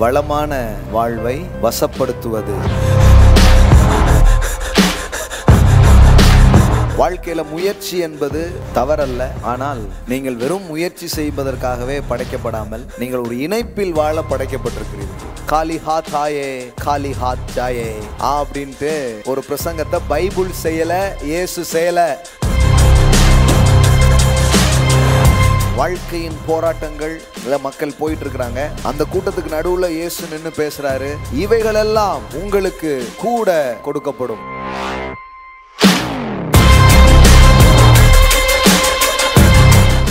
வளமான வாழ்வை வசப்படுத்துவது. வாழ்க்கையில முயற்சி என்பது தவறல்ல. ஆனால் நீங்கள் வெறும் முயற்சி செய்வதற்காகவே படைக்கப்படாமல் நீங்கள் ஒரு இணைப்பில் வாழ படைக்கப்பட்டிருக்கிறீர்கள். காலி ஹாத் ஆயே காலி ஹாத் ஜாயே அப்படின்ட்டு ஒரு பிரசங்கத்தை பைபிள் செய்யல, இயேசு செய்யல. வாழ்க்கையின் போராட்டங்கள் மக்கள் போயிட்டு இருக்கிறாங்க. அந்த கூட்டத்துக்கு நடுவுல இயேசு நின்று பேசுறாரு, இவைகளெல்லாம் உங்களுக்கு கூட கொடுக்கப்படும்.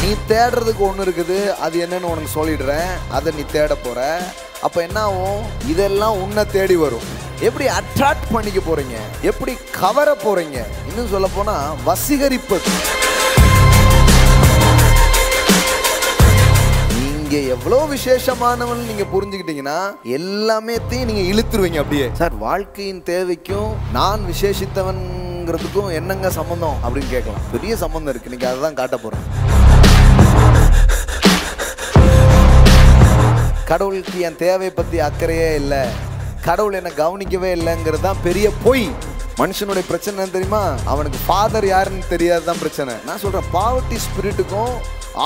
நீ தேடுறதுக்கு ஒண்ணு இருக்குது, அது என்னன்னு உனக்கு சொல்லிடுறேன், அதை நீ தேட போற. அப்ப என்ன ஆகும்? இதெல்லாம் உன்னை தேடி வரும். எப்படி அட்ராக்ட் பண்ணிக்க போறீங்க, எப்படி கவர போறீங்க, இன்னும் சொல்ல போனா வசீகரிப்பது. எவ்வளவு விசேஷமானவன் நீங்க புரிஞ்சுக்கிட்டீங்கன்னா எல்லாமே நீங்க இழுத்துருவீங்க அப்படியே. சார், வாழ்க்கையின் தேவைக்கும் நான் விசேஷித்தவன்ங்கிறதுக்கும் என்னங்க சம்பந்தம் அப்படின்னு கேட்கலாம். பெரிய சம்பந்தம் இருக்கு. நீங்க அதை தான் காட்ட போறேன். கடவுளுக்கு என் தேவை பத்தி அக்கறையே இல்லை, கடவுள் என்னை கவனிக்கவே இல்லைங்கிறது தான் பெரிய பொய். மனுஷனுடைய பிரச்சனை என்ன தெரியுமா? அவனுக்கு ஃபாதர் யாருன்னு தெரியாதுதான் பிரச்சனை. நான் சொல்றேன், பாவர்ட்டி ஸ்பிரிட்டுக்கும்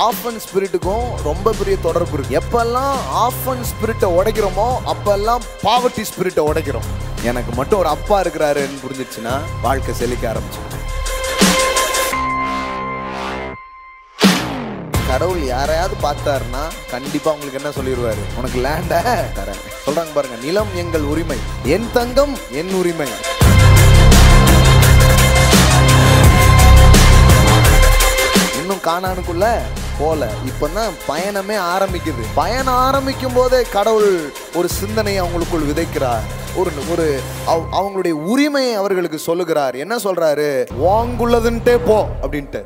ஆஃபன் ஸ்பிரிட்டுக்கும் ரொம்ப பெரிய தொடர்பு இருக்கு. எப்பெல்லாம் ஆஃபன் ஸ்பிரிட்டை உடைக்கிறோமோ அப்பெல்லாம் பாவர்ட்டி ஸ்பிரிட்டை உடைக்கிறோம். எனக்கு மட்டும் ஒரு அப்பா இருக்கிறாருன்னு புரிஞ்சிச்சுன்னா வாழ்க்கை செழிக்க ஆரம்பிச்சு. கடவுள் யாரையாவது பார்த்தாருன்னா கண்டிப்பா உங்களுக்கு என்ன சொல்லிடுவாரு? உனக்கு லேண்ட தரேன். சொல்றாங்க பாருங்க, நிலம் எங்கள் உரிமை, என் தங்கம் என் உரிமை. இன்னும் கானானுக்குள்ள போல, இப்பதான் பயணமே ஆரம்பிக்குது. பயணம் ஆரம்பிக்கும் போதே கடவுள் ஒரு சிந்தனையை அவங்களுக்குள் விதைக்கிறார். ஒரு அவங்களுடைய உரிமையை அவர்களுக்கு சொல்லுகிறார். என்ன சொல்றாரு? வாங்குள்ளதுன்ட்டே போ அப்படின்ட்டு.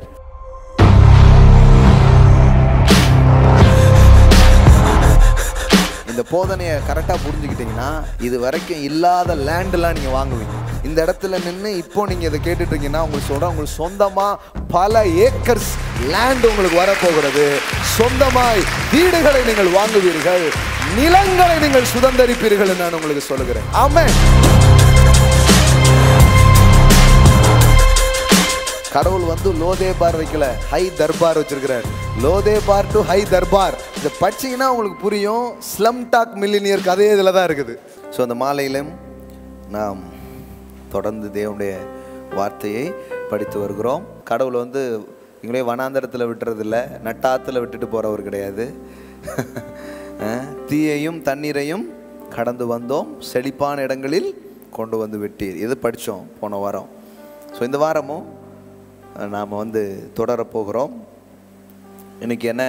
இந்த போதனையை கரெக்டா புரிஞ்சுக்கிட்டீங்கன்னா இது வரைக்கும் இல்லாத லேண்ட்லாம் நீங்க வாங்குவீங்க. இந்த இடத்துல நின்று இப்போ நீங்க இதை கேட்டுட்டு இருக்கீங்கன்னா உங்களுக்கு சொல்றேன், உங்களுக்கு சொந்தமா பல ஏக்கர்ஸ் லேண்ட் உங்களுக்கு வரப்போகிறது. சொந்தமாய் வீடுகளை நீங்கள் வாங்குவீர்கள், நிலங்களை நீங்கள் சுதந்திரிப்பீர்கள். நான் உங்களுக்கு சொல்லுகிறேன். ஆமென். கடவுள் லோதேபார் வைக்கல, ஹை தர்பார் வச்சிருக்கிறார். Lo Debar to high Darbar. இதை படிச்சீங்கன்னா உங்களுக்கு புரியும். ஸ்லம் டாக் மில்லினியர் கதையே இதில் தான் இருக்குது. ஸோ அந்த மாலையிலும் நாம் தொடர்ந்து தேவனுடைய வார்த்தையை படித்து வருகிறோம். கடவுள் எங்களே வனாந்தரத்தில் விட்டுறதில்ல, நட்டாத்தில் விட்டுட்டு போகிறவர் கிடையாது. தீயையும் தண்ணீரையும் கடந்து வந்தோம், செழிப்பான இடங்களில் கொண்டு வந்து விட்டீர். இது படித்தோம் போன வாரம். ஸோ இந்த வாரமும் நாம் தொடரப்போகிறோம். இன்னைக்கு என்ன,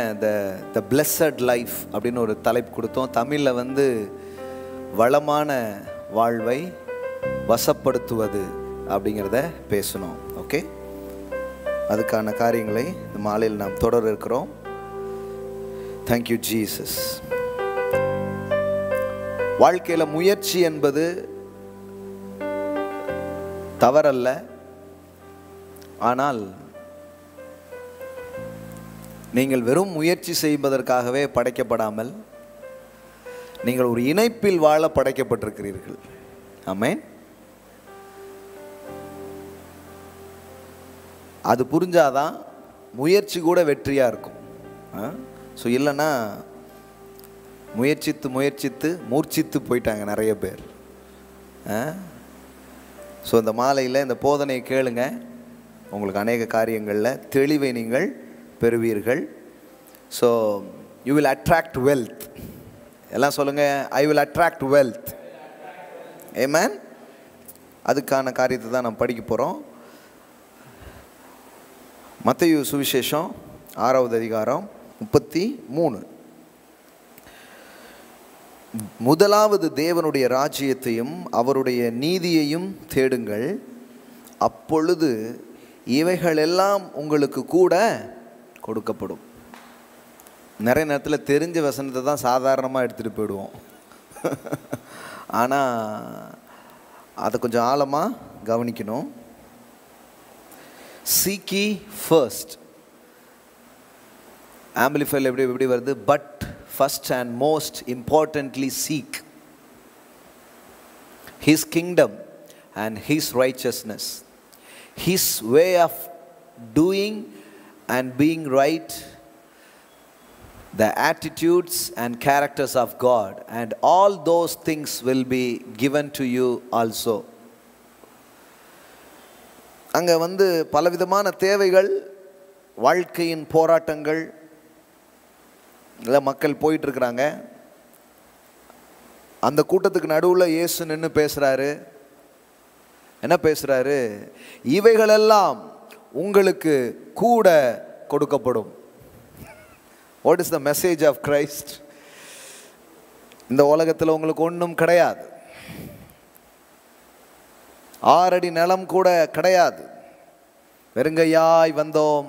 த பிளெஸட் லைஃப் அப்படின்னு ஒரு தலைப்பு கொடுத்தோம். தமிழில் வளமான வாழ்வை வசப்படுத்துவது அப்படிங்கிறத பேசணும். ஓகே, அதுக்கான காரியங்களை இந்த மாலையில் நாம் தொடர இருக்கிறோம். Thank you Jesus. வாழ்க்கையில் முயற்சி என்பது தவறல்ல. ஆனால் நீங்கள் வெறும் முயற்சி செய்வதற்காகவே படைக்கப்படாமல் நீங்கள் ஒரு இணைப்பில் வாழ படைக்கப்பட்டிருக்கிறீர்கள். ஆமென். அது புரிஞ்சாதான் முயற்சி கூட வெற்றியாக இருக்கும். ஸோ இல்லைன்னா முயற்சித்து முயற்சித்து மூர்ச்சித்து போயிட்டாங்க நிறைய பேர். ஸோ இந்த மாலையில் இந்த போதனையை கேளுங்க, உங்களுக்கு அநேக காரியங்களில் தெளிவை நீங்கள் பெறுவீர்கள். So you will attract wealth. எல்லாம் சொல்லுங்கள், ஐ வில் அட்ராக்ட் வெல்த். ஆமென். அதுக்கான காரியத்தை தான் நாம் படிக்க போகிறோம். மத்தேயு சுவிசேஷம் 6வது அதிகாரம் 33. முதலாவது தேவனுடைய ராஜ்யத்தையும் அவருடைய நீதியையும் தேடுங்கள், அப்பொழுது இவைகளெல்லாம் உங்களுக்கு கூட கொடுக்கப்படும். நிறைய நேரத்தில் தெரிஞ்ச வசனத்தை தான் சாதாரணமாக எடுத்துகிட்டு போயிடுவோம். ஆனால் அதை கொஞ்சம் ஆழமாக கவனிக்கணும். Seek ye first. ஆம்பிளிஃபைல எப்படி வருது? But first and most importantly seek. His kingdom and His righteousness, His way of doing and being right, the attitudes and characters of God, and all those things will be given to you also. அங்கே வந்து பலவிதமான தேவைகள், வாழ்க்கையின் போராட்டங்கள் மக்கள் போயிட்டுருக்குறாங்க. அந்த கூட்டத்துக்கு நடுவில் இயேசு நின்று பேசுகிறாரு. என்ன பேசுகிறாரு? இவைகளெல்லாம் உங்களுக்கு கூட கொடுக்கப்படும். What is the message of Christ? இந்த உலகத்தில் உங்களுக்கு ஒன்றும் கிடையாது. 6 அடி நிலம் கூட கிடையாது. வெறுங்கையாய் வந்தோம்,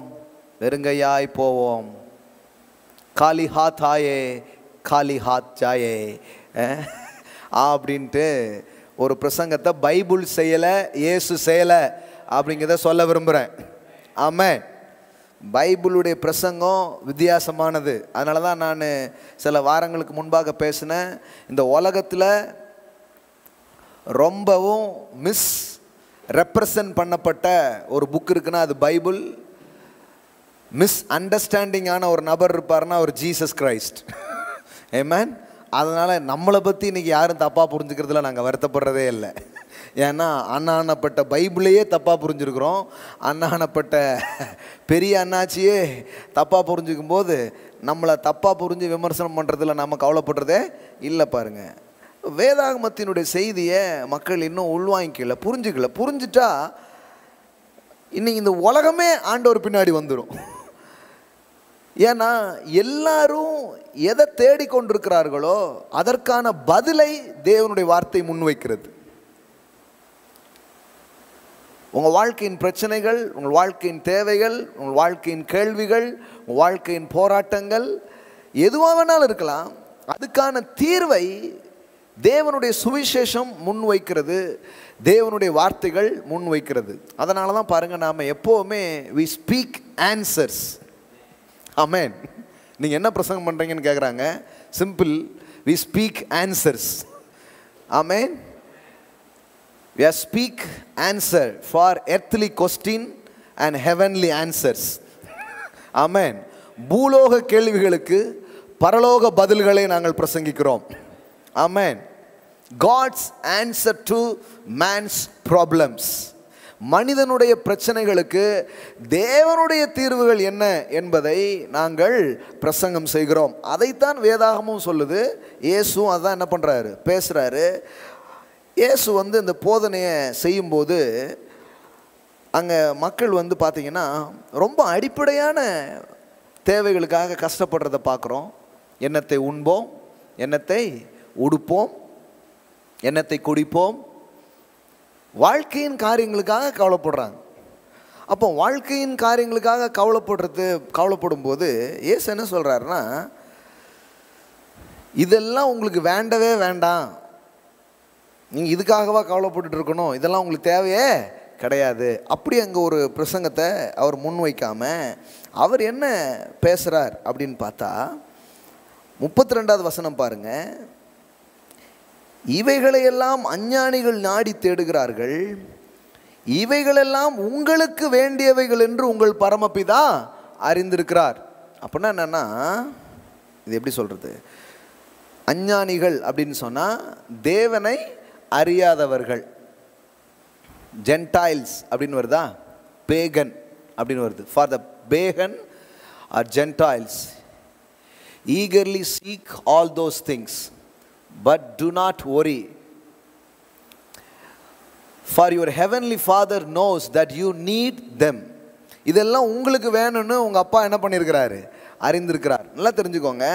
வெறுங்கையாய் போவோம். காலி ஹாத் ஆயே காலி ஹாத் ஜாயே அப்படின்ட்டு ஒரு பிரசங்கத்தை பைபிள் செய்யலை, இயேசு செய்யலை அப்படிங்கிறத சொல்ல விரும்புகிறேன். ஆமென். பைபிளுடைய பிரசங்கம் வித்தியாசமானது. அதனால தான் நான் சில வாரங்களுக்கு முன்பாக பேசினேன். இந்த உலகத்தில் ரொம்பவும் மிஸ் ரெப்ரசன்ட் பண்ணப்பட்ட ஒரு புக் இருக்குன்னா அது பைபிள். மிஸ் அண்டர்ஸ்டாண்டிங்கான ஒரு நபர் இருப்பார்னா அவர் ஜீசஸ் கிரைஸ்ட். ஆமென். அதனால் நம்மளை பற்றி இன்றைக்கி யாரும் தப்பாக புரிஞ்சுக்கிறதுல நாங்கள் வருத்தப்படுறதே இல்லை. ஏன்னா அண்ணானப்பட்ட பைபிளையே தப்பாக புரிஞ்சுருக்குறோம். அண்ணானப்பட்ட பெரிய அண்ணாச்சியே தப்பாக புரிஞ்சுக்கும் போது நம்மளை தப்பாக புரிஞ்சு விமர்சனம் பண்ணுறதுல நம்ம கவலைப்படுறதே இல்லை. பாருங்கள், வேதாகமத்தினுடைய செய்தியை மக்கள் இன்னும் உள்வாங்கிக்கல, புரிஞ்சுக்கல. புரிஞ்சுட்டா இன்னைக்கு இந்த உலகமே ஆண்டவர் பின்னாடி வந்துடும். ஏன்னா எல்லாரும் எதை தேடிக்கொண்டிருக்கிறார்களோ அதற்கான பதிலை தேவனுடைய வார்த்தை முன்வைக்கிறது. உங்கள் வாழ்க்கையின் பிரச்சனைகள், உங்கள் வாழ்க்கையின் தேவைகள், உங்கள் வாழ்க்கையின் கேள்விகள், உங்கள் வாழ்க்கையின் போராட்டங்கள் எதுவாக வேணாலும் இருக்கலாம். அதுக்கான தீர்வை தேவனுடைய சுவிசேஷம் முன்வைக்கிறது, தேவனுடைய வார்த்தைகள் முன்வைக்கிறது. அதனால தான் பாருங்கள், நாம் எப்போவுமே we speak answers. ஆமென். நீங்கள் என்ன பிரசங்கம் பண்ணுறீங்கன்னு கேட்குறாங்க. Simple, we speak answers. Amen. We speak answer for earthly question and heavenly answers. ஆமென். பூலோக கேள்விகளுக்கு பரலோக பதில்களை நாங்கள் பிரசங்கிக்கிறோம். ஆமென். God's answer to man's problems. மனிதனுடைய பிரச்சனைகளுக்கு தேவனுடைய தீர்வுகள் என்ன என்பதை நாங்கள் பிரசங்கம் செய்கிறோம். அதைத்தான் வேதாகமும் சொல்லுது. இயேசுவும் அதான் என்ன பண்ணுறாரு, பேசுகிறாரு. இயேசு வந்து இந்த போதனையை செய்யும்போது அங்கே மக்கள் வந்து பார்த்திங்கன்னா ரொம்ப அடிப்படையான தேவைகளுக்காக கஷ்டப்படுறதை பார்க்குறோம். எண்ணத்தை உண்போம், எண்ணத்தை உடுப்போம், எண்ணத்தை குடிப்போம், வாழ்க்கையின் காரியங்களுக்காக கவலைப்படுறாங்க. அப்போ வாழ்க்கையின் காரியங்களுக்காக கவலைப்படும் போது இயேசு என்ன சொல்கிறாருன்னா, இதெல்லாம் உங்களுக்கு வேண்டவே வேண்டாம், நீங்கள் இதுக்காகவா கவலைப்பட்டு இருக்கணும், இதெல்லாம் உங்களுக்கு தேவையே கிடையாது. அப்படி அங்கே ஒரு பிரசங்கத்தை அவர் முன்வைக்காமல் அவர் என்ன பேசுகிறார் அப்படின்னு பார்த்தா 32வது வசனம் பாருங்கள். இவைகளையெல்லாம் அஞ்ஞானிகள் நாடி தேடுகிறார்கள், இவைகளெல்லாம் உங்களுக்கு வேண்டியவைகள் என்று உங்கள் பரமபிதா அறிந்திருக்கிறார். அப்படின்னா என்னன்னா, இது எப்படி சொல்கிறது, அஞ்ஞானிகள் அப்படின்னு சொன்னால் தேவனை அறியாதவர்கள், ஜென்டைல்ஸ் அப்படின்னு வருதா, பேகன் அப்படின்னு வருது. For the pagan or gentiles eagerly seek all those things, but do not worry, for your heavenly Father knows that you need them. இதெல்லாம் உங்களுக்கு வேணும்னு உங்கள் அப்பா என்ன பண்ணியிருக்கிறாரு, அறிந்திருக்கிறார். நல்லா தெரிஞ்சுக்கோங்க,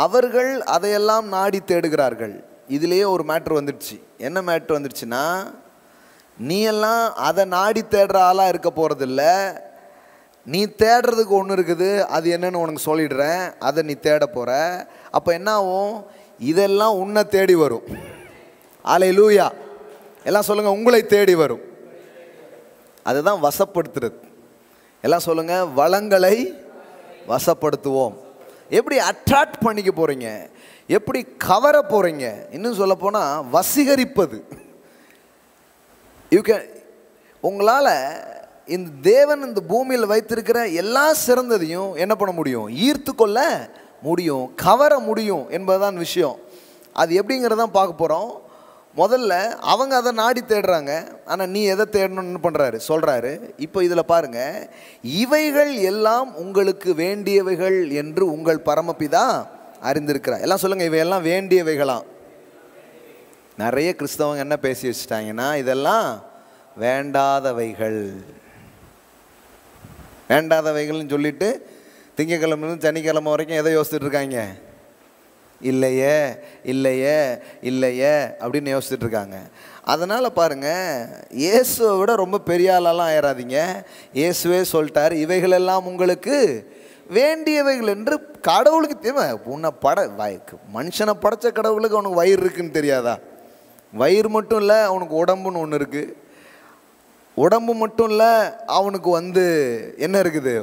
அவர்கள் அதையெல்லாம் நாடி தேடுகிறார்கள். இதுலேயே ஒரு மேட்ரு வந்துடுச்சு. என்ன மேட்ரு வந்துடுச்சுன்னா, நீ எல்லாம் அதை நாடி தேடுற ஆளாக இருக்க போகிறதில்ல. நீ தேடுறதுக்கு ஒன்று இருக்குது, அது என்னன்னு உனக்கு சொல்லிடுறேன், அதை நீ தேட போகிற. அப்போ என்ன ஆகும், இதெல்லாம் உன்னை தேடி வரும். அல்லேலூயா. எல்லாம் சொல்லுங்கள், உங்களை தேடி வரும். அதுதான் வசப்படுத்துறது. எல்லாம் சொல்லுங்கள், வளங்களை வசப்படுத்துவோம். எப்படி அட்ராக்ட் பண்ணிக்க போகிறீங்க, எப்படி கவர போகிறீங்க, இன்னும் சொல்லப்போனால் வசீகரிப்பது. யூ கேன், உங்களால் இந்த தேவன் இந்த பூமியில் வைத்திருக்கிற எல்லா சிறந்ததையும் என்ன பண்ண முடியும்? ஈர்த்து கொள்ள முடியும், கவர முடியும் என்பதுதான் விஷயம். அது எப்படிங்கிறதான் பார்க்க போகிறோம். முதல்ல அவங்க அதை நாடி தேடுறாங்க. ஆனால் நீ எதை தேடணும்னு பண்ணுறாரு சொல்கிறாரு. இப்போ இதில் பாருங்கள், இவைகள் எல்லாம் உங்களுக்கு வேண்டியவைகள் என்று உங்கள் பரமபிதா அறிந்திருக்கிறார். எல்லாம் சொல்லுங்கள், இவையெல்லாம் வேண்டியவைகளாம். நிறைய கிறிஸ்தவங்க என்ன பேசி வச்சுட்டாங்கன்னா, இதெல்லாம் வேண்டாதவைகள். வேண்டாதவைகள்னு சொல்லிட்டு திங்கக்கிழமைலேருந்து சனிக்கிழமை வரைக்கும் எதை யோசிச்சுட்டு இருக்காங்க? இல்லையே இல்லையே இல்லையே அப்படின்னு யோசிச்சுட்டு இருக்காங்க. அதனால் பாருங்கள், இயேசுவை விட ரொம்ப பெரிய ஆளெல்லாம் ஆயிடாதீங்க. இயேசுவே சொல்லிட்டார், இவைகளெல்லாம் உங்களுக்கு வேண்டியவைகள் என்று. கடவுளுக்கு தெரியுமா? உன்னை மனுஷனை படைச்ச கடவுளுக்கு அவனுக்கு வயிறு இருக்குன்னு தெரியாதா? வயிறு மட்டும் இல்லை, அவனுக்கு உடம்புன்னு ஒன்று இருக்குது. உடம்பு மட்டும் இல்லை, அவனுக்கு என்ன இருக்குது?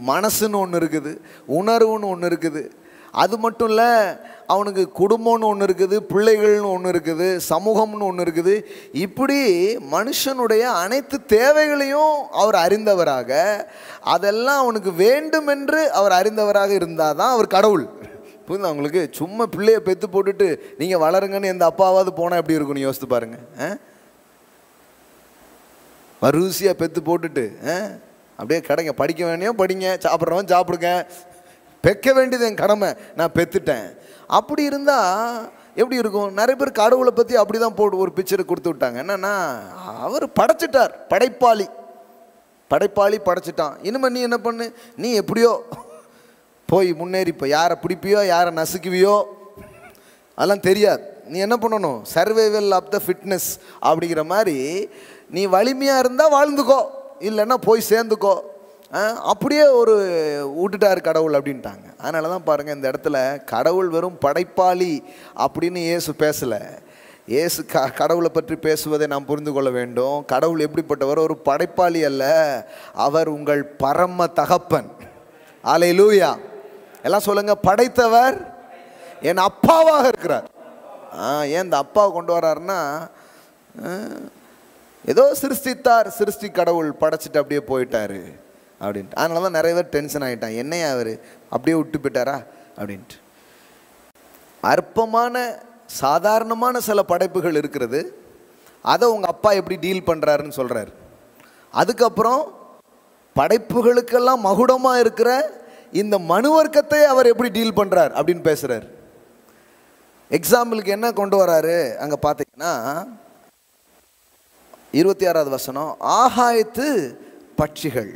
மனசுன்னு ஒன்று இருக்குது, உணர்வுன்னு ஒன்று இருக்குது. அது மட்டும் இல்லை, அவனுக்கு குடும்பம்னு ஒன்று இருக்குது, பிள்ளைகள்னு ஒன்று இருக்குது, சமூகம்னு ஒன்று இருக்குது. இப்படி மனுஷனுடைய அனைத்து தேவைகளையும் அவர் அறிந்தவராக, அதெல்லாம் அவனுக்கு வேண்டும் என்று அவர் அறிந்தவராக இருந்தால் தான் அவர் கடவுள். புரியுது அவங்களுக்கு? சும்மா பிள்ளைய பெற்று போட்டுட்டு நீங்கள் வளருங்கன்னு எந்த அப்பாவாவது போனால் எப்படி இருக்குன்னு யோசித்து பாருங்கள். வரிசையாக பெற்று போட்டுட்டு அப்படியே கிடைங்க, படிக்க வேண்டியும் படிங்க, சாப்பிட்றவன் சாப்பிடுங்க, பெக்க வேண்டியது என் கடமை, நான் பெற்றுட்டேன். அப்படி இருந்தால் எப்படி இருக்கும்? நிறைய பேர் கடவுளை பற்றி அப்படி தான் போட்டு ஒரு பிக்சரை கொடுத்து விட்டாங்க. என்னன்னா, அவர் படைச்சிட்டார், படைப்பாளி. படைப்பாளி படைச்சிட்டான். இனிமேல் நீ என்ன பண்ணு, நீ எப்படியோ போய் முன்னேறிப்போ, யாரை பிடிப்பியோ யாரை நசுக்குவியோ அதெல்லாம் தெரியாது. நீ என்ன பண்ணணும்? சர்வைவல் ஆஃப் த ஃபிட்னஸ் அப்படிங்கிற மாதிரி, நீ வலிமையாக இருந்தால் வாழ்ந்துக்கோ, இல்லைன்னா போய் சேர்ந்துக்கோ. அப்படியே ஒரு விட்டுட்டார் கடவுள் அப்படின்ட்டாங்க. அதனால தான் பாருங்கள், இந்த இடத்துல கடவுள் வெறும் படைப்பாளி அப்படின்னு இயேசு பேசலை. இயேசு கடவுளை பற்றி பேசுவதை நாம் புரிந்து கொள்ள வேண்டும். கடவுள் எப்படிப்பட்டவர்? ஒரு படைப்பாளி அல்ல, அவர் உங்கள் பரம தகப்பன். அல்லேலூயா. எல்லாம் சொல்லுங்க, படைத்தவர் என் அப்பாவாக இருக்கிறார். ஏன் இந்த அப்பாவை கொண்டு வர்றாருன்னா, ஏதோ சிருஷ்டித்தார், சிருஷ்டி கடவுள் படைச்சிட்டு அப்படியே போயிட்டாரு அப்படின்ட்டு. அதனால தான் நிறைய பேர் டென்ஷன் ஆகிட்டான், என்னையா அவர் அப்படியே விட்டு போயிட்டாரா அப்படின்ட்டு. அற்பமான சாதாரணமான சில படைப்புகள் இருக்கிறது, அதை உங்கள் அப்பா எப்படி டீல் பண்ணுறாருன்னு சொல்கிறார். அதுக்கப்புறம் படைப்புகளுக்கெல்லாம் மகுடமாக இருக்கிற இந்த மனுவர்க்கத்தை அவர் எப்படி டீல் பண்ணுறார் அப்படின்னு பேசுகிறார். எக்ஸாம்பிளுக்கு என்ன கொண்டு வராரு அங்கே பார்த்தீங்கன்னா, 26வது வசனம், ஆகாயத்து பட்சிகள்,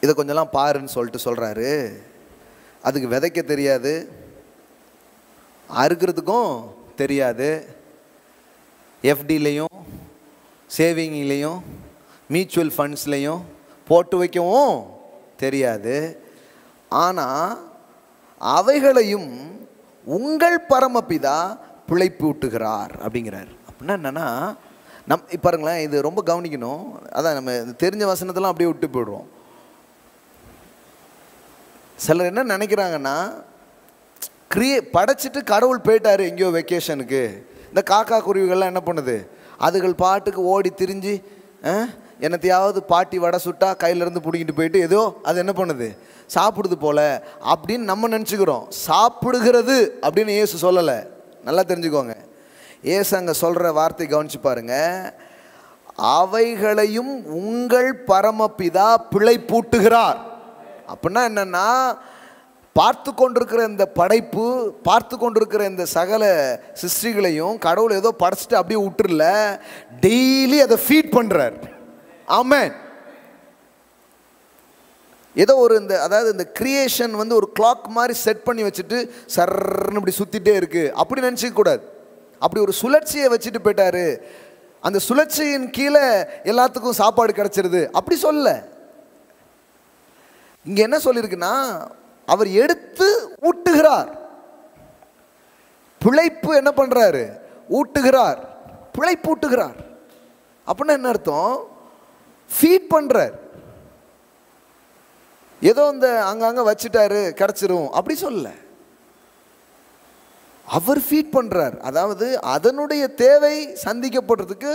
இதை கொஞ்சம்லாம் பாருன்னு சொல்லிட்டு சொல்கிறாரு. அதுக்கு விதைக்க தெரியாது, அறுக்கிறதுக்கும் தெரியாது, எஃப்டிலையும் சேவிங்லேயும் மியூச்சுவல் ஃபண்ட்ஸ்லையும் போட்டு வைக்கவும் தெரியாது. ஆனால் அவைகளையும் உங்கள் பரமபிதா பிழைப்பு ஊட்டுகிறார் அப்படிங்கிறார். அப்படின்னா என்னென்னா, பாருங்களேன், இது ரொம்ப கவனிக்கணும். அதான் நம்ம தெரிஞ்ச வசனத்தெல்லாம் அப்படியே விட்டு போயிடுவோம். சிலர் என்ன நினைக்கிறாங்கன்னா, படைச்சிட்டு கடவுள் போயிட்டாரு எங்கேயோ வெக்கேஷனுக்கு. இந்த காக்கா குருவிகள்லாம் என்ன பண்ணுது? அதுகள் பாட்டுக்கு ஓடி திரிஞ்சு என்னத்தையாவது பாட்டி வடை சுட்டா கையிலேருந்து பிடிக்கிட்டு போயிட்டு ஏதோ அது என்ன பண்ணுது? சாப்பிடுது போல அப்படின்னு நம்ம நினச்சிக்கிறோம். சாப்பிடுகிறது அப்படின்னு இயேசு சொல்லலை, நல்லா தெரிஞ்சுக்கோங்க. இயேசு அங்கே சொல்கிற வார்த்தை கவனிச்சு பாருங்க, அவைகளையும் உங்கள் பரமபிதா பிழைப்பூட்டுகிறார். அப்படின்னா என்னன்னா, பார்த்து கொண்டிருக்கிற இந்த படைப்பு, பார்த்து கொண்டிருக்கிற இந்த சகல சிருஷ்டிகளையும் கடவுள் ஏதோ படைச்சிட்டு அப்படியே விட்டுருல, டெய்லி அதை ஃபீட் பண்ணுறார். ஆமென். ஏதோ ஒரு அதாவது இந்த கிரியேஷன் ஒரு கிளாக் மாதிரி செட் பண்ணி வச்சுட்டு சர்ன்னு இப்படி சுற்றிட்டே இருக்குது அப்படி நினச்சிக்க கூடாது. அப்படி ஒரு சுழற்சியை வச்சுட்டு போயிட்டாரு, அந்த சுழற்சியின் கீழே எல்லாத்துக்கும் சாப்பாடு கிடைச்சிருது அப்படி சொல்ல. இங்க என்ன சொல்லியிருக்குன்னா, அவர் எடுத்து ஊட்டுகிறார். பிழைப்பு என்ன பண்றாரு? ஊட்டுகிறார், பிழைப்பு ஊட்டுகிறார். அப்படின்னா என்ன அர்த்தம்? ஃபீட் பண்றார். ஏதோ அங்கங்க வச்சுட்டாரு கிடைச்சிரும் அப்படி சொல்ல. அவர் ஃபீட் பண்ணுறார். அதாவது அதனுடைய தேவை சந்திக்கப்படுறதுக்கு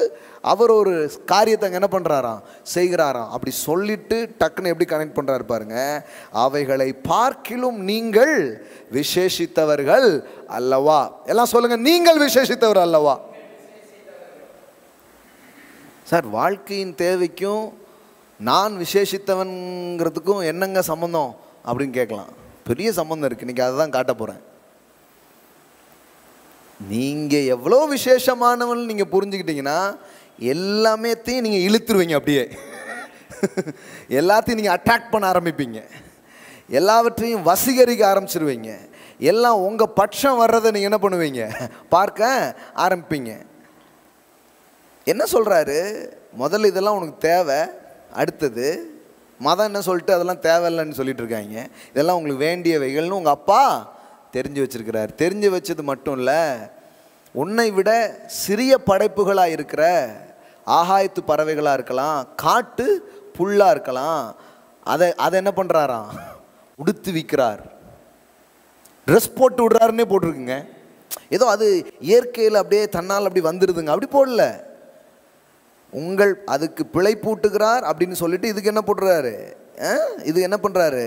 அவர் ஒரு காரியத்தை என்ன பண்ணுறாராம், செய்கிறாராம். அப்படி சொல்லிட்டு டக்குன்னு எப்படி கனெக்ட் பண்ணுறாரு பாருங்க. அவைகளை பார்க்கிலும் நீங்கள் விசேஷித்தவர்கள் அல்லவா. எல்லாம் சொல்லுங்க, நீங்கள் விசேஷித்தவர் அல்லவா. சார், வாழ்க்கையின் தேவைக்கும் நான் விசேஷித்தவன்கிறதுக்கும் என்னங்க சம்மந்தம் அப்படின்னு கேட்கலாம். பெரிய சம்மந்தம் இருக்குது. இன்றைக்கி அதை தான் காட்ட போகிறேன். நீங்கள் எவ்வளோ விசேஷமானவன் நீங்கள் புரிஞ்சுக்கிட்டீங்கன்னா எல்லாமேத்தையும் நீங்கள் இழுத்துருவீங்க. அப்படியே எல்லாத்தையும் நீங்கள் அட்ராக்ட் பண்ண ஆரம்பிப்பீங்க. எல்லாவற்றையும் வசீகரிக்க ஆரம்பிச்சிருவீங்க. எல்லாம் உங்கள் பட்சம் வர்றதை நீங்கள் என்ன பண்ணுவீங்க, பார்க்க ஆரம்பிப்பீங்க. என்ன சொல்கிறாரு, முதல்ல இதெல்லாம் உனக்கு தேவை, அடுத்தது மதம் என்ன சொல்லிட்டு அதெல்லாம் தேவையில்லைன்னு சொல்லிட்டு இருக்காங்க. இதெல்லாம் உங்களுக்கு வேண்டியவைகள்னு உங்கள் அப்பா தெரிஞ்சு வச்சிருக்கிறார். தெரிஞ்சு வச்சது மட்டும் இல்லை, உன்னை விட சிறிய படைப்புகளாக இருக்கிற ஆகாயத்து பறவைகளாக இருக்கலாம், காட்டு புல்லாக இருக்கலாம், அதை என்ன பண்ணுறாராம், உடுத்து விற்கிறார். ட்ரெஸ் போட்டு விடுறாருன்னே போட்டிருக்குங்க. ஏதோ அது இயற்கையில் அப்படியே தன்னால் அப்படி வந்துடுதுங்க, அப்படி போடல. உங்கள் அதுக்கு பிழை பூட்டுகிறார் அப்படின்னு சொல்லிட்டு இதுக்கு என்ன போடுறாரு, இது என்ன பண்ணுறாரு,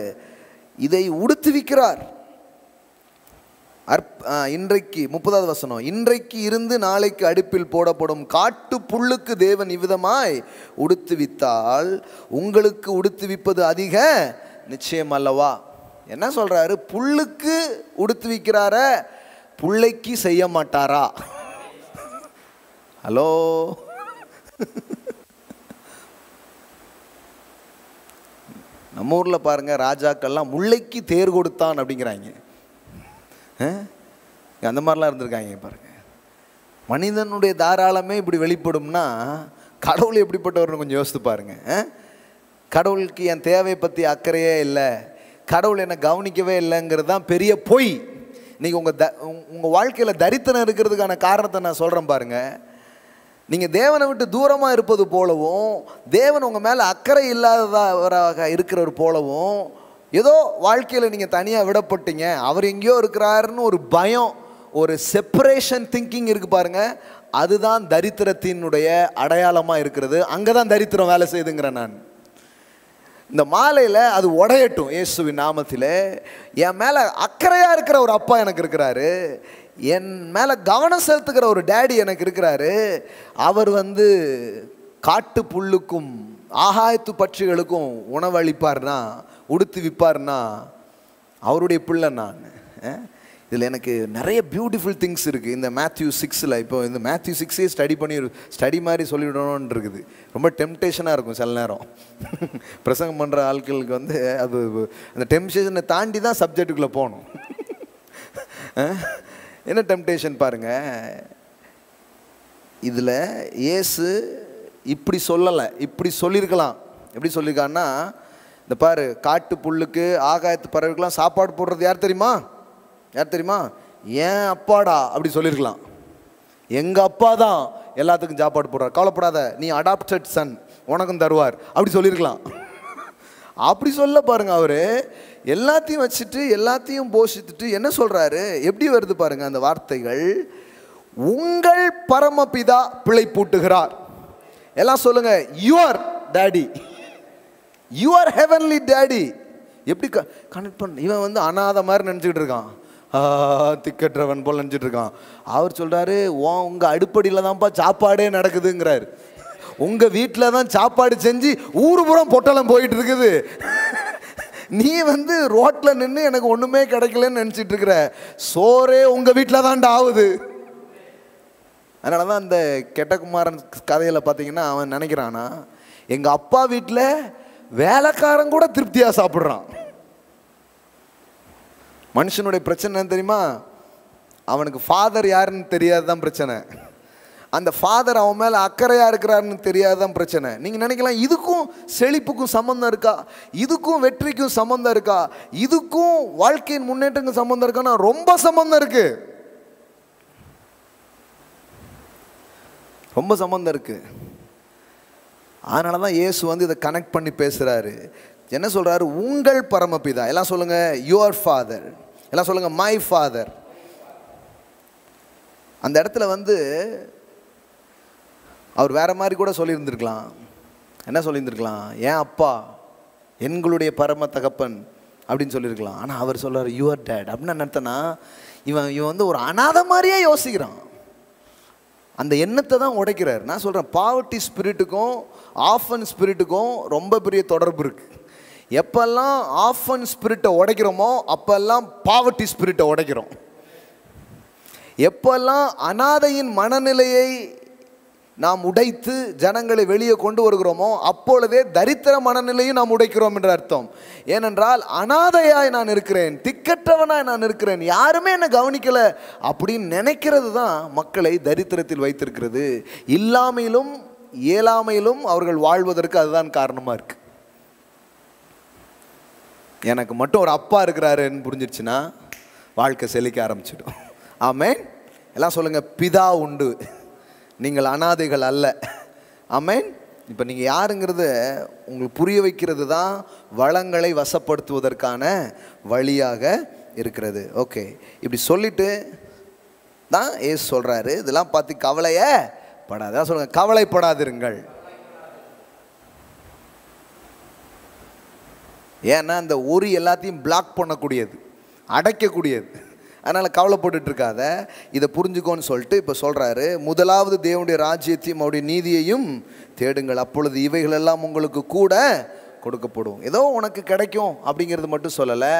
இதை உடுத்து விற்கிறார். இன்றைக்கு 30வது வசனம், இன்றைக்கு இருந்து நாளைக்கு அடுப்பில் போடப்படும் காட்டு புல்லுக்கு தேவன் இவ்விதமாய் உடுத்து வித்தால் உங்களுக்கு உடுத்து விப்பது அதிக நிச்சயம் அல்லவா. என்ன சொல்றாரு, புல்லுக்கு உடுத்து விற்கிறார, புள்ளைக்கு செய்ய மாட்டாரா? ஹலோ, நம்ம ஊரில் பாருங்க, ராஜாக்கள்லாம் முல்லைக்கு தேர் கொடுத்தான் அப்படிங்கிறாங்க. அந்த மாதிரிலாம் இருந்திருக்காங்க பாருங்க. மனிதனுடைய தாராளமே இப்படி வெளிப்படும்னா கடவுள் எப்படிப்பட்டவர்னு கொஞ்சம் யோசித்து பாருங்க. கடவுளுக்கு என் தேவையை பற்றி அக்கறையே இல்லை, கடவுள் என்னை கவனிக்கவே இல்லைங்கிறது தான் பெரிய பொய். இன்னைக்கு உங்கள் வாழ்க்கையில் தரித்திரம் இருக்கிறதுக்கான காரணத்தை நான் சொல்கிறேன் பாருங்க. நீங்கள் தேவனை விட்டு தூரமாக இருப்பது போலவும், தேவன் உங்கள் மேலே அக்கறை இல்லாதவராக இருக்கிறவர் போலவும், ஏதோ வாழ்க்கையில் நீங்கள் தனியாக விடப்பட்டீங்க, அவர் எங்கேயோ இருக்கிறாருன்னு ஒரு பயம், ஒரு செப்பரேஷன் திங்கிங் இருக்குது பாருங்க. அதுதான் தரித்திரத்தினுடைய அடையாளமாக இருக்கிறது. அங்கே தான் தரித்திரம் வேலை செய்யுதுங்கிறேன் நான். இந்த மாலையில் அது உடையட்டும் இயேசுவின் நாமத்தில். என் மேலே அக்கறையாக இருக்கிற ஒரு அப்பா எனக்கு இருக்கிறாரு, என் மேலே கவனம் செலுத்துகிற ஒரு டேடி எனக்கு இருக்கிறாரு. அவர் காட்டு புல்லுக்கும் ஆகாயத்து பட்சிகளுக்கும் உணவளிப்பார்னா, உடுத்து விற்பார்னா அவருடைய பிள்ளை நான். இதில் எனக்கு நிறைய பியூட்டிஃபுல் திங்ஸ் இருக்குது. இந்த மேத்யூ 6ல் இப்போ இந்த மேத்யூ 6 ஸ்டடி மாதிரி சொல்லிவிடணும்னு இருக்குது. ரொம்ப டெம்டேஷனாக இருக்கும் சில நேரம். பிரசங்கம் பண்ணுற ஆட்களுக்கு அது அந்த டெம்டேஷனை தாண்டி தான் சப்ஜெக்டுக்குள்ளே போகணும். என்ன டெம்டேஷன் பாருங்கள். இதில் இயேசு இப்படி சொல்லலை, இப்படி சொல்லியிருக்கலாம். எப்படி சொல்லியிருக்கான்னா, இந்த பாரு, காட்டு புல்லுக்கு ஆகாயத்து பறவைக்கெல்லாம் சாப்பாடு போடுறது யார் தெரியுமா, யார் தெரியுமா, ஏன் அப்பாடா அப்படி சொல்லியிருக்கலாம். எங்கள் அப்பா தான் எல்லாத்துக்கும் சாப்பாடு போடுறார், கவலைப்படாத, நீ அடாப்டட் சன், உனக்கும் தருவார் அப்படி சொல்லியிருக்கலாம். அப்படி சொல்ல பாருங்க. அவர் எல்லாத்தையும் வச்சுட்டு எல்லாத்தையும் போஷித்துட்டு என்ன சொல்கிறாரு, எப்படி வருது பாருங்க அந்த வார்த்தைகள். உங்கள் பரமபிதா பிழை பூட்டுகிறார். எல்லாம் சொல்லுங்க, your daddy, your heavenly daddy. எப்படி கனெக்ட் பண்ண, இவன் அனாதை மாதிரி நினச்சிக்கிட்டு இருக்கான், திக்கற்றவன் போல் நினச்சிட்டு இருக்கான். அவர் சொல்கிறாரு, உங்கள் அடுப்படியில் தான்ப்பா சாப்பாடே நடக்குதுங்கிறார். உங்கள் வீட்டில் தான் சாப்பாடு செஞ்சு ஊருபுறம் பொட்டலம் போயிட்டு இருக்குது. நீ ரோட்டில் நின்று எனக்கு ஒன்றுமே கிடைக்கலன்னு நினச்சிட்டு இருக்கிற, சோறே உங்கள் வீட்டில் தான்டா ஆகுது. அதனால தான் அந்த கெட்டகுமாரன் கதையில் பார்த்தீங்கன்னா அவன் நினைக்கிறானா, எங்கள் அப்பா வீட்டில் வேலைக்காரன் கூட திருப்தியாக சாப்பிட்றான். மனுஷனுடைய பிரச்சனை என்ன தெரியுமா, அவனுக்கு ஃபாதர் யாருன்னு தெரியாது தான் பிரச்சனை. அந்த ஃபாதர் அவன் மேலே அக்கறையாக இருக்கிறாருன்னு தெரியாது தான் பிரச்சனை. நீங்கள் நினைக்கலாம், இதுக்கும் செழிப்புக்கும் சம்மந்தம் இருக்கா, இதுக்கும் வெற்றிக்கும் சம்மந்தம் இருக்கா, இதுக்கும் வாழ்க்கையின் முன்னேற்றக்கும் சம்மந்தம் இருக்கான்னா ரொம்ப சம்மந்தம் இருக்கு, ரொம்ப சம்மந்தம் இருக்கு. அதனால தான் இயேசு இதை கனெக்ட் பண்ணி பேசுகிறாரு. என்ன சொல்கிறாரு, உங்கள் பரமபிதா. எல்லாம் சொல்லுங்க, யுவர் ஃபாதர். எல்லாம் சொல்லுங்க, மை ஃபாதர். அந்த இடத்துல வந்து அவர் வேற மாதிரி கூட சொல்லியிருந்திருக்கலாம். என்ன சொல்லியிருந்திருக்கலாம்? ஏன் அப்பா, எங்களுடைய பரம தகப்பன் அப்படின்னு சொல்லியிருக்கலாம். ஆனால் அவர் சொல்றாரு யுவர் டேட். அப்படின்னு நினைத்தனா இவன் வந்து ஒரு அநாத மாதிரியே யோசிக்கிறான். அந்த எண்ணத்தை தான் உடைக்கிறார். நான் சொல்கிறேன், பாவர்ட்டி ஸ்பிரிட்டுக்கும் ஆஃபன் ஸ்பிரிட்டுக்கும் ரொம்ப பெரிய தொடர்பு இருக்குது. எப்பெல்லாம் ஆஃபன் ஸ்பிரிட்டை உடைக்கிறோமோ அப்பெல்லாம் பாவர்ட்டி ஸ்பிரிட்டை உடைக்கிறோம். எப்பெல்லாம் அநாதையின் மனநிலையை நாம் உடைத்து ஜனங்களை வெளியே கொண்டு வருகிறோமோ அப்பொழுதே தரித்திர மனநிலையும் நாம் உடைக்கிறோம் என்ற அர்த்தம். ஏனென்றால் அநாதையாய் நான் இருக்கிறேன், திக்கற்றவனாய் நான் இருக்கிறேன், யாருமே என்னை கவனிக்கலை அப்படின்னு நினைக்கிறது தான் மக்களை தரித்திரத்தில் வைத்திருக்கிறது. இல்லாமையிலும் இயலாமையிலும் அவர்கள் வாழ்வதற்கு அதுதான் காரணமாக இருக்கு. எனக்கு மட்டும் ஒரு அப்பா இருக்கிறாருன்னு புரிஞ்சிருச்சுன்னா வாழ்க்கை செழிக்க ஆரம்பிச்சிடும். ஆமென். எல்லாம் சொல்லுங்க, பிதா உண்டு, நீங்கள் அநாதைகள் அல்ல. ஆமென். இப்போ நீங்கள் யாருங்கிறத உங்களுக்கு புரிய வைக்கிறது தான் வளங்களை வசப்படுத்துவதற்கான வழியாக இருக்கிறது. ஓகே, இப்படி சொல்லிட்டு தான் ஏசு சொல்கிறாரு, இதெல்லாம் பார்த்து கவலையே படாத. சொல்லுங்க, கவலைப்படாதிருங்கள். ஏன்னா அந்த ஒரி எல்லாத்தையும் பிளாக் பண்ணக்கூடியது, அடைக்கக்கூடியது. அதனால் கவலைப்பட்டு இருக்காத, இதை புரிஞ்சுக்கோன்னு சொல்லிட்டு இப்போ சொல்கிறாரு, முதலாவது தேவனுடைய ராஜ்யத்தையும் அவருடைய நீதியையும் தேடுங்கள், அப்பொழுது இவைகளெல்லாம் உங்களுக்கு கூட கொடுக்கப்படும். ஏதோ உனக்கு கிடைக்கும் அப்படிங்கிறது மட்டும் சொல்லலை,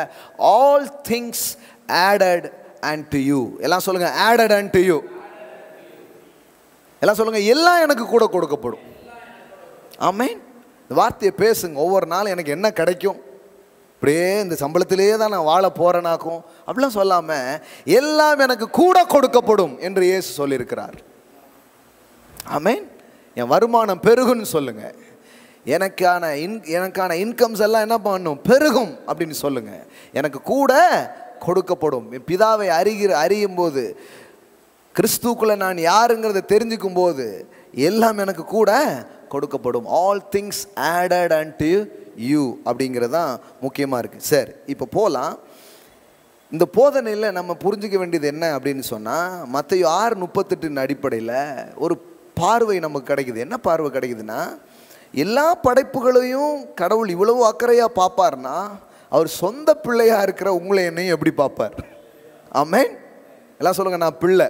all things added and to you. எல்லாம் சொல்லுங்கள், ஆடட் அண்ட் டு யூ. எல்லாம் சொல்லுங்கள், எல்லாம் எனக்கு கூட கொடுக்கப்படும். ஆமென். இந்த வார்த்தையை பேசுங்க. ஒவ்வொரு நாளும் எனக்கு என்ன கிடைக்கும், அப்படியே இந்த சம்பளத்திலே தான் நான் வாழ போகிறேனாக்கும் அப்படிலாம் சொல்லாமல் எல்லாம் எனக்கு கூட கொடுக்கப்படும் என்று இயேசு சொல்லியிருக்கிறார். ஆமென். என் வருமானம் பெருகுன்னு சொல்லுங்கள். எனக்கான இன்கம்ஸ் எல்லாம் என்ன பண்ணும், பெருகும் அப்படின்னு சொல்லுங்கள். எனக்கு கூட கொடுக்கப்படும். என் பிதாவை அறியும் போது, கிறிஸ்துக்குள்ளே நான் யாருங்கிறத தெரிஞ்சுக்கும் போது எல்லாம் எனக்கு கூட கொடுக்கப்படும். All things added and you அப்படிங்கிறது தான் முக்கியமாக இருக்குது. சரி, இப்போ போகலாம். இந்த போதனையில் நம்ம புரிஞ்சிக்க வேண்டியது என்ன அப்படின்னு சொன்னால், மத்தேயு 6:38 அடிப்படையில் ஒரு பார்வை நமக்கு கிடைக்குது. என்ன பார்வை கிடைக்குதுன்னா, எல்லா படைப்புகளையும் கடவுள் இவ்வளவு அக்கறையாக பார்ப்பார்னா அவர் சொந்த பிள்ளையாக இருக்கிற உங்களை என்னையும் எப்படி பார்ப்பார்? ஆமென். எல்லாம் சொல்லுங்கள், நான் பிள்ளை.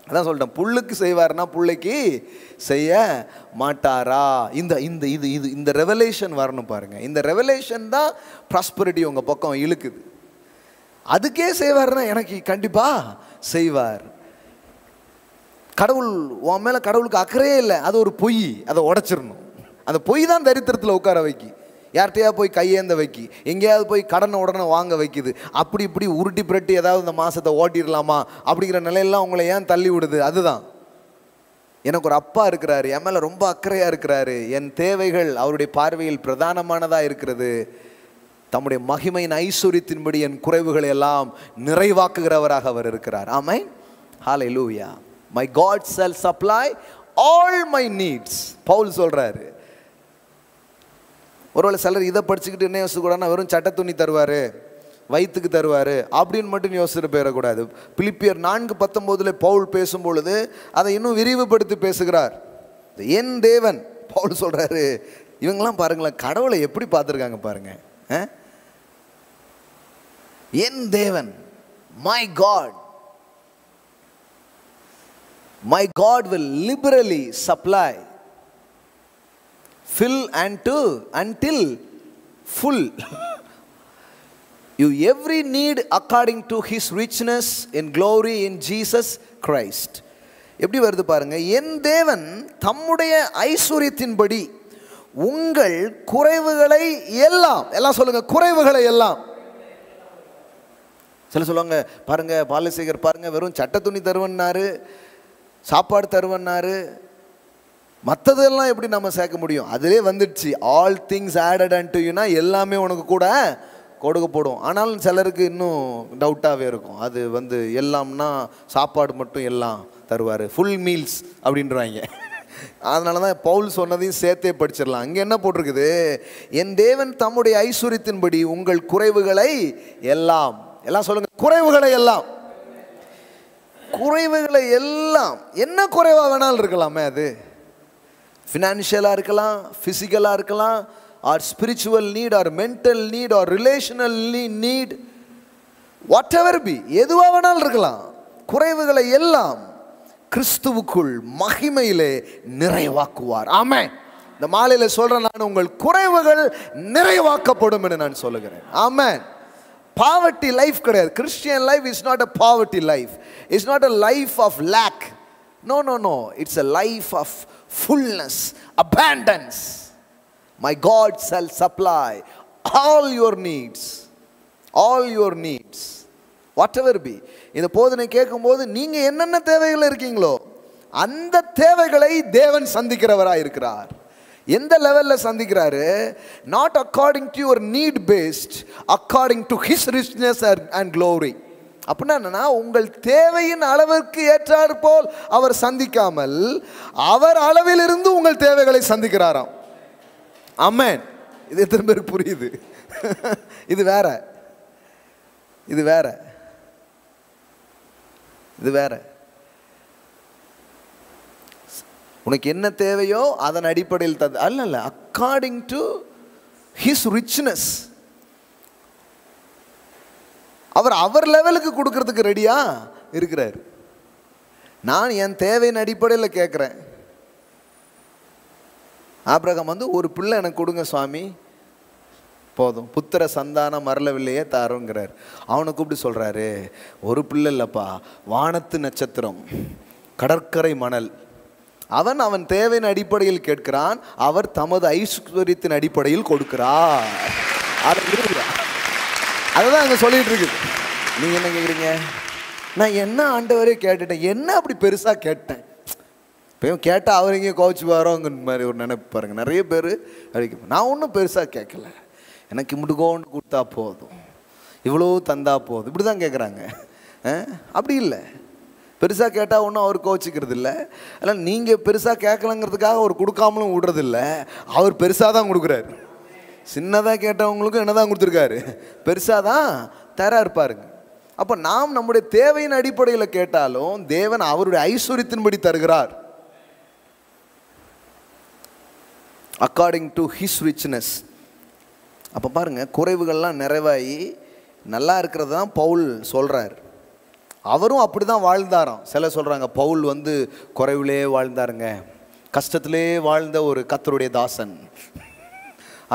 அதான் சொல்லிட்டேன், புல்லுக்கு செய்வார்னா பிள்ளைக்கு செய்ய மாட்டாரா? இந்த இந்த இது இது இந்த ரெவலேஷன் வரணும் பாருங்கள். இந்த ரெவலேஷன் தான் ப்ராஸ்பரிட்டி உங்கள் பக்கம் இழுக்குது. அதுக்கே செய்வார்னா எனக்கு கண்டிப்பாக செய்வார். கடவுள் உன் மேலே கடவுளுக்கு அக்கறையே இல்லை, அது ஒரு பொய். அதை உடைச்சிடணும். அந்த பொய் தான் தரித்திரத்தில் உட்கார வைக்கி, யார்கிட்டையா போய் கையேந்த வைக்கி, எங்கேயாவது போய் கடனை உடனே வாங்க வைக்குது. அப்படி இப்படி உருட்டி புரட்டி ஏதாவது இந்த மாதத்தை ஓட்டிடலாமா அப்படிங்கிற நிலையெல்லாம் உங்களை ஏன் தள்ளி விடுது? அதுதான், எனக்கு ஒரு அப்பா இருக்கிறாரு, என் மேலே ரொம்ப அக்கறையாக இருக்கிறாரு, என் தேவைகள் அவருடைய பார்வையில் பிரதானமானதாக இருக்கிறது, தம்முடைய மகிமையின் ஐஸ்வரியத்தின்படி என் குறைவுகளை எல்லாம் நிறைவாக்குகிறவராக அவர் இருக்கிறார். Amen. Hallelujah. My God shall supply all my needs. Paul சொல்கிறாரு. ஒருவேளை சிலர் இதை படிச்சுக்கிட்டு என்ன யோசிக்கக்கூடாதுன்னா, வெறும் சட்ட துணி தருவார், வயிற்றுக்கு தருவார் அப்படின்னு மட்டும் யோசிச்சுட்டு போயிடக்கூடாது. பிலிப்பியர் 4:19 பவுல் பேசும்பொழுது அதை இன்னும் விரிவுபடுத்தி பேசுகிறார். என் தேவன், பவுல் சொல்கிறாரு, இவங்கெல்லாம் பாருங்களேன் கடவுளை எப்படி பார்த்துருக்காங்க பாருங்க. என் தேவன், my God will liberally supply, fill until full you every need according to his richness in glory in Jesus Christ. எப்படி வருது பாருங்க, என் தேவன் தம்முடைய ஐஸ்வரியத்தின்படி உங்கள் குறைவுகளை எல்லாம், எல்லாம் சொல்லுங்க, குறைவுகளை எல்லாம். சில சொல்லுவாங்க பாருங்க, பாலசேகர் பாருங்க வெறும் சட்ட துணி தருவன்னாரு, சாப்பாடு தருவன்னாரு, மற்றதெல்லாம் எப்படி நம்ம சேர்க்க முடியும்? அதிலே வந்துடுச்சு, ஆல் திங்ஸ் ஆடட் அன்டு யூனா எல்லாமே உனக்கு கூட கொடுக்கப்படும். ஆனாலும் சிலருக்கு இன்னும் டவுட்டாகவே இருக்கும், அது வந்து எல்லாம்னா சாப்பாடு மட்டும் எல்லாம் தருவார், ஃபுல் மீல்ஸ் அப்படின்றாங்க. அதனால தான் பவுல் சொன்னதையும் சேர்த்தே படிச்சிடலாம். அங்கே என்ன போட்டிருக்குது, என் தேவன் தம்முடைய ஐஸ்வரியத்தின்படி உங்கள் குறைவுகளை எல்லாம், எல்லாம் சொல்லுங்கள், குறைவுகளை எல்லாம். குறைவுகளை எல்லாம், என்ன குறைவா வேணாலும் இருக்கலாமே, அது ஃபினான்ஷியலாக இருக்கலாம், ஃபிசிக்கலாக இருக்கலாம், or spiritual need, or mental need, or relational need, whatever be, எதுவாக வேணாலும் இருக்கலாம். குறைவுகளை எல்லாம் கிறிஸ்துவுக்குள் மகிமையிலே நிறைவாக்குவார். ஆமென். இந்த மாலையில் சொல்கிறேன், நான் உங்கள் குறைவுகள் நிறைவாக்கப்படும் என்று நான் சொல்லுகிறேன். ஆமென். பாவர்ட்டி லைஃப் கிடையாது. Christian life is not a poverty life. It's not a life of lack. No no no, it's a life of fullness, abundance. My God shall supply all your needs, all your needs, whatever be. இந்த போதனை கேட்கும்போது நீங்கள் என்னென்ன தேவைகள் இருக்கீங்களோ அந்த தேவைகளை தேவன் சந்திக்கிறவராக இருக்கிறார். எந்த லெவலில் சந்திக்கிறாரு? Not according to your need based, according to his richness and glory. அப்படின்னா என்னன்னா, உங்கள் தேவையின் அளவிற்கு ஏற்றாறு போல் அவர் சந்திக்காமல் அவர் அளவிலிருந்து உங்கள் தேவைகளை சந்திக்கிறாராம். ஆமென். இது எத்தனை பேருக்கு புரியுது? இது வேற, இது வேற, இது வேற. உனக்கு என்ன தேவையோ அதன் அடிப்படையில் தந்து அல்ல, அக்கார்டிங் டு ஹிஸ் ரிச்னஸ். அவர் லெவலுக்கு கொடுக்கறதுக்கு ரெடியா இருக்கிறார். நான் என் தேவையின் அடிப்படையில் கேட்குறேன். ஆபிரகாம் வந்து, ஒரு பிள்ளை எனக்கு கொடுங்க சுவாமி, போதும், புத்திர சந்தானம் மறலவில்லையே தாருங்கிறார். அவனை கூப்பிட்டு சொல்கிறாரு, ஒரு பிள்ளை இல்லைப்பா, வானத்து நட்சத்திரம், கடற்கரை மணல். அவன் தேவையின் அடிப்படையில் கேட்கிறான், அவர் தமது ஐஸ்வர்யத்தின் அடிப்படையில் கொடுக்கிறார். அதுதான் அங்கே சொல்லிட்டு இருக்குது. நீங்கள் என்ன கேட்குறீங்க? நான் என்ன ஆண்டவரே கேட்டுட்டேன், என்ன அப்படி பெருசாக கேட்டேன்? இப்போ கேட்டால் அவர் எங்கேயும் கோச்சு வரோங்கிற மாதிரி ஒரு நினைப்பு பாருங்க. நிறைய பேர் அடிக்க, நான் ஒன்றும் பெருசாக கேட்கல, எனக்கு முடுகோன்னு கொடுத்தா போதும், இவ்வளோ தந்தா போதும், இப்படி தான் கேட்குறாங்க. அப்படி இல்லை. பெருசாக கேட்டால் ஒன்றும் அவர் கோச்சிக்கிறது இல்லை. அதனால் நீங்கள் பெருசாக கேட்கலங்கிறதுக்காக அவர் கொடுக்காமலும் விடுறதில்ல, அவர் பெருசாக தான் கொடுக்குறாரு. சின்னதாக கேட்டவங்களுக்கும் என்ன தான் கொடுத்துருக்காரு, பெருசாக தான் தர இருப்பாருங்க. அப்போ நாம் நம்முடைய தேவையின் அடிப்படையில் கேட்டாலும் தேவன் அவருடைய ஐஸ்வர்யத்தின்படி தருகிறார். According to his richness. அப்போ பாருங்கள், குறைவுகள்லாம் நிறைவாகி நல்லா இருக்கிறது தான் பவுல் சொல்கிறார். அவரும் அப்படி தான் வாழ்ந்தாராம். சில சொல்கிறாங்க பவுல் வந்து குறைவிலே வாழ்ந்தாருங்க, கஷ்டத்திலே வாழ்ந்த ஒரு கர்த்தருடைய தாசன்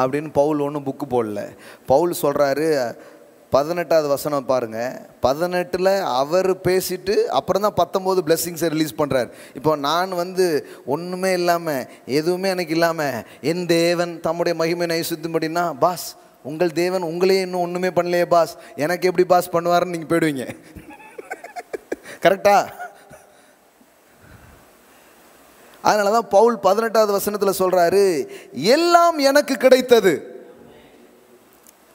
அப்படின்னு. பவுல் ஒன்றும் புக்கு போடல. பவுல் சொல்கிறாரு, 18வது வசனம் பாருங்கள். 18ல் அவர் பேசிட்டு அப்புறம் தான் 19 பிளெஸ்ஸிங்ஸை ரிலீஸ் பண்ணுறார். இப்போ நான் வந்து ஒன்றுமே இல்லாமல், எதுவுமே எனக்கு இல்லாமல், என் தேவன் தம்முடைய மகிமையை சுத்தும்படினா, பாஸ் உங்கள் தேவன் உங்களே இன்னும் ஒன்றுமே பண்ணலையே பாஸ், எனக்கு எப்படி பாஸ் பண்ணுவாருன்னு நீங்கள் போயிடுவீங்க. கரெக்டா? அதனால தான் பவுல் 18வது வசனத்தில் சொல்கிறாரு, எல்லாம் எனக்கு கிடைத்தது.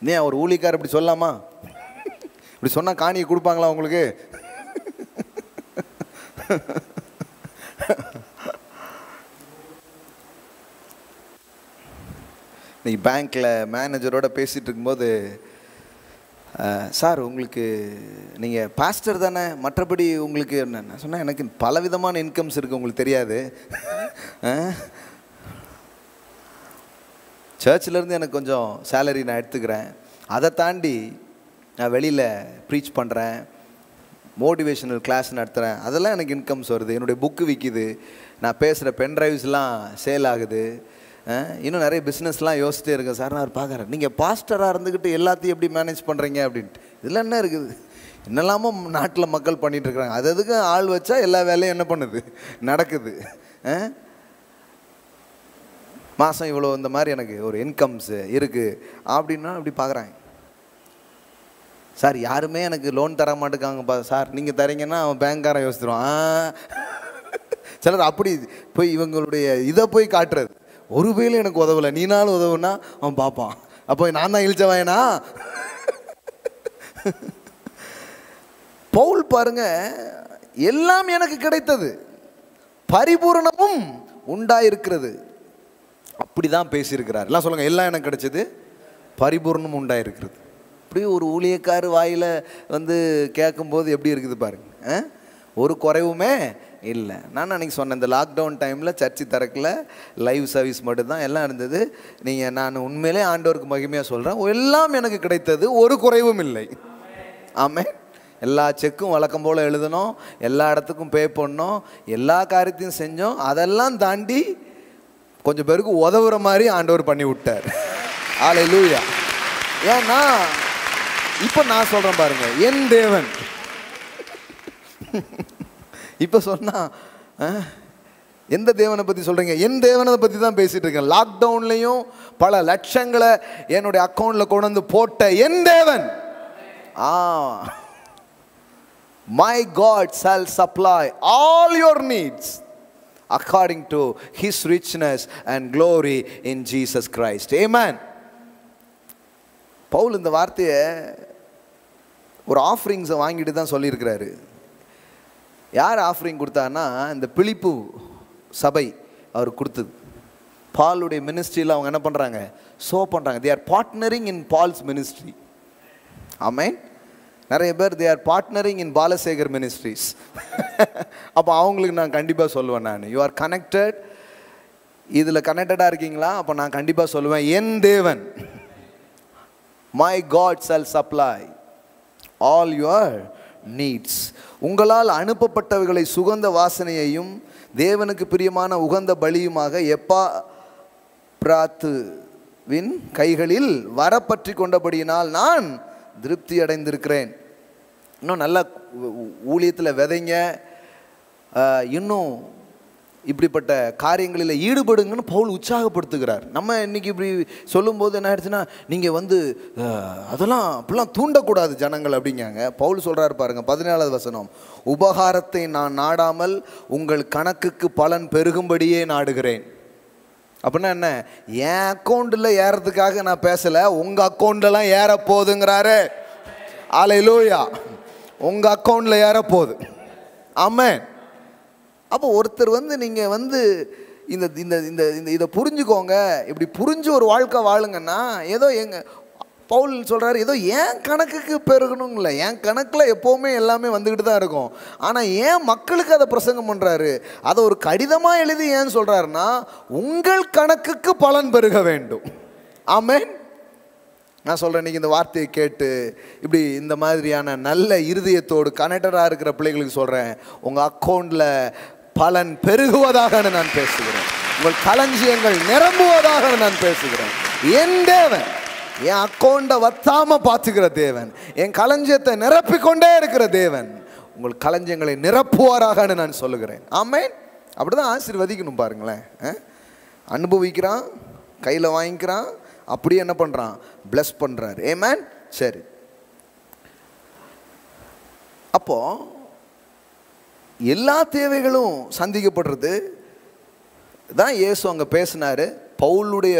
ஏன் ஒரு ஊழியக்காரர் இப்படி சொல்லாமா? இப்படி சொன்னால் காணியை கொடுப்பாங்களா உங்களுக்கு? இன்னைக்கு பேங்க்கில் மேனேஜரோட பேசிகிட்டு இருக்கும்போது, சார் உங்களுக்கு நீங்கள் பாஸ்டர் தானே, மற்றபடி உங்களுக்கு என்ன சொன்னால், எனக்கு பலவிதமான இன்கம்ஸ் இருக்குது, உங்களுக்கு தெரியாது. சர்ச்சிலேருந்து எனக்கு கொஞ்சம் சேலரி நான் எடுத்துக்கிறேன், அதை தாண்டி நான் வெளியில் ப்ரீச் பண்ணுறேன், மோட்டிவேஷனல் கிளாஸ் நடத்துகிறேன், அதெல்லாம் எனக்கு இன்கம்ஸ் வருது. என்னுடைய புக்கு விற்கிது, நான் பேசுகிற பென்ட்ரைவ்ஸ்லாம் சேல் ஆகுது, இன்னும் நிறைய பிஸ்னஸ்லாம் யோசிச்சிட்டே இருக்கேன் சார். நான் பார்க்குறேன், நீங்கள் பாஸ்டராக இருந்துக்கிட்டு எல்லாத்தையும் எப்படி மேனேஜ் பண்ணுறீங்க அப்படின்ட்டு. இதில் என்ன இருக்குது? என்னெல்லாமோ நாட்டில் மக்கள் பண்ணிகிட்ருக்குறாங்க, அது அதுக்கு ஆள் வச்சா எல்லா வேலையும் என்ன பண்ணுது, நடக்குது. மாதம் இவ்வளோ இந்த மாதிரி எனக்கு ஒரு இன்கம்ஸு இருக்குது அப்படின்னா அப்படி பார்க்குறாங்க. சார் யாருமே எனக்கு லோன் தர மாட்டேங்காங்கப்பா சார், நீங்கள் தரீங்கன்னா அவன் பேங்க்காரன் யோசிச்சிருவான். சிலர் அப்படி போய் இவங்களுடைய இதை போய் காட்டுறது, ஒரு வேலை எனக்கு உதவலை, நீனாலும் உதவுனா அவன் பார்ப்பான், அப்போ நான் தான் இழிச்சவாயனா. பவுல் பாருங்க, எல்லாம் எனக்கு கிடைத்தது, பரிபூரணமும் உண்டாயிருக்கிறது, அப்படி தான் பேசியிருக்கிறார். எல்லாம் சொல்லுங்கள், எல்லாம் எனக்கு கிடைச்சது, பரிபூர்ணமும் உண்டாயிருக்கிறது. இப்படி ஒரு ஊழியக்கார் வாயில் வந்து கேட்கும்போது எப்படி இருக்குது பாருங்க. ஒரு குறைவுமே இல்லை. நான் அன்றைக்கி சொன்னேன், இந்த லாக்டவுன் டைமில் சர்ச்சு திறக்கல, லைவ் சர்வீஸ் மட்டும்தான் எல்லாம் இருந்தது. நான் உண்மையிலே ஆண்டவருக்கு மகிமையாக சொல்கிறேன், எல்லாம் எனக்கு கிடைத்தது, ஒரு குறைவும் இல்லை. ஆமென். எல்லா செக்கும் வழக்கம் போல் எழுதணும், எல்லா இடத்துக்கும் பே பண்ணோம், எல்லா காரியத்தையும் செஞ்சோம். அதெல்லாம் தாண்டி கொஞ்சம் பேருக்கு உதவுற மாதிரி ஆண்டவர் பண்ணி விட்டார். ஹல்லேலூயா. ஏன்னா இப்போ நான் சொல்கிறேன் பாருங்க, என் தேவன் இப்போ சொன்னா எந்த தேவனை பற்றி சொல்கிறீங்க? என் தேவனை பற்றி தான் பேசிகிட்டு இருக்கேன். லாக்டவுன்லேயும் பல லட்சங்களை என்னுடைய அக்கௌண்ட்டில் கொண்டு வந்து போட்ட என் தேவன். My God shall supply all your needs according to His richness and glory in Jesus Christ. Amen. Pavul இந்த வார்த்தையை ஒரு ஆஃபரிங்ஸை வாங்கிட்டு தான் சொல்லியிருக்கிறாரு. யார் ஆஃபரிங் கொடுத்தான்னா, இந்த பிலிப்பு சபை அவர் கொடுத்தது. பாலுடைய மினிஸ்ட்ரியில் அவங்க என்ன பண்ணுறாங்க? சோ பண்ணுறாங்க. they are partnering in Paul's ministry. ஆமென். நிறைய பேர் they are partnering in Balasekar ministries. அப்போ அவங்களுக்கு நான் கண்டிப்பாக சொல்லுவேன், யூ ஆர் கனெக்டட், இதில் கனெக்டடாக இருக்கீங்களா? அப்போ நான் கண்டிப்பாக சொல்லுவேன், என் தேவன் my God shall supply all your needs. உங்களால் அனுப்பப்பட்டவைகளை சுகந்த வாசனையையும் தேவனுக்கு பிரியமான உகந்த பலியுமாக எப்பாப்ராத்துவின் கைகளில் வரப்பற்றி கொண்டபடியினால் நான் திருப்தி அடைந்திருக்கிறேன். இன்னும் நல்ல ஊழியத்தில் விதைங்க, இன்னும் இப்படிப்பட்ட காரியங்களில் ஈடுபடுங்கன்னு பவுல் உற்சாகப்படுத்துகிறார். நம்ம இன்றைக்கி இப்படி சொல்லும்போது என்ன ஆயிடுச்சுன்னா, நீங்கள் அதெல்லாம் அப்படிலாம் தூண்டக்கூடாது ஜனங்கள் அப்படிங்காங்க. பவுல் சொல்கிறார் பாருங்க, 14வது வசனம், உபகாரத்தை நான் நாடாமல் உங்கள் கணக்குக்கு பலன் பெருகும்படியே நாடுகிறேன். அப்படின்னா என்ன? என் அக்கௌண்ட்டில் ஏறதுக்காக நான் பேசலை, உங்கள் அக்கௌண்ட்லாம் ஏற போகுதுங்கிறாரு. ஹல்லேலூயா. உங்கள் அக்கௌண்ட்டில் ஏற போகுது. ஆமென். அப்போ ஒருத்தர் நீங்கள் இந்த இந்த இந்த இந்த இதை புரிஞ்சுக்கோங்க, இப்படி புரிஞ்சு ஒரு வாழ்க்கை வாழுங்கன்னா, ஏதோ பவுல் சொல்கிறாரு, ஏதோ ஏன் கணக்குக்கு பெருகணுங்கள, என் கணக்கில் எப்போவுமே எல்லாமே வந்துக்கிட்டு தான் இருக்கும். ஆனால் ஏன் மக்களுக்கு அதை பிரசங்கம் பண்ணுறாரு? அதை ஒரு கடிதமாக எழுதி ஏன் சொல்கிறாருன்னா, உங்கள் கணக்குக்கு பலன் பெருக வேண்டும். ஆமென். நான் சொல்கிறேன், இன்றைக்கி இந்த வார்த்தையை கேட்டு இப்படி இந்த மாதிரியான நல்ல இருதயத்தோடு கனெக்டடாக இருக்கிற பிள்ளைகளுக்கு சொல்கிறேன், உங்கள் அக்கௌண்ட்டில் பலன் பெருகுவதாக நான் பேசுகிறேன், உங்கள் களஞ்சியங்கள் நிரம்புவதாக நான் பேசுகிறேன். என் தேவன் என் அக்கௌண்ட்டை வத்தாமல் பார்த்துக்கிற தேவன், என் களஞ்சியத்தை நிரப்பிக்கொண்டே இருக்கிற தேவன் உங்கள் களஞ்சியங்களை நிரப்புவாராக நான் சொல்லுகிறேன். ஆமென். அப்படி தான் ஆசீர்வதிக்கணும் பாருங்களேன். அனுபவிக்கிறான், கையில் வாங்கிக்கிறான், அப்படியே என்ன பண்ணுறான்? பிளஸ் பண்ணுறாரு. ஆமென். சரி, அப்போ எல்லா தேவைகளும் சந்திக்கப்படுறது தான் இயேசு அங்கே பேசினார். பவுலுடைய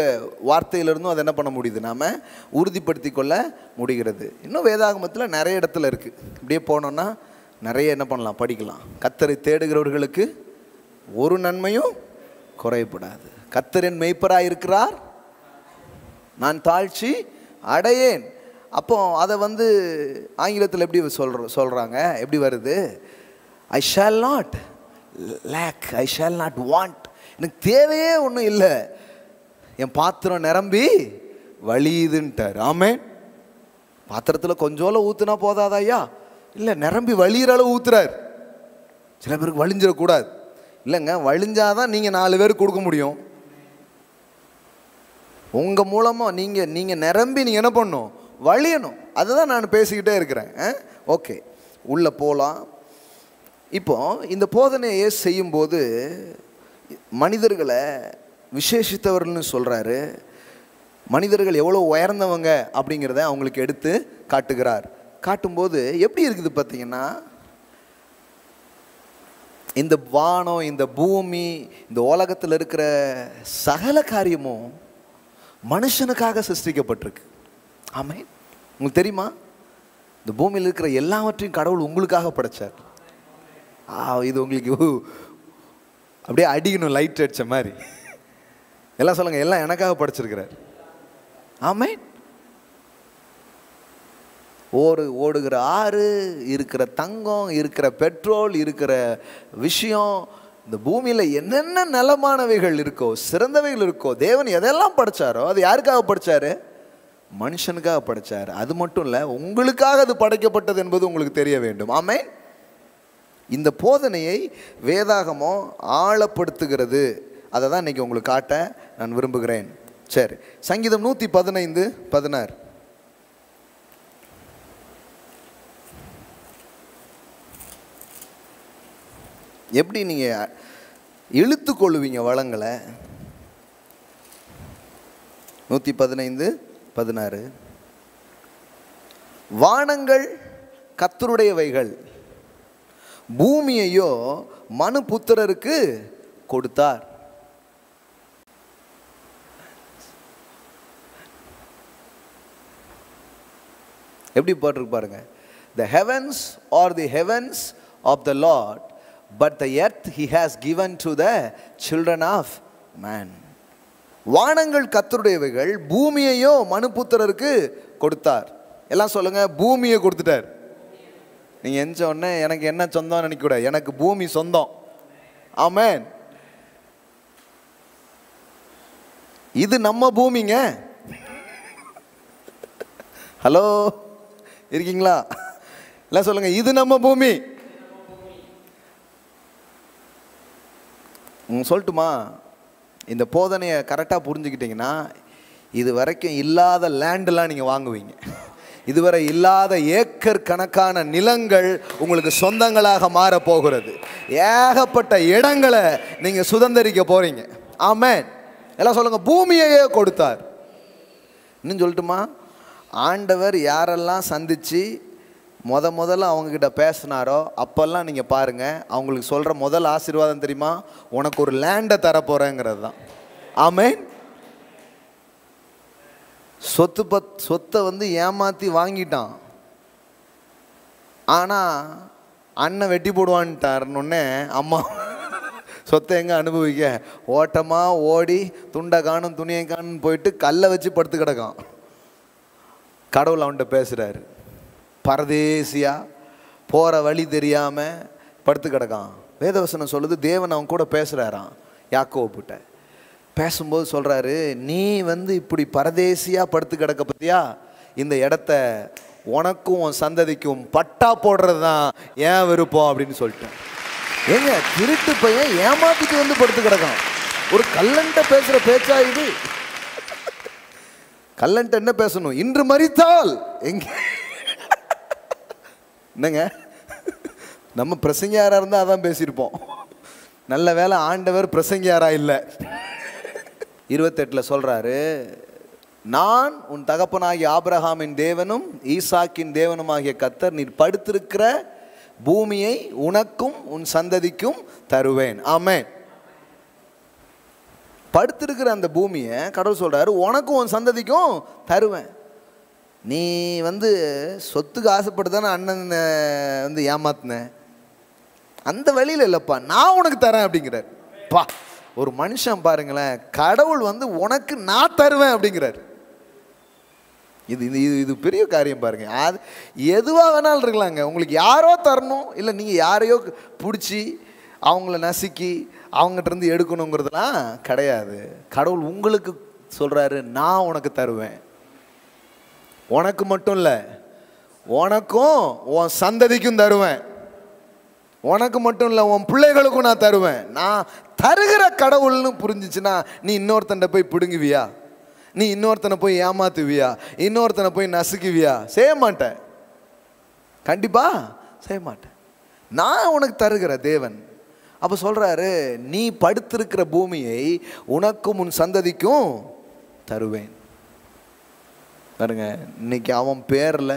வார்த்தையிலிருந்தும் அதை என்ன பண்ண முடியுது? நாம் உறுதிப்படுத்தி கொள்ள முடிகிறது. இன்னும் வேதாகமத்தில் நிறைய இடத்துல இருக்குது. இப்படியே போனோன்னா நிறைய என்ன பண்ணலாம், படிக்கலாம். கர்த்தரை தேடுகிறவர்களுக்கு ஒரு நன்மையும் குறைபடாது. கர்த்தர் என் மேய்ப்பராக இருக்கிறார், நான் தாழ்ச்சி அடையேன். அப்போ அதை ஆங்கிலத்தில் எப்படி சொல்கிறாங்க, எப்படி வருது? I shall not lack, I shall not want. எனக்கு தேவையே ஒன்றும் இல்லை, என் பாத்திரம் நிரம்பி வழியுதுன்ட்டார். ஆமென். பாத்திரத்தில் கொஞ்சோல ஊற்றுனா போதாதா ஐயா? இல்லை, நிரம்பி வழியிற அளவு ஊற்றுறார். சில பேருக்கு வழிஞ்சிடக்கூடாது. இல்லைங்க, வழிஞ்சாதான் நீங்கள் 4 பேருக்கு கொடுக்க முடியும். உங்கள் மூலமாக நீங்கள் நிரம்பி நீங்கள் என்ன பண்ணணும்? வழியணும். அதை தான் நான் பேசிக்கிட்டே இருக்கிறேன். ஓகே, உள்ளே போகலாம். இப்போ இந்த போதனையை செய்யும்போது மனிதர்களை விசேஷித்தவர்கள்னு சொல்கிறாரு. மனிதர்கள் எவ்வளோ உயர்ந்தவங்க அப்படிங்கிறத அவங்களுக்கு எடுத்து காட்டுகிறார். காட்டும்போது எப்படி இருக்குது பார்த்தீங்கன்னா, இந்த வானம், இந்த பூமி, இந்த உலகத்தில் இருக்கிற சகல காரியமும் மனுஷனுக்காக சிருஷ்டிக்கப்பட்டிருக்கு. ஆமென். உங்களுக்கு தெரியுமா, இந்த பூமியில் இருக்கிற எல்லாவற்றையும் கடவுள் உங்களுக்காக படைச்சார். இது உங்களுக்கு அப்படியே அடிக்கணும், லைட் அடித்த மாதிரி. எல்லாம் சொல்லுங்க, எல்லாம் எனக்காக படைச்சிருக்கிறார். ஆமென். ஓடுகிற ஆறு, இருக்கிற தங்கம், இருக்கிற பெட்ரோல், இருக்கிற விஷயம், இந்த பூமியில் என்னென்ன நலமானவைகள் இருக்கோ, சிறந்தவைகள் இருக்கோ, தேவன் எதெல்லாம் படைச்சாரோ அது யாருக்காக படைச்சாரு? மனுஷனுக்காக படைச்சாரு. அது மட்டும் இல்லை, உங்களுக்காக அது படைக்கப்பட்டது என்பது உங்களுக்கு தெரிய வேண்டும். ஆமென். இந்த போதனையை வேதாகமோ ஆழப்படுத்துகிறது. அதை தான் இன்னைக்கு உங்களுக்கு காட்ட நான் விரும்புகிறேன். சரி, சங்கீதம் 115:16. எப்படி நீங்கள் இழுத்து கொள்ளுவீங்க வளங்களை? 115:16. வானங்கள் கர்த்தருடையவைகள், பூமியையோ மனுபுத்திரருக்கு கொடுத்தார். எப்படி போட்டிருக்கு பாருங்க. The heavens are the heavens of the Lord, but the earth he has given to the children of man. வானங்கள் கர்த்தருடையவைகள், பூமியையோ மனுபுத்திரருக்கு கொடுத்தார். எல்லாம் சொல்லுங்க, பூமியை கொடுத்துட்டார். நீங்க எந்த உடனே எனக்கு என்ன சொந்தம் நினைக்க கூடாது, எனக்கு பூமி சொந்தம். ஆமென். இது நம்ம பூமிங்க. ஹலோ, இருக்கீங்களா? எல்லாம் சொல்லுங்க, இது நம்ம பூமி. சொல்லட்டுமா? இந்த போதனையை கரெக்டாக புரிஞ்சுக்கிட்டீங்கன்னா இது வரைக்கும் இல்லாத லேண்டெலாம் நீங்கள் வாங்குவீங்க. இதுவரை இல்லாத ஏக்கர் கணக்கான நிலங்கள் உங்களுக்கு சொந்தங்களாக மாற போகிறது. ஏகப்பட்ட இடங்களை நீங்கள் சுதந்திரிக்க போறீங்க. ஆமென். எல்லாம் சொல்லுங்க, பூமியையே கொடுத்தார். இன்னும் சொல்லட்டுமா? ஆண்டவர் யாரெல்லாம் சந்தித்து முதல்ல அவங்கக்கிட்ட பேசினாரோ அப்போல்லாம் நீங்கள் பாருங்கள், அவங்களுக்கு சொல்கிற முதல் ஆசீர்வாதம் தெரியுமா? உனக்கு ஒரு லேண்டை தரப்போகிறேங்கிறது தான். ஆமென். சொத்தை வந்து ஏமாற்றி வாங்கிட்டான். ஆனால் அண்ணன் வெட்டி போடுவான்ட்டாருன்னொன்னே அம்மா சொத்தை எங்கே அனுபவிக்க, ஓட்டமாக ஓடி துண்டை காணும் துணியை காணும் போயிட்டு கல்லை வச்சு படுத்து கிடக்கான். கடவுள் அவன்கிட்ட பேசுகிறாரு. பரதேசியா போகிற வழி தெரியாமல் படுத்து கிடக்கான். வேதவசனம் சொல்லுது, தேவன் அவன் கூட பேசுகிறாராம். யாக்கோபுட்ட பேசும்போது சொல்கிறாரு, நீ வந்து இப்படி பரதேசியாக படுத்து கிடக்க பற்றியா, இந்த இடத்த உனக்கும் உன் சந்ததிக்கும் பட்டா போடுறது தான் ஏன் விருப்பம் அப்படின்னு சொல்லிட்டேன். ஏங்க, திருட்டு பையன் ஏமாத்திட்டு வந்து படுத்து கிடக்கான். ஒரு கல்லன்ட்ட பேசுகிற பேச்சா இது? கல்லன்ட்ட என்ன பேசணும்? இன்று மரித்தால் எங்க? என்னங்க, நம்ம பிரசங்கியாரா இருந்தால் அதான் பேசியிருப்போம். நல்ல வேலை ஆண்டவர் பிரசங்கியாரா இல்லை. 28 சொல்றாரு, நான் உன் தகப்பனாகிய ஆபிரகாமின் தேவனும் ஈசாக்கின் தேவனுமாகிய கர்த்தர், நீர் படுத்திருக்கிற பூமியை உனக்கும் உன் சந்ததிக்கும் தருவேன். ஆமென். படுத்திருக்கிற அந்த பூமியை கடவுள் சொல்றாரு, உனக்கும் உன் சந்ததிக்கும் தருவேன். நீ வந்து சொத்துக்கு ஆசைப்பட்டுதானே அண்ணன் வந்து ஏமாத்தின, அந்த வழியில் இல்லைப்பா, நான் உனக்கு தரேன் அப்படிங்கிறார். பா, ஒரு மனுஷன் பாருங்களேன், கடவுள் வந்து உனக்கு நான் தருவேன் அப்படிங்கிறார். இது இது இது பெரிய காரியம் பாருங்க. அது எதுவாக வேணாலும் இருக்கலாங்க. உங்களுக்கு யாரோ தரணும், இல்லை நீங்கள் யாரையோ பிடிச்சி அவங்கள நசுக்கி அவங்ககிட்ட இருந்து எடுக்கணுங்கிறதுலாம் கிடையாது. கடவுள் உங்களுக்கு சொல்கிறாரு, நான் உனக்கு தருவேன். உனக்கு மட்டும் இல்லை, உனக்கும் உன் சந்ததிக்கும் தருவேன். உனக்கு மட்டும் இல்லை, உன் பிள்ளைகளுக்கும் நான் தருவேன். நான் தருகிற கடவுள்னு புரிஞ்சிச்சுன்னா நீ இன்னொருத்தன்ட்ட போய் பிடுங்குவியா? நீ இன்னொருத்தனை போய் ஏமாத்துவியா? இன்னொருத்தனை போய் நசுக்குவியா? செய்ய மாட்டேன். கண்டிப்பா செய்ய மாட்டேன். நான் உனக்கு தருகிற தேவன். அப்போ சொல்கிறாரு, நீ படுத்திருக்கிற பூமியை உனக்கும் உன் சந்ததிக்கும் தருவேன். பாருங்க, இன்னைக்கு அவன் பேரில்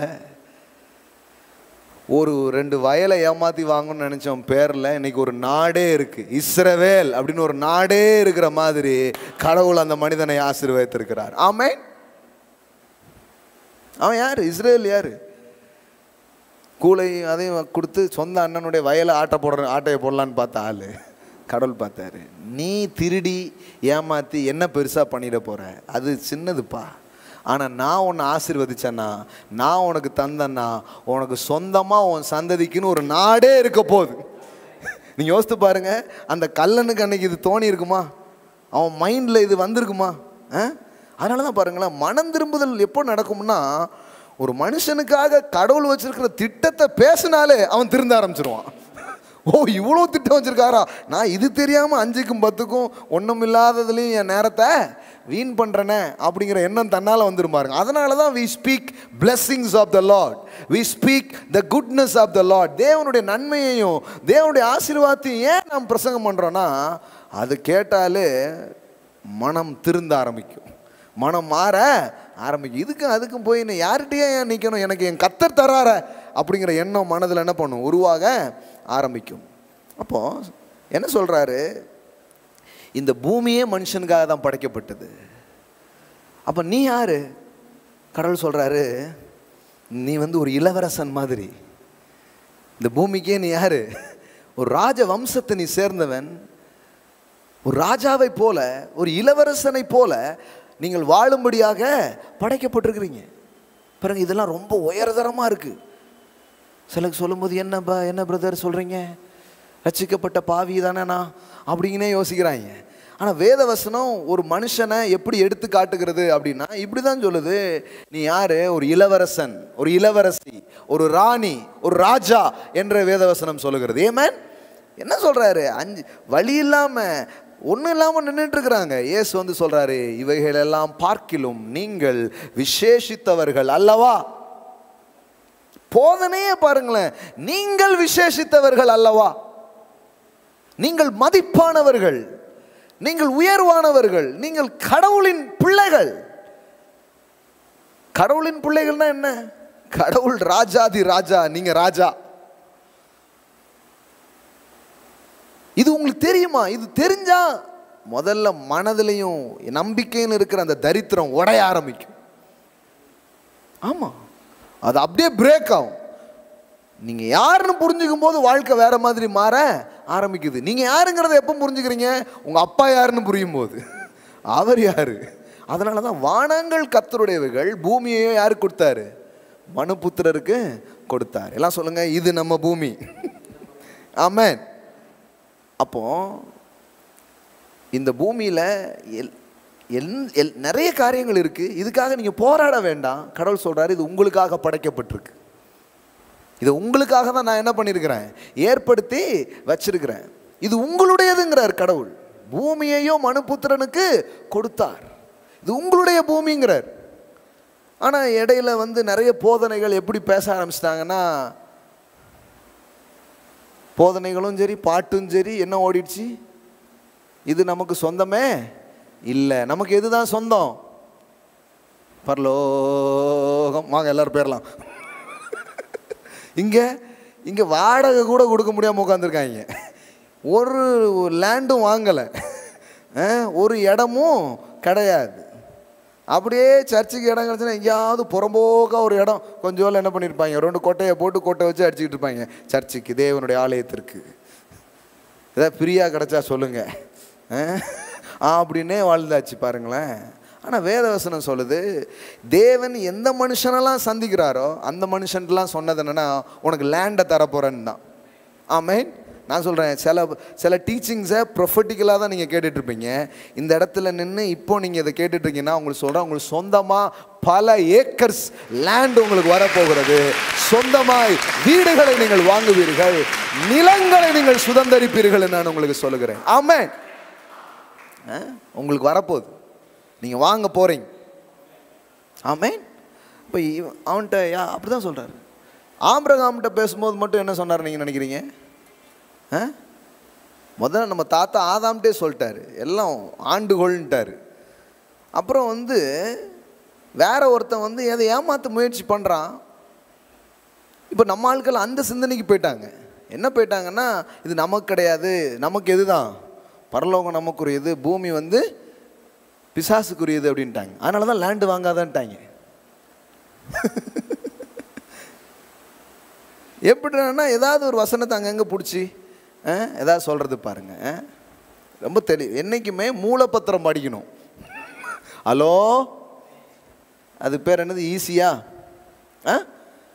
ஒரு 2 வயலை ஏமாற்றி வாங்கணும்னு நினச்சவன் பேரில் இன்னைக்கு ஒரு நாடே இருக்குது. இஸ்ரவேல் அப்படின்னு ஒரு நாடே இருக்கிற மாதிரி கடவுள் அந்த மனிதனை ஆசீர்வதித்திருக்கிறார். ஆமென். அவன் யார்? இஸ்ரவேல் யார்? கூலை அதையும் கொடுத்து சொந்த அண்ணனுடைய வயலை ஆட்டையை போடலான்னு பார்த்த ஆள் கடவுள் பார்த்தாரு. நீ திருடி ஏமாற்றி என்ன பெருசாக பண்ணிட போகிற? அது சின்னதுப்பா. ஆனால் நான் உன்னை ஆசீர்வதிச்சேன்னா, நான் உனக்கு தந்தேன்னா, உனக்கு சொந்தமாக உன் சந்ததிக்குன்னு ஒரு நாடே இருக்க போகுது. நீங்கள் யோசித்து பாருங்க, அந்த கல்லனுக்கு அன்னைக்கு இது தோணி இருக்குமா? அவன் மைண்டில் இது வந்திருக்குமா? அதனால தான் பாருங்களேன், மனம் திரும்புதல் எப்போ நடக்கும்னா, ஒரு மனுஷனுக்காக கடவுள் வச்சிருக்கிற திட்டத்தை பேசினாலே அவன் திருந்த ஆரம்பிச்சிருவான். ஓ, இவ்வளோ திட்டம் வச்சிருக்காரா, நான் இது தெரியாமல் 5க்கும் 10க்கும் ஒன்றும் இல்லாததுலேயும் என் நேரத்தை வீண் பண்ணுறேனே அப்படிங்கிற எண்ணம் தன்னால் வந்துடும் பாருங்க. அதனால தான் we speak blessings of the Lord, we speak the goodness of the Lord. தேவனுடைய நன்மையையும் தேவனுடைய ஆசீர்வாதத்தையும் ஏன் நாம் பிரசங்கம் பண்ணுறோன்னா, அது கேட்டாலே மனம் திருந்த ஆரம்பிக்கும், மனம் மாற ஆரம்பிக்கும். இதுக்கும் அதுக்கும் போய் யார்கிட்டயே ஏன் நிற்கணும், எனக்கு என் கர்த்தர் தரார அப்படிங்கிற எண்ணம் மனதில் என்ன பண்ணும், உருவாக ஆரம்பிக்கும். அப்போது என்ன சொல்கிறாரு, இந்த பூமியே மனுஷனுக்காக தான் படைக்கப்பட்டது. அப்போ நீ யார்? கடவுள் சொல்கிறாரு, நீ ஒரு இளவரசன் மாதிரி. இந்த பூமிக்கே நீ யார்? ஒரு ராஜ வம்சத்தை நீ சேர்ந்தவன். ஒரு ராஜாவை போல, ஒரு இளவரசனை போல நீங்கள் வாழும்படியாக படைக்கப்பட்டிருக்கிறீங்க. பிறகு இதெல்லாம் ரொம்ப உயர்தரமாக இருக்குது. சிலருக்கு சொல்லும்போது என்ன பிரதர் சொல்கிறீங்க, ரட்சிக்கப்பட்ட பாவி தானேண்ணா அப்படிங்கன்னே யோசிக்கிறாங்க. ஆனால் வேதவசனம் ஒரு மனுஷனை எப்படி எடுத்து காட்டுகிறது அப்படின்னா இப்படி தான் சொல்லுது, நீ யார்? ஒரு இளவரசன், ஒரு இளவரசி, ஒரு ராணி, ஒரு ராஜா என்ற வேதவசனம் சொல்லுகிறது. ஏமேன். என்ன சொல்கிறாரு, வழி இல்லாமல் ஒன்றும் இல்லாமல் நின்றுட்டு இருக்கிறாங்க. இயேசு சொல்கிறாரு, இவைகளெல்லாம் பார்க்கிலும் நீங்கள் விசேஷித்தவர்கள் அல்லவா. போதனையே பாருங்களேன், நீங்கள் விசேஷித்தவர்கள் அல்லவா, நீங்கள் மதிப்பானவர்கள், நீங்கள் உயர்வானவர்கள், நீங்கள் கடவுளின் பிள்ளைகள். கடவுளின் பிள்ளைகள்னா என்ன? கடவுள் ராஜாதி ராஜா, நீங்க ராஜா. இது உங்களுக்கு தெரியுமா? இது தெரிஞ்சா முதல்ல மனதிலையும் நம்பிக்கைன்னு இருக்கிற அந்த தரித்திரம் உடைய ஆரம்பிக்கும். ஆமா, அது அப்படியே பிரேக் ஆகும். நீங்க யாருன்னு புரிஞ்சுக்கும் போது வாழ்க்கை வேற மாதிரி மாற ஆரம்பிக்குது. நீங்க யாருங்கிறத எப்போ புரிஞ்சுக்கிறீங்க? உங்க அப்பா யாருன்னு புரியும் போது. அவர் யாரு? அதனாலதான் வானங்கள் கர்த்தருடையவைகள், பூமியையோ யாருக்கு கொடுத்தாரு? மனுபுத்திரருக்கு கொடுத்தார். எல்லாம் சொல்லுங்க, இது நம்ம பூமி. ஆமென். அப்போ இந்த பூமியில நிறைய காரியங்கள் இருக்கு. இதுக்காக நீங்க போராட வேண்டாம். கடவுள் சொல்றாரு, இது உங்களுக்காக படைக்கப்பட்டிருக்கு. இது உங்களுக்காக தான் நான் என்ன பண்ணியிருக்கிறேன், ஏற்படுத்தி வச்சிருக்கிறேன். இது உங்களுடையதுங்கிறார் கடவுள். பூமியையோ மனுபுத்திரனுக்கு கொடுத்தார். இது உங்களுடைய பூமிங்கிறார். ஆனால் இடையில நிறைய போதனைகள் எப்படி பேச ஆரம்பிச்சிட்டாங்கன்னா, போதனைகளும் சரி பாட்டும் சரி என்ன ஓடிடுச்சு, இது நமக்கு சொந்தமே இல்லை. நமக்கு எதுதான் சொந்தம்? பரலோகம். வாங்க எல்லாரும் பேரலாம். இங்கே வாடகை கூட கொடுக்க முடியாமல் உட்காந்துருக்காங்க. ஒரு லேண்டும் வாங்கலை, ஒரு இடமும் கிடையாது. அப்படியே சர்ச்சுக்கு இடம் கிடச்சுன்னா எங்கேயாவது புறம்போக்கா ஒரு இடம் கொஞ்சம் என்ன பண்ணியிருப்பாங்க, 2 கொட்டையை போட்டு கொட்டை வச்சு அடிச்சுக்கிட்டு இருப்பாங்க. சர்ச்சுக்கு, தேவனுடைய ஆலயத்திற்கு ஏதாவது ஃப்ரீயாக கிடச்சா சொல்லுங்க அப்படின்னே வாழ்ந்தாச்சு பாருங்களேன். ஆனால் வேதவசனம் சொல்லுது, தேவன் எந்த மனுஷனெல்லாம் சந்திக்கிறாரோ அந்த மனுஷன்லாம் சொன்னது என்னன்னா, உனக்கு லேண்டை தரப்போறேன்னு தான். ஆமென். நான் சொல்கிறேன், சில டீச்சிங்ஸை ப்ரொஃபட்டிக்கலாக தான் நீங்கள் கேட்டுட்ருப்பீங்க. இந்த இடத்துல நின்று இப்போ நீங்கள் இதை கேட்டுட்ருக்கீங்கன்னா உங்களுக்கு சொல்கிறேன், உங்களுக்கு சொந்தமாக பல ஏக்கர்ஸ் லேண்ட் உங்களுக்கு வரப்போகிறது. சொந்தமாய் வீடுகளை நீங்கள் வாங்குவீர்கள், நிலங்களை நீங்கள் சுதந்திரிப்பீர்கள் நான் உங்களுக்கு சொல்லுகிறேன். ஆமென். உங்களுக்கு வரப்போகுது, நீங்கள் வாங்க போகிறீங்க. ஆமென். இப்போ அவன்கிட்ட அப்படி தான் சொல்கிறார். ஆபிரகாம்கிட்ட பேசும்போது மட்டும் என்ன சொன்னார் நீங்கள் நினைக்கிறீங்க? முதல்ல நம்ம தாத்தா ஆதாம்கிட்டே சொல்லிட்டாரு, எல்லாம் ஆண்டுகொள்ன்ட்டார். அப்புறம் வேற ஒருத்தன் எதை ஏமாற்ற முயற்சி பண்ணுறான். இப்போ நம்ம ஆட்கள் அந்த சிந்தனைக்கு போயிட்டாங்க. என்ன போயிட்டாங்கன்னா, இது நமக்கு கிடையாது, நமக்கு எதுதான் பரலோகம் நமக்குரியது, பூமி பிசாசுக்குரியது அப்படின்ட்டாங்க. அதனால தான் லேண்டு வாங்காதான்ட்டாங்க. எப்படின்னா ஏதாவது ஒரு வசனத்தை அங்கங்கே பிடிச்சி ஏதாவது சொல்கிறது பாருங்க. ரொம்ப தெளிவு. என்றைக்குமே மூலப்பத்திரம் படிக்கணும். ஹலோ, அது பேர் என்னது, ஈஸியா?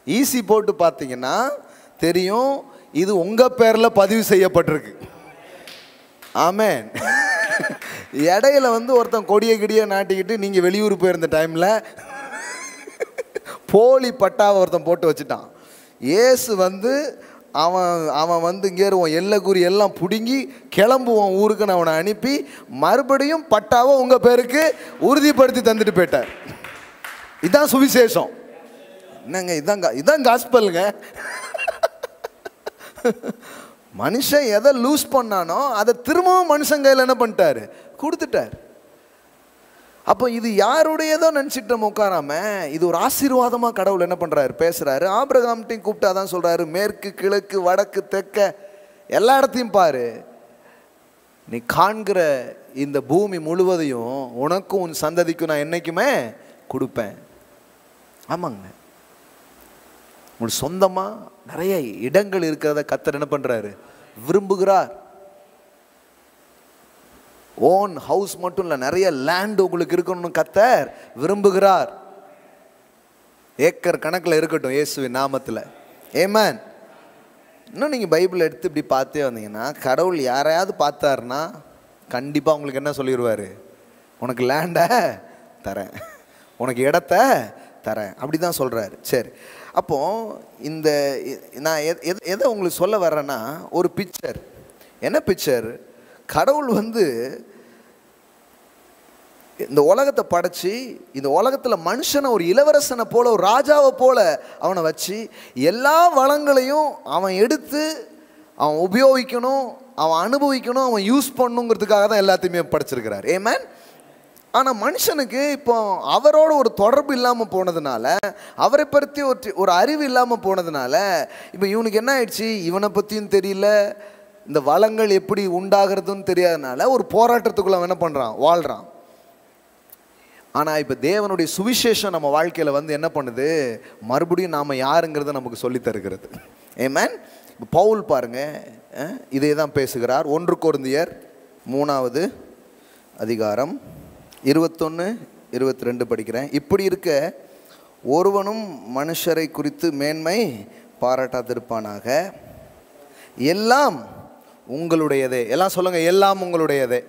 ஈஸி போட்டு பார்த்தீங்கன்னா தெரியும், இது உங்கள் பேரில் பதிவு செய்யப்பட்டிருக்கு. ஆமென். இடையில ஒருத்தன் கொடியை நாட்டிக்கிட்டு நீங்கள் வெளியூர் போயிருந்த டைமில் போலி பட்டாவை ஒருத்தன் போட்டு வச்சுட்டான். ஏசு அவன் இங்கே எல்லை குறி எல்லாம் பிடுங்கி கிளம்புவான் ஊருக்குன்னு அவனை அனுப்பி மறுபடியும் பட்டாவை உங்கள் பேருக்கு உறுதிப்படுத்தி தந்துட்டு போயிட்டார். இதுதான் சுவிசேஷம். என்னங்க, இதான் காஸ்பலுங்க. மனுஷன் எதை லூஸ் பண்ணானோ அதை திரும்பவும் மனுஷன் கையில் என்ன பண்ணிட்டாரு, கொடுத்துட்டார். அப்போ இது யாருடையதோ நினச்சிட்டு நம்ம உட்காராம இது ஒரு ஆசீர்வாதமாக கடவுள் என்ன பண்ணுறாரு, பேசுகிறாரு. ஆபிரகாம்கிட்டையும் கூப்பிட்டு அதான் சொல்கிறாரு, மேற்கு கிழக்கு வடக்கு தெற்க எல்லா இடத்தையும் பாரு, நீ காண்கிற இந்த பூமி முழுவதையும் உனக்கும் உன் சந்ததிக்கும் நான் என்னைக்குமே கொடுப்பேன். ஆமாங்க, உங்களுக்கு சொந்தமாக நிறைய இடங்கள் இருக்கிறத கர்த்தர் என்ன பண்ணுறாரு, விரும்புகிறார். ஓன் ஹவுஸ் மட்டும் இல்லை, நிறைய லேண்ட் உங்களுக்கு இருக்கணும்னு கர்த்தர் விரும்புகிறார். ஏக்கர் கணக்கில் இருக்கட்டும் இயேசுவின் நாமத்தில். ஆமென். இன்னும் நீங்கள் பைபிள் எடுத்து இப்படி பார்த்தே வந்தீங்கன்னா கடவுள் யாரையாவது பார்த்தாருன்னா கண்டிப்பாக உங்களுக்கு என்ன சொல்லிடுவார், உனக்கு லேண்டை தரேன், உனக்கு இடத்த தரேன், அப்படி தான் சொல்கிறாரு. சரி, அப்போது இந்த நான் எதை உங்களுக்கு சொல்ல வர்றேன்னா ஒரு பிக்சர். என்ன பிக்சர்? கடவுள் இந்த உலகத்தை படைச்சி இந்த உலகத்தில் மனுஷனை ஒரு இளவரசனை போல ஒரு ராஜாவை போல அவனை வச்சு எல்லா வளங்களையும் அவன் எடுத்து அவன் உபயோகிக்கணும், அவன் அனுபவிக்கணும், அவன் யூஸ் பண்ணணுங்கிறதுக்காக தான் எல்லாத்தையுமே படைச்சிருக்கிறார். ஆமென். ஆனால் மனுஷனுக்கு இப்போ அவரோட ஒரு தொடர்பு இல்லாமல் போனதுனால, அவரை பற்றி ஒரு அறிவு இல்லாமல் போனதுனால இப்போ இவனுக்கு என்ன ஆயிடுச்சு, இவனை பற்றியும் தெரியல, இந்த வளங்கள் எப்படி உண்டாகிறதுன்னு தெரியாதனால ஒரு போராட்டத்துக்குள்ள என்ன பண்ணுறான், வாழ்கிறான். ஆனால் இப்போ தேவனுடைய சுவிசேஷம் நம்ம வாழ்க்கையில் என்ன பண்ணுது, மறுபடியும் நாம் யாருங்கிறத நமக்கு சொல்லி தருகிறது. ஆமென். இப்போ பவுல் பாருங்க இதே தான் பேசுகிறார். 1 கொரிந்தியர் 3வது அதிகாரம் 21-22 படிக்கிறேன். இப்படி இருக்க ஒருவனும் மனுஷரை குறித்து மேன்மை பாராட்டாதிருப்பானாக, எல்லாம் உங்களுடையதே. எல்லாம் சொல்லுங்க, எல்லாம் உங்களுடையதே.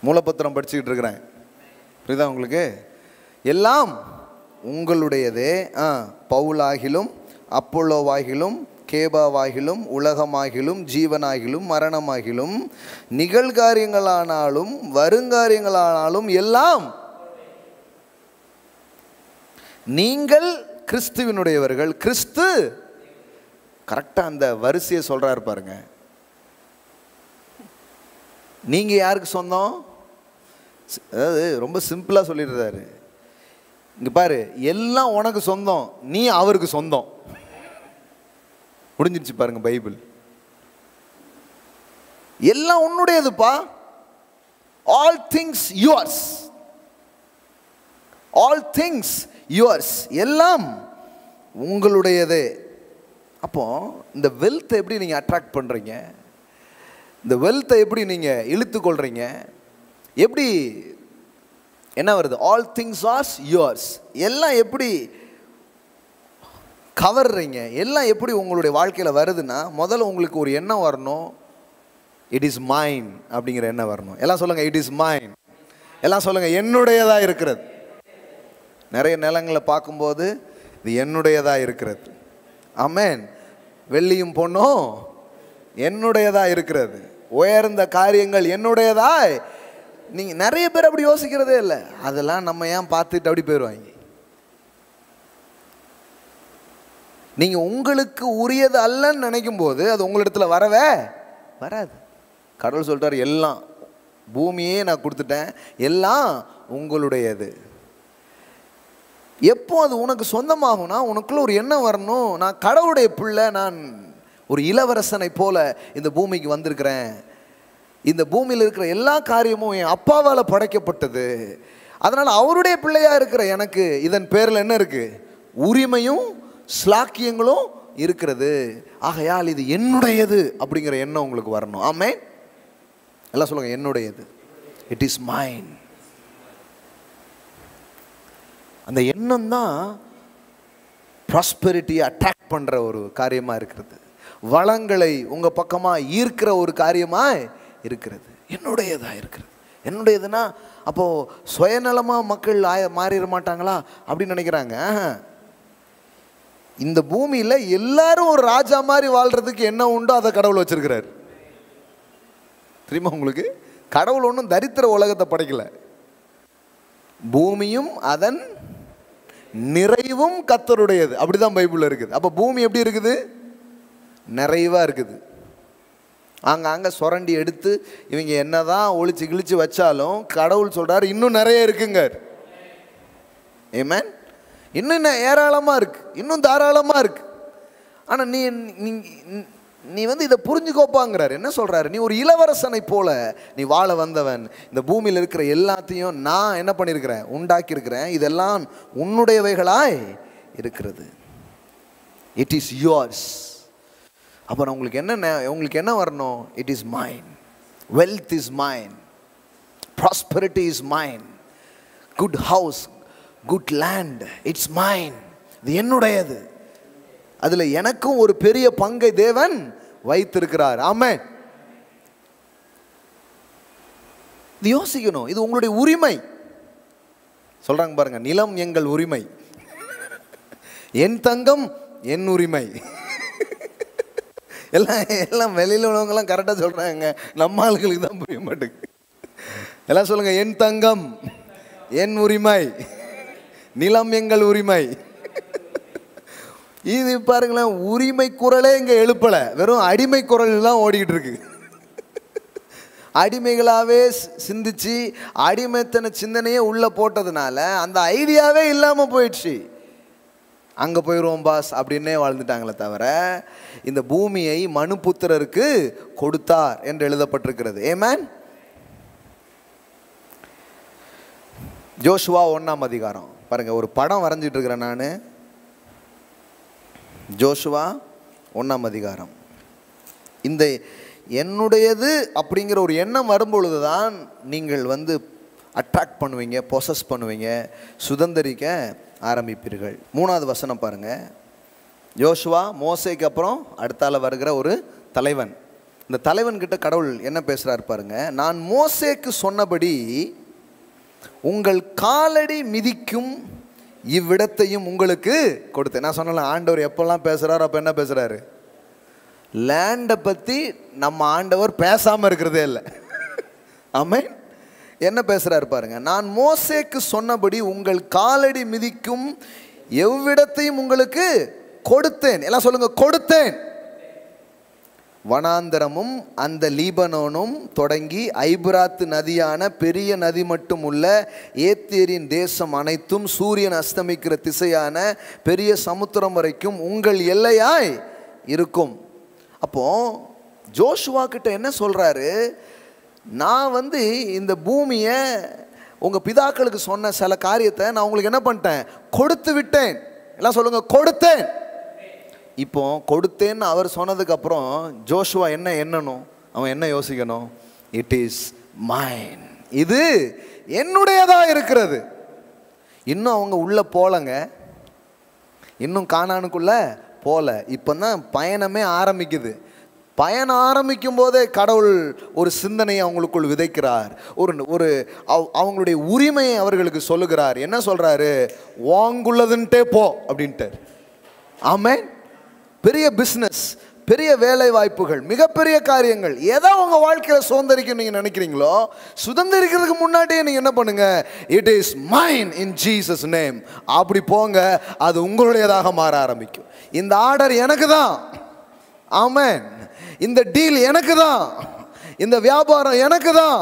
மூலப்பத்திரம் படிச்சுக்கிட்டு இருக்கிறேன், புரியுதா உங்களுக்கு? எல்லாம் உங்களுடையதே. பவுலாகிலும் அப்பொல்லோவாகிலும் கேபாவாகிலும் உலகமாகிலும் ஜீவனாகிலும் மரணமாகிலும் நிகழ்காரியங்களானாலும் வருங்காரியங்களானாலும் எல்லாம் நீங்கள் கிறிஸ்துவினுடையவர்கள். கிறிஸ்து கரெக்டாக அந்த வரிசையை சொல்கிறாரு பாருங்க. நீங்கள் யாருக்கு சொந்தம்? அதாவது ரொம்ப சிம்பிளாக சொல்லிடுறாரு. இங்கே பாரு, எல்லாம் உனக்கு சொந்தம், நீ அவருக்கு சொந்தம். முடிஞ்சிருச்சு பாருங்க பைபிள். எல்லாம் உன்னுடையதுப்பா. All things yours, all things yours, எல்லாம் உங்களுடையது. அப்போ இந்த வெல்த்தை எப்படி நீங்கள் அட்ராக்ட் பண்ணுறீங்க, இந்த வெல்த்தை எப்படி நீங்கள் இழுத்து கொள்றீங்க, எப்படி என்ன வருது? ஆல் திங்ஸ் ஆர் யுவர்ஸ், எல்லாம் எப்படி கவர்றீங்க, எல்லாம் எப்படி உங்களுடைய வாழ்க்கையில் வருதுன்னா முதல்ல உங்களுக்கு ஒரு எண்ணம் வரணும், இட் இஸ் மைன் அப்படிங்கிற எண்ணம் வரணும். எல்லாம் சொல்லுங்க, இட் இஸ் மைன். எல்லாம் சொல்லுங்க, என்னுடையதாக இருக்கிறது. நிறைய நிலங்களை பார்க்கும்போது இது என்னுடையதாக இருக்கிறது. ஆமென். வெள்ளியும் பொண்ணும் என்னுடையதாக இருக்கிறது, உயர்ந்த காரியங்கள் என்னுடையதாய். நீங்கள் நிறைய பேர் அப்படி யோசிக்கிறதே இல்லை. அதெல்லாம் நம்ம ஏன் பார்த்துட்டு அப்படி போயிடுவாங்க. நீங்கள் உங்களுக்கு உரியது அல்லன்னு நினைக்கும் போது அது உங்களிடத்துல வரவே வராது. கடவுள் சொல்லிட்டார், எல்லாம் பூமியே நான் கொடுத்துட்டேன், எல்லாம் உங்களுடையது. எப்போ அது உனக்கு சொந்தமாகும்னா உனக்குள்ள ஒரு எண்ணம் வரணும், நான் கடவுளுடைய பிள்ளை, நான் ஒரு இளவரசனை போல இந்த பூமிக்கு வந்திருக்கிறேன், இந்த பூமியில் இருக்கிற எல்லா காரியமும் என் அப்பாவால் படைக்கப்பட்டது, அதனால் அவருடைய பிள்ளையாக இருக்கிற எனக்கு இதன் பேரில் என்ன இருக்குது, உரிமையும் ஸ்லாக்கியங்களும் இருக்கிறது. ஆகையால் இது என்னுடையது அப்படிங்கிற எண்ணம் உங்களுக்கு வரணும். ஆமென். எல்லாம் சொல்லுங்க, என்னுடையது, இட் இஸ் மைன். அந்த எண்ணம் தான் ப்ராஸ்பெரிட்டியை அட்ராக்ட் பண்ணுற ஒரு காரியமாக இருக்கிறது. வளங்களை உங்கள் பக்கமாக ஈர்க்கிற ஒரு காரியமாக இருக்கிறது. என்னுடையதாக இருக்கிறது. என்னுடையதுன்னா அப்போது சுயநலமாக மக்கள் மாறிட மாட்டாங்களா அப்படின்னு நினைக்கிறாங்க. இந்த பூமியில் எல்லாரும் ஒரு ராஜா மாதிரி வாழ்கிறதுக்கு என்ன உண்டோ அதை கடவுள் வச்சிருக்கிறார். தெரியுமா உங்களுக்கு? கடவுள் ஒன்றும் தரித்திர உலகத்தை படைக்கல. பூமியும் அதன் நிறைவும் கர்த்தருடையது, அப்படிதான் பைபிள்ல இருக்குது. அப்போ பூமி எப்படி இருக்குது? நிறைவாக இருக்குது. அங்கே சுரண்டி எடுத்து இவங்க என்னதான் ஒளிச்சு கிழிச்சு வச்சாலும் கடவுள் சொல்றாரு இன்னும் நிறைய இருக்குங்க. ஆமென். இன்னும் ஏராளமாக இருக்கு, இன்னும் தாராளமாக இருக்கு. ஆனால் நீ வந்து இதை புரிஞ்சுக்கோப்பாங்கிறார். என்ன சொல்றாரு? நீ ஒரு இளவரசனை போல நீ வாழ வந்தவன். இந்த பூமியில் இருக்கிற எல்லாத்தையும் நான் என்ன பண்ணியிருக்கிறேன்? உண்டாக்கி இருக்கிறேன். இதெல்லாம் உன்னுடையவைகளாய் இருக்கிறது. It is yours. அப்புறம் உங்களுக்கு என்ன வரணும்? It is mine. Wealth is mine. Prosperity is mine. Good house, good land, it's mine. இது என்னுடையது. அதில் எனக்கும் ஒரு பெரிய பங்கை தேவன் வைத்திருக்கிறார். ஆமென். இது யோசிக்கணும். இது உங்களுடைய உரிமை. சொல்றாங்க பாருங்க, நிலம் எங்கள் உரிமை, என் தங்கம் என் உரிமை. எல்லாம் வெளியில் உள்ளவங்கெல்லாம் கரெக்டாக சொல்றாங்க, நம்ம ஆளுகளுக்கு தான் புரிய மாட்டேங்குது. எல்லாம் சொல்லுங்க, என் தங்கம் என் உரிமை, நிலம் எங்கள் உரிமை. இது பாருங்களேன், உரிமை குரலே இங்கே எழுப்பலை, வெறும் அடிமை குரல் தான் ஓடிக்கிட்டு இருக்கு. அடிமைகளாகவே சிந்திச்சு அடிமைத்தன சிந்தனையே உள்ளே போட்டதுனால அந்த ஐடியாவே இல்லாமல் போயிடுச்சு. அங்கே போயிடுவோம் பாஸ் அப்படின்னே வாழ்ந்துட்டாங்களே தவிர இந்த பூமியை மனுபுத்திரருக்கு கொடுத்தார் என்று எழுதப்பட்டிருக்கிறது. ஆமென். ஜோஷுவா 1ஆம் அதிகாரம் பாருங்க, ஒரு படம் வரைஞ்சிட்டு இருக்கிறேன் நான். ஜோஷுவா 1ஆம் அதிகாரம். இந்த என்னுடையது அப்படிங்கிற ஒரு எண்ணம் வரும்பொழுது தான் நீங்கள் வந்து அட்ராக்ட் பண்ணுவீங்க, பொசஸ் பண்ணுவீங்க, சுதந்திரிக்க ஆரம்பிப்பீர்கள். 3வது வசனம் பாருங்க. யோசுவா மோசேக்கு அப்புறம் அடுத்தால வருகிற ஒரு தலைவன். இந்த தலைவன்கிட்ட கடவுள் என்ன பேசுறார் பாருங்க. நான் மோசேக்கு சொன்னபடி உங்கள் காலடி மிதிக்கும் இவ்விடத்தையும் உங்களுக்கு கொடுத்தேன். நான் சொன்னல, ஆண்டவர் எப்பெல்லாம் பேசுறாரு அப்ப என்ன பேசுறாரு? லேண்டை பத்தி நம்ம ஆண்டவர் பேசாம இருக்கிறதே இல்லை. ஆமென். என்ன பேசுறாரு பாருங்க. நான் மோசேக்கு சொன்னபடி உங்கள் காலடி மிதிக்கும் எவ்விடத்தையும் உங்களுக்கு கொடுத்தேன். எல்லாம் சொல்லுங்க, கொடுத்தேன். வனாந்தரமும் அந்த லீபனோனும் தொடங்கி ஐபிராத்து நதியான பெரிய நதி மட்டும் உள்ள ஏத்தியரின் தேசம் அனைத்தும் சூரியன் அஸ்தமிக்கிற திசையான பெரிய சமுத்திரம் வரைக்கும் உங்கள் எல்லையாய் இருக்கும். அப்போ ஜோஷுவா கிட்ட என்ன சொல்றாரு? நான் வந்து இந்த பூமியை உங்க பிதாக்களுக்கு சொன்ன சில காரியத்தை நான் உங்களுக்கு என்ன பண்ணிட்டேன்? கொடுத்து விட்டேன். எல்லாம் சொல்லுங்க, கொடுத்தேன். இப்போ கொடுத்தேன்னு அவர் சொன்னதுக்கு அப்புறம் ஜோஷுவா என்ன எண்ணணும்? அவன் என்ன யோசிக்கணும்? It is mine. இது என்னுடையதா இருக்கிறது. இன்னும் அவங்க உள்ள போலங்க, இன்னும் கானானுக்குள்ள போல. இப்போதான் பயணமே ஆரம்பிக்குது. பயணம் ஆரம்பிக்கும் போதே கடவுள் ஒரு சிந்தனையை அவங்களுக்குள் விதைக்கிறார். ஒரு அவங்களுடைய உரிமையை அவர்களுக்கு சொல்லுகிறார். என்ன சொல்றாரு? வாங்குள்ளதுன்ட்டே போ அப்படின்ட்டு. ஆமென். பெரிய பிஸ்னஸ், பெரிய வேலை வாய்ப்புகள், மிகப்பெரிய காரியங்கள் எதை உங்க வாழ்க்கையில சுதந்திரிக்க நீங்க நினைக்கிறீங்களோ, சுதந்திரிக்கிறதுக்கு முன்னாடியே நீங்க என்ன பண்ணுங்க? It is mine in Jesus name. அப்படி போங்க, அது உங்களுடையதாக மாற ஆரம்பிக்கும். இந்த ஆர்டர் எனக்கு தான். ஆமென். இந்த டீல் எனக்கு தான். இந்த வியாபாரம் எனக்கு தான்.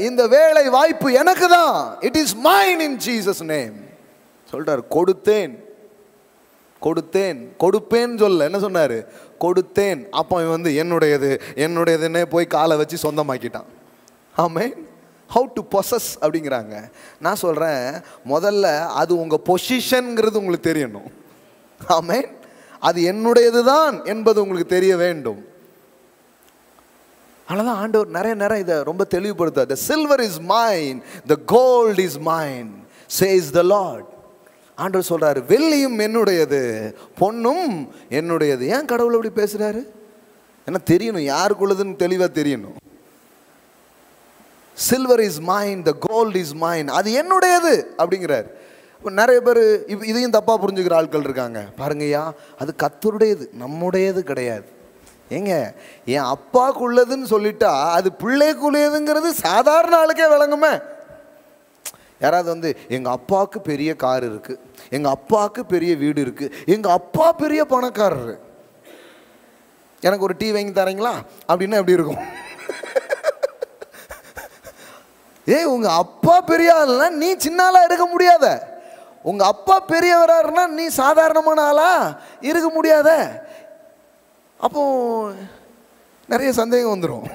இந்த வேலை வாய்ப்பு எனக்கு தான். It is mine in Jesus name. சொல்றாரு, கொடுத்தேன் கொடுத்தேன். கொடுப்பேன் சொல்ல, என்ன சொன்னாரு? கொடுத்தேன். அப்போ இவன் வந்து என்னுடையதுன்னே போய் காலை வச்சு சொந்தமாக்கிட்டான். ஆமென். ஹவு டு பொசஸ் அப்படிங்கிறாங்க. நான் சொல்றேன், முதல்ல அது உங்க பொசிஷன்ங்கிறது உங்களுக்கு தெரியணும். ஆமென். அது என்னுடையது தான் என்பது உங்களுக்கு தெரிய வேண்டும். அதனாலதான் ஆண்டவர் நிறைய இதை ரொம்ப தெளிவுபடுத்தார். The silver is mine, the gold is mine. says the Lord. ஆண்டவர் சொல்றாரு, வெள்ளியும் என்னுடையது, பொன்னும் என்னுடையது. ஏன் கடவுள் அப்படி பேசுறாரு? ஏன்னா தெரியணும் யாருக்குள்ளதுன்னு தெளிவாக தெரியணும். Silver is mine, the gold is mine, அது என்னுடையது அப்படிங்கிறார். இப்போ நிறைய பேர் இதையும் தப்பாக புரிஞ்சுக்கிற ஆட்கள் இருக்காங்க. பாருங்கய்யா, அது கர்த்தருடையது, நம்முடையது கிடையாது. ஏங்க, என் அப்பாக்குள்ளதுன்னு சொல்லிட்டா அது பிள்ளைக்குள்ளதுங்கிறது சாதாரண ஆளுக்கே விளங்குமே. யாராவது வந்து எங்கள் அப்பாவுக்கு பெரிய கார் இருக்குது, எங்கள் அப்பாவுக்கு பெரிய வீடு இருக்குது, எங்கள் அப்பா பெரிய பணக்காரரு, எனக்கு ஒரு டீ வாங்கி தரீங்களா அப்படின்னா எப்படி இருக்கும்? உங்கள் அப்பா பெரிய ஆள்னா நீ சின்ன ஆளாக இருக்க முடியாத. உங்கள் அப்பா பெரியவராருன்னா நீ சாதாரணமான ஆளா இருக்க முடியாத. அப்போ நிறைய சந்தேகம் வந்துடும்.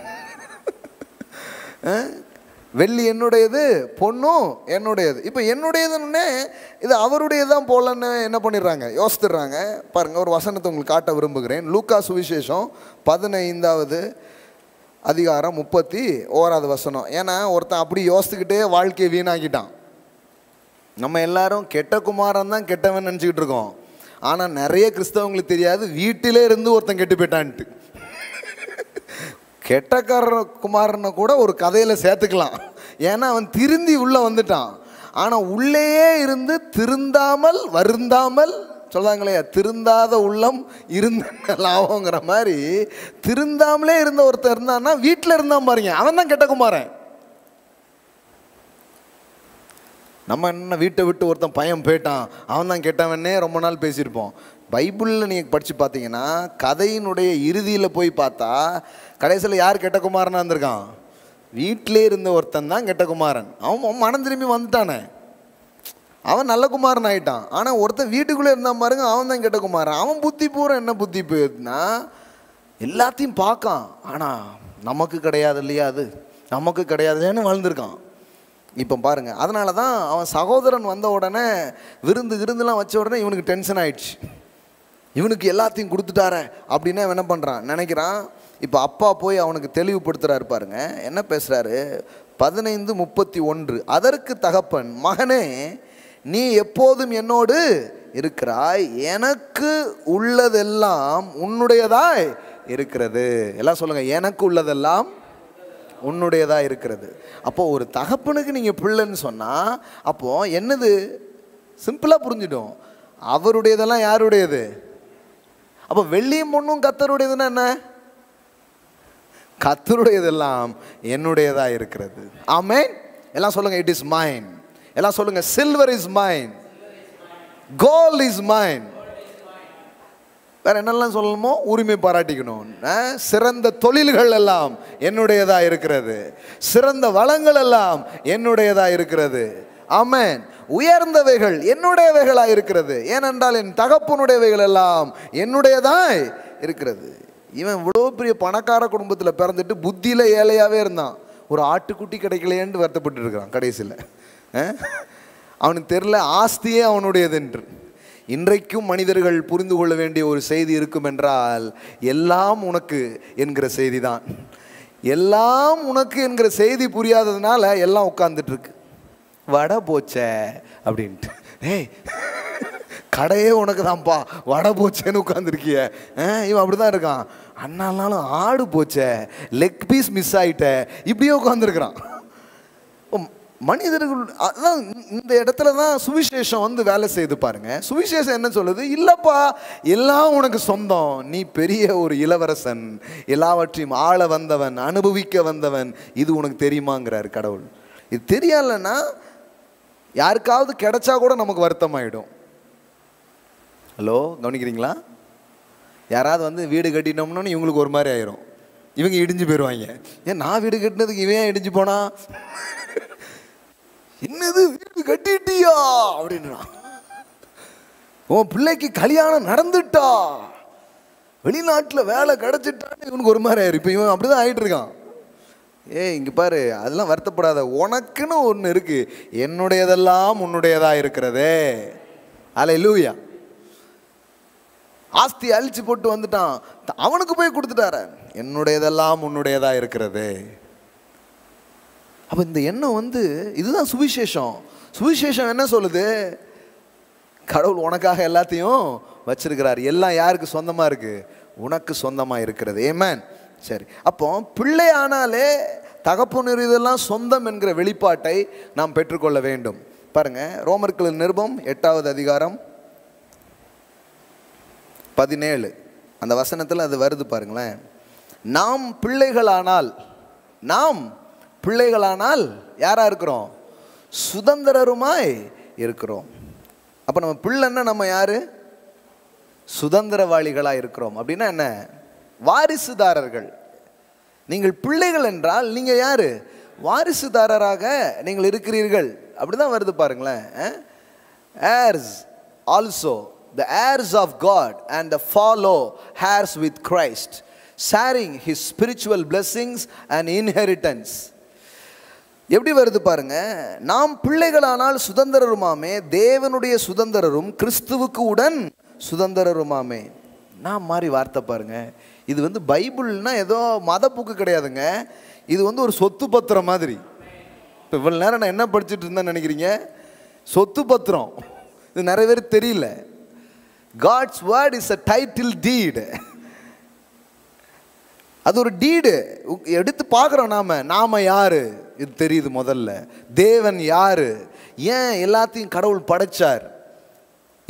வெள்ளி என்னுடையது, பொண்ணும் என்னுடையது. இப்போ என்னுடையதுன்னே இது அவருடையதான் போலன்னு என்ன பண்ணிடுறாங்க, யோசித்துடுறாங்க. பாருங்கள், ஒரு வசனத்தை உங்களுக்கு காட்ட விரும்புகிறேன். லூக்கா சுவிசேஷம் 15வது அதிகாரம் 31வது வசனம். ஏன்னா ஒருத்தன் அப்படி யோசித்துக்கிட்டே வாழ்க்கையை வீணாக்கிட்டான். நம்ம எல்லாரும் கெட்ட குமாரன் தான் கெட்டவன் நினச்சிக்கிட்டு இருக்கோம். ஆனால் நிறைய கிறிஸ்தவங்களுக்கு தெரியாது வீட்டிலே இருந்து ஒருத்தன் கெட்டு போயிட்டான்ட்டு. கெட்டக்கார குமாரனை கூட ஒரு கதையில் சேர்த்துக்கலாம். ஏன்னா அவன் திருந்தி உள்ளே வந்துட்டான். ஆனால் உள்ளேயே இருந்து திருந்தாமல் வருந்தாமல் சொல்லுவாங்களே, திருந்தாத உள்ளம் இருந்த லாபங்கிற மாதிரி திருந்தாமலே இருந்த ஒருத்தர் இருந்தான்னா வீட்டில் இருந்தான் பாருங்க, அவன் தான் கெட்ட குமாரன். நம்ம என்ன வீட்டை விட்டு ஒருத்தன் பையன் போயிட்டான் அவன் தான் கெட்டவனே ரொம்ப நாள் பேசியிருப்போம். பைபிளில் நீங்கள் படித்து பார்த்தீங்கன்னா கதையினுடைய இறுதியில் போய் பார்த்தா கடைசியில் யார் கெட்ட குமாரனாக இருந்திருக்கான்? வீட்டிலே இருந்த ஒருத்தன் தான் கெட்ட குமாரன். அவன் மனம் திரும்பி வந்துட்டானே, அவன் நல்ல குமாரன் ஆகிட்டான். ஆனால் ஒருத்தன் வீட்டுக்குள்ளே இருந்தான் பாருங்க, அவன் தான் கெட்ட குமாரன். அவன் புத்தி பூரா என்ன புத்தி போயிடுனா எல்லாத்தையும் பார்க்கான், ஆனால் நமக்கு கிடையாது இல்லையா, அது நமக்கு கிடையாதுன்னு வாழ்ந்துருக்கான். இப்போ பாருங்கள், அதனால தான் அவன் சகோதரன் வந்த உடனே விருந்துலாம் வச்ச உடனே இவனுக்கு டென்ஷன் ஆயிடுச்சு. இவனுக்கு எல்லாத்தையும் கொடுத்துட்டார அப்படின்னு அவன் என்ன பண்ணுறான் நினைக்கிறான். இப்போ அப்பா போய் அவனுக்கு தெளிவுபடுத்துகிறாரு பாருங்க, என்ன பேசுகிறாரு. 15:31. அதற்கு தகப்பன், மகனே, நீ எப்போதும் என்னோடு இருக்கிறாய், எனக்கு உள்ளதெல்லாம் உன்னுடையதாய் இருக்கிறது. எல்லாம் சொல்லுங்க, எனக்கு உள்ளதெல்லாம் உன்னுடையதாக இருக்கிறது. அப்போது ஒரு தகப்பனுக்கு நீங்கள் பிள்ளைன்னு சொன்னால் அப்போது என்னது சிம்பிளாக புரிஞ்சிடும், அவருடையதெல்லாம் யாருடையது? அப்போ வெள்ளியும் பொண்ணும் கர்த்தருடையதுன்னா என்ன? கர்த்தருடையதெல்லாம் என்னுடையதாக இருக்கிறது. ஆமென். எல்லாம் சொல்லுங்கள், இட் இஸ் மைன். எல்லாம் சொல்லுங்கள், silver is mine, gold is mine. வேற என்னெல்லாம் சொல்லணுமோ உரிமை பாராட்டிக்கணும். சிறந்த தொழில்கள் எல்லாம் என்னுடையதாக இருக்கிறது, சிறந்த வளங்கள் எல்லாம் என்னுடையதாக இருக்கிறது. ஆமென். உயர்ந்தவைகள் என்னுடையவைகளாக இருக்கிறது, ஏனென்றால் என் தகப்பனுடையவைகள் எல்லாம் என்னுடையதாய் இருக்கிறது. இவன் இவ்வளோ பெரிய பணக்கார குடும்பத்தில் பிறந்துட்டு புத்தியில் ஏழையாகவே இருந்தான். ஒரு ஆட்டுக்குட்டி கிடைக்கலையேன்னு வருத்தப்பட்டு இருக்கிறான். கடைசியில் அவனுக்கு தெரில ஆஸ்தியே அவனுடையது என்று. இன்றைக்கும் மனிதர்கள் புரிந்து கொள்ள வேண்டிய ஒரு செய்தி இருக்கும் என்றால், எல்லாம் உனக்கு என்கிற செய்தி தான். எல்லாம் உனக்கு என்கிற செய்தி புரியாததுனால எல்லாம் உட்கார்ந்துட்டு இருக்கு. வடை போச்சே அப்படின்ட்டு, ஏய் கடையே உனக்கு தான்ப்பா, வடை போச்சேன்னு உட்காந்துருக்கிய. இவன் அப்படி தான் இருக்கான். அண்ணாலும் ஆடு போச்சே, லெக் பீஸ் மிஸ் ஆகிட்ட, இப்படியே உட்காந்துருக்கிறான். மனிதர்கள் அதான் இந்த இடத்துல தான் சுவிசேஷம் வந்து வேலை செய்து பாருங்க. சுவிசேஷம் என்ன சொல்லுது? இல்லப்பா, எல்லாம் உனக்கு சொந்தம், நீ பெரிய ஒரு இளவரசன், எல்லாவற்றையும் ஆள வந்தவன், அனுபவிக்க வந்தவன், இது உனக்கு தெரியுமாங்கிறாரு கடவுள். இது தெரியலன்னா யாருக்காவது கிடைச்சா கூட நமக்கு வருத்தமாயிடும். ஹலோ, கவனிக்கிறீங்களா? யாராவது வந்து வீடு கட்டினோம்னு இவங்களுக்கு ஒரு மாதிரி ஆயிரும், இவங்க இடிஞ்சு போயிடுவாங்க. ஏன் நான் வீடு கட்டினதுக்கு இவன் இடிஞ்சு போனா, என்னது வீடு கட்டிட்டியா அப்படின்னா, உன் பிள்ளைக்கு கல்யாணம் நடந்துட்டா, வெளிநாட்டில் வேலை கிடைச்சிட்டான்னு இவனுக்கு ஒரு மாதிரி ஆயிரும். இப்போ இவன் அப்படிதான் ஆகிட்டு இருக்கான். இங்கே பாரு, அதெல்லாம் வருத்தப்படாத, உனக்குன்னு ஒன்று இருக்கு, என்னுடையதெல்லாம் உன்னுடையதாக இருக்கிறதே. அல்லேலூயா. ஆஸ்தி அழிச்சு போட்டு வந்துட்டான், அவனுக்கு போய் கொடுத்துட்டார, என்னுடையதெல்லாம் உன்னுடையதாக இருக்கிறது. அப்போ இந்த எண்ணம் இதுதான் சுவிசேஷம். சுவிசேஷம் என்ன சொல்லுது? கடவுள் உனக்காக எல்லாத்தையும் வச்சிருக்கிறார். எல்லாம் யாருக்கு சொந்தமாக இருக்கு? உனக்கு சொந்தமாக இருக்கிறது. ஆமென். சரி, அப்போ பிள்ளை ஆனாலே தகப்பன் இதெல்லாம் சொந்தம் என்கிற வெளிப்பாட்டை நாம் பெற்றுக்கொள்ள வேண்டும். பாருங்க, ரோமர்கள் நிருபம் 8வது அதிகாரம் 17 அந்த வசனத்தில் அது வருது பாருங்களேன். நாம் பிள்ளைகளானால் யாரா இருக்கிறோம்? சுதந்திரருமாய் இருக்கிறோம். அப்போ நம்ம பிள்ளைன்னா நம்ம யாரு? சுதந்திரவாளிகளாக இருக்கிறோம். அப்படின்னா என்ன? வாரிசுதாரர்கள். நீங்கள் பிள்ளைகள் என்றால் நீங்கள் யாரு? வாரிசுதாரராக நீங்கள் இருக்கிறீர்கள். அப்படிதான் வருது பாருங்களேன். heirs also, the heirs of God and the fellow heirs with Christ, sharing his spiritual blessings and inheritance. எப்படி வருது பாருங்க, நாம் பிள்ளைகளானால் சுதந்திரருமாமே, தேவனுடைய சுதந்திரரும் கிறிஸ்துவுக்கு உடன் சுதந்திரருமாமே. நான் மாதிரி வார்த்தை பாருங்க. இது பைபிள்னா ஏதோ மத புக்கு கிடையாதுங்க. இது ஒரு சொத்து பத்திரம் மாதிரி. இப்போ இவ்வளோ நேரம் நான் என்ன படிச்சுட்டு இருந்தேன்னு நினைக்கிறீங்க? சொத்து பத்திரம். இது நிறைய பேருக்கு தெரியல. God's word is a title deed. அது ஒரு டீடு. எடுத்து பார்க்குறோம். நாம யாரு இது தெரியுது. முதல்ல தேவன் யாரு, ஏன் எல்லாத்தையும் கடவுள் படைச்சார்,